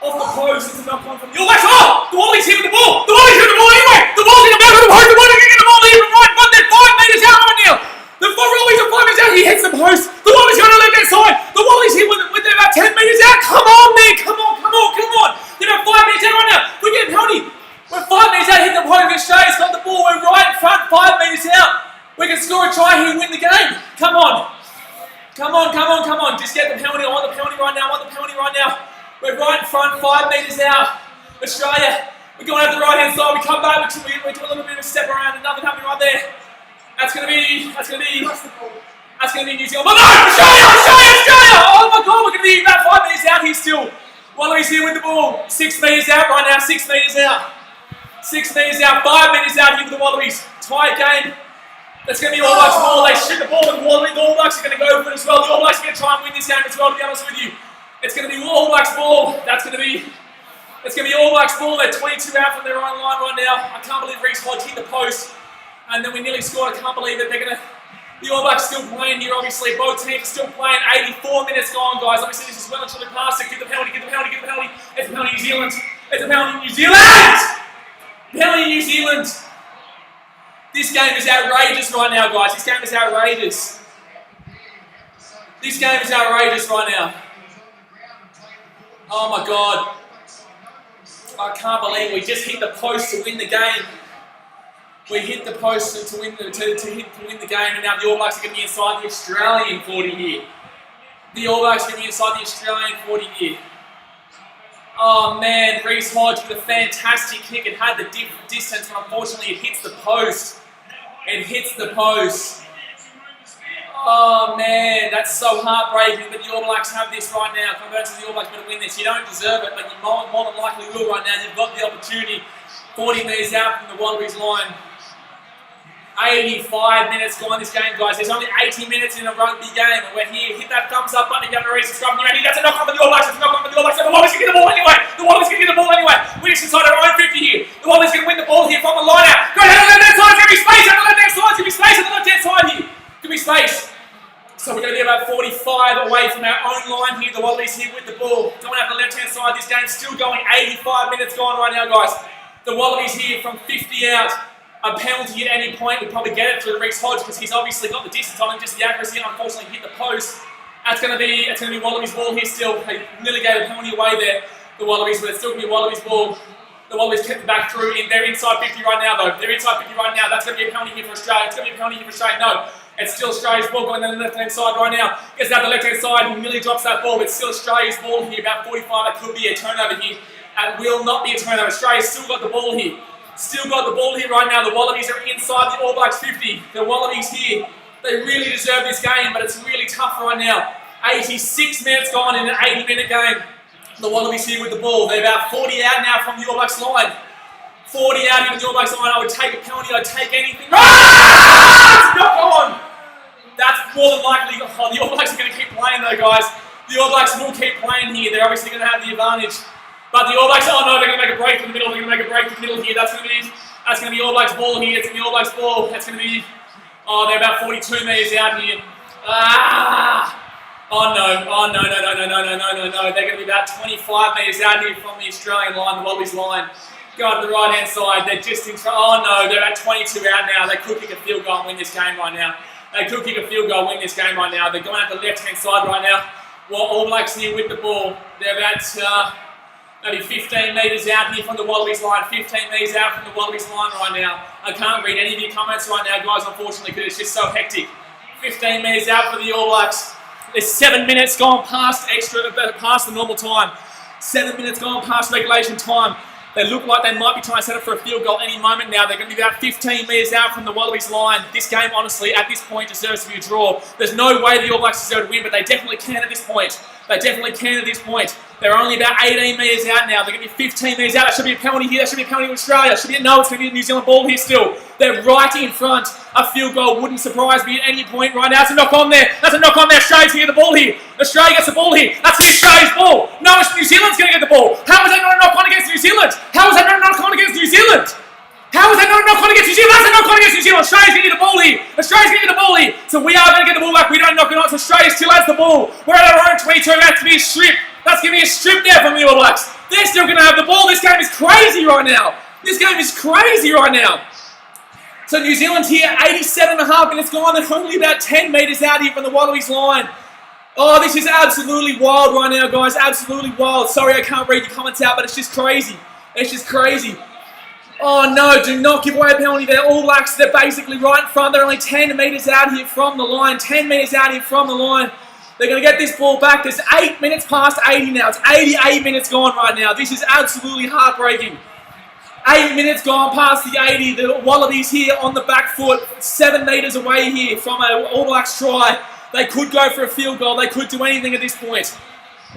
Off the post. It's a knock on from the All Blacks. Oh! The Wallabies here with the ball. The Wallabies here with the ball anyway. The ball's in the back of the post. The Wallabies getting the ball here from right front. They're 5 metres out right now. The Wallabies are 5 metres out. He hits the post. The Wallabies going to the left-hand side. The Wallabies here with about 10 metres out. Come on, man. Come on, come on, come on. They're about 5 metres out right now. We're getting penalty. We're 5 metres out. Hit the post. Australia's got the ball. We're right in front. 5 metres out. We can score a try here and win the game. Come on. Come on, come on, come on. Just get the penalty. I want the penalty right now. I want the penalty right now. We're right in front. 5 metres out. Australia. We're going out the right-hand side. We come back. We do a little bit of a step around and nothing happening right there. That's gonna be New Zealand. Oh no! Australia! Oh my god, we're gonna be about 5 metres out here still. Wallabies here with the ball. 6 metres out right now, 6 metres out. 6 metres out, 5 metres out here with the Wallabies. Tight game. That's gonna be All Blacks ball. They shoot the ball with the Wallabies. The All Blacks are gonna go for it as well. The All Blacks are gonna try and win this game as well, to be honest with you. It's gonna be All Blacks ball. It's gonna be All Blacks ball. They're 22 out from their own line right now. I can't believe Reece Hodge hit the post. And then we nearly scored. I can't believe it. The All Blacks still playing here, obviously. Both teams are still playing. 84 minutes gone, guys. Obviously, this is well and truly past it. Get the penalty, get the penalty, get the penalty. It's a penalty, New Zealand. It's a penalty, New Zealand! Penalty, New Zealand. This game is outrageous right now, guys. This game is outrageous. This game is outrageous right now. Oh my god. I can't believe we just hit the post to win the game. We hit the post to win the game, and now the All Blacks are going to be inside the Australian 40 here. The All Blacks are going to be inside the Australian 40 here. Oh man, Reece Hodge with a fantastic kick. It had the distance, but unfortunately it hits the post. It hits the post. Oh man, that's so heartbreaking, but the All Blacks have this right now. Converts the All Blacks going to win this. You don't deserve it, but you more than likely will right now. You've got the opportunity. 40 metres out from the Wallabies line. 85 minutes gone this game, guys. There's only 80 minutes in a rugby game, and we're here. Hit that thumbs up button if you haven't already subscribed. That's a knock on for the All Blacks. That's a knock on for the All Blacks. The Wallabies can get the ball anyway. The Wallabies can get the ball anyway. We're just inside our own 50 here. The Wallabies can win the ball here from the line out. Go down the left-hand side. It's going to be space. On the left-hand side. It's going to be space on the left-hand side here. It's going to be space. So we're going to be about 45 away from our own line here. The Wallabies here with the ball. Going out the left-hand side. This game's still going. 85 minutes gone right now, guys. The Wallabies here from 50 out. A penalty at any point would probably get it for Reece Hodge because he's obviously got the distance on him, just the accuracy, unfortunately hit the post. It's going to be Wallabies ball here still. They nearly gave a penalty away there, the Wallabies, but it's still going to be Wallabies ball. The Wallabies kept it back through. They're inside 50 right now though. They're inside 50 right now. That's going to be a penalty here for Australia. It's going to be a penalty here for Australia. No, it's still Australia's ball going down the left-hand side right now. Gets out the left-hand side and nearly drops that ball, but it's still Australia's ball here. About 45, it could be a turnover here. It will not be a turnover. Australia's still got the ball here. Still got the ball here right now. The Wallabies are inside the All Blacks 50. The Wallabies here They really deserve this game, but it's really tough right now. 86 minutes gone in an 80-minute game. The Wallabies here with the ball. They're about 40 out now from the All Blacks line. 40 out here from the All Blacks line. I would take a penalty. I'd take anything. Ah! It's not on. That's more than likely. Oh, the All Blacks are going to keep playing though, guys. The All Blacks will keep playing here. They're obviously going to have the advantage. But the All Blacks, oh no, they're going to make a break in the middle. They're going to make a break in the middle here. That's going to be All Blacks ball here. It's going to be All Blacks ball. That's going to be, oh, they're about 42 metres out here. Ah! Oh no, oh no. They're going to be about 25 metres out here from the Australian line, the Wallabies line. Go to the right-hand side. They're just in front. Oh no, they're at 22 out now. They could kick a field goal and win this game right now. They could kick a field goal and win this game right now. They're going at the left-hand side right now. Well, All Blacks here with the ball. They're about maybe 15 metres out here from the Wallabies line. 15 metres out from the Wallabies line right now. I can't read any of your comments right now, guys, unfortunately, because it's just so hectic. 15 metres out for the All Blacks. There's 7 minutes gone past past the normal time. 7 minutes gone past regulation time. They look like they might be trying to set up for a field goal any moment now. They're going to be about 15 metres out from the Wallabies line. This game, honestly, at this point, deserves to be a draw. There's no way the All Blacks deserve to win, but they definitely can at this point. They definitely can at this point. They're only about 18 metres out now. They're going to be 15 metres out. That should be a penalty here. That should be a penalty in Australia. No, it's going to be a New Zealand ball here still. They're right in front. A field goal wouldn't surprise me at any point right now. It's a knock on there. That's a knock on there. Australia's going to get the ball here. Australia gets the ball here. That's the Australia's ball. No, it's New Zealand's going to get the ball. How is that not a knock on against New Zealand? How is that not a knock on against New Zealand? How is that not a knock on against New Zealand? That's a knock on against New Zealand. Australia's going to get the ball here. Australia's going to get the ball here. So we are going to get the ball back. We don't knock it on. So Australia still has the ball. We're at our own 22. That's going to be a strip. That's going to be a strip there from the All Blacks. They're still going to have the ball. This game is crazy right now. This game is crazy right now. So New Zealand's here, 87.5 minutes gone. They're only about 10 metres out here from the Wallabies line. Oh, this is absolutely wild right now, guys. Absolutely wild. Sorry, I can't read your comments out, but it's just crazy. It's just crazy. Oh no, do not give away a penalty there. All Blacks, they're basically right in front. They're only 10 metres out here from the line. 10 metres out here from the line. They're going to get this ball back. There's 8 minutes past 80 now. It's 88 minutes gone right now. This is absolutely heartbreaking. 8 minutes gone past the 80. The Wallabies here on the back foot. 7 metres away here from an All Blacks try. They could go for a field goal. They could do anything at this point.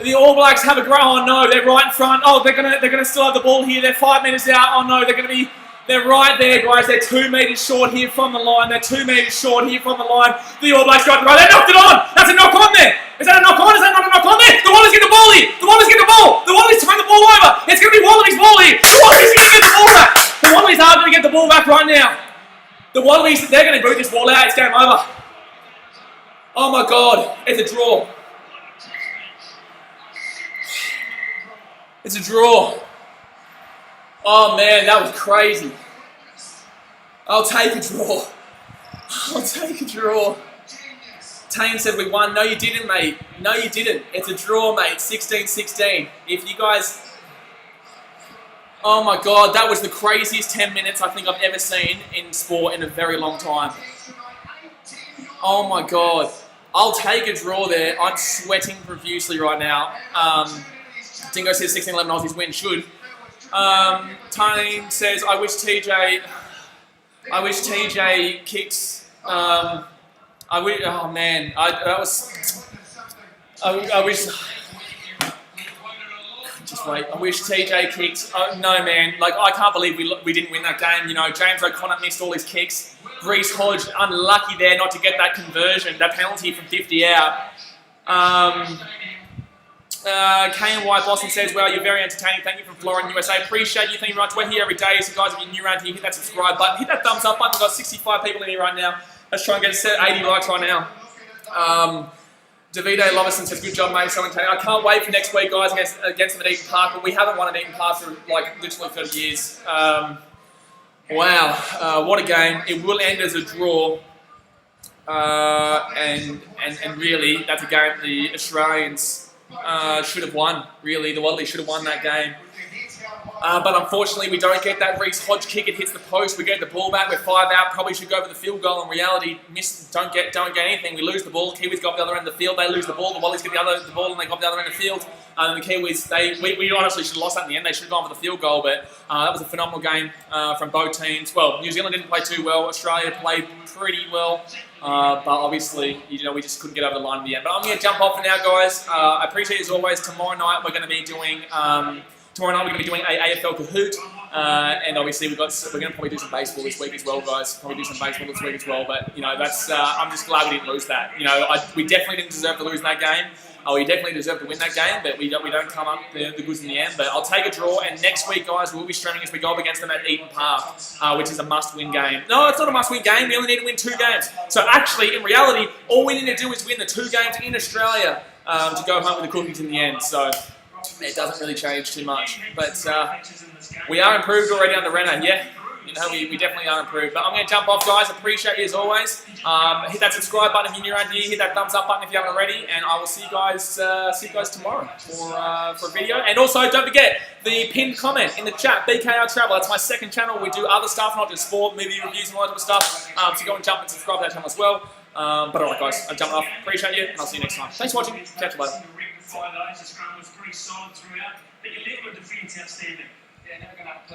The All Blacks have a great. Oh no, they're right in front. Oh, they're gonna still have the ball here. They're 5 metres out. Oh no, they're right there, guys. They're 2 metres short here from the line. They're 2 metres short here from the line. The All Blacks got it right. They knocked it on. That's a knock on there. Is that a knock on? Is that not a knock on there? The Wallabies get the ball here. The Wallabies get the ball. The Wallabies turn the ball over. It's gonna be Wallabies ball here. The Wallabies are gonna get the ball back. The Wallabies are gonna get the ball back right now. The Wallabies, they're gonna boot this ball out. It's game over. Oh my God, it's a draw. It's a draw. Oh man, that was crazy. I'll take a draw. I'll take a draw. Tane said we won. No, you didn't, mate. No, you didn't. It's a draw, mate. 16-16. If you guys... Oh my God, that was the craziest 10 minutes I think I've ever seen in sport in a very long time. Oh my God. I'll take a draw there. I'm sweating profusely right now. Dingo says 16-11 Aussies win. Should. Tane says, I wish TJ kicks. Oh man, I wish. Just wait. I wish TJ kicked. No man, like I can't believe we didn't win that game. You know, James O'Connor missed all his kicks. Reece Hodge unlucky there not to get that conversion, that penalty from 50 out. K&Y Boston says, well, you're very entertaining. Thank you from Florida, USA. Appreciate you. Thank you very much. We're here every day. So guys, if you're new around here, hit that subscribe button. Hit that thumbs up button. We've got 65 people in here right now. Let's try and get a 80 likes right now. Davide Loverson says, good job, mate. So I can't wait for next week, guys, against them at Eaton Park. But we haven't won at Eaton Park for like literally 30 years. Wow, what a game. It will end as a draw. And really, that's a game the Australians should have won, really. The Wallabies should have won that game. But unfortunately, we don't get that Reece Hodge kick. It hits the post. We get the ball back. We're 5 out. Probably should go for the field goal. In reality, don't get anything. We lose the ball. Kiwis got the other end of the field. They lose the ball. The Wallabies get the ball, and they got the other end of the field. And the Kiwis, we honestly should have lost that in the end. They should have gone for the field goal. But that was a phenomenal game from both teams. Well, New Zealand didn't play too well. Australia played pretty well. But obviously, we just couldn't get over the line in the end. But I'm going to jump off for now, guys. I appreciate it as always. Tomorrow night we're going to be doing a AFL Kahoot, and obviously we're going to probably do some baseball this week as well, guys. Probably do some baseball this week as well. But that's I'm just glad we didn't lose that. We definitely didn't deserve to lose that game. We definitely deserve to win that game, but we don't come up the goods in the end. But I'll take a draw, and next week, guys, we'll be streaming as we go up against them at Eden Park, which is a must-win game. No, it's not a must-win game. We only need to win 2 games. So actually, in reality, all we need to do is win the 2 games in Australia to go home with the cookies in the end. So it doesn't really change too much. But we are improved already under Renner. Yeah, we definitely are improved. But I'm going to jump off, guys. Appreciate you as always. Hit that subscribe button if you're new around here. Hit that thumbs up button if you haven't already. And I will see you guys tomorrow for a video. And also, don't forget the pinned comment in the chat. BKR Travel. That's my second channel. We do other stuff, not just sport, movie reviews, and all that type of stuff. So go and jump and subscribe to that channel as well. But alright, guys. I'm jumping off. Appreciate you, and I'll see you next time. Thanks for watching. Catch you later. The scrum was pretty solid throughout, but your level of defence outstanding. Yeah, never going to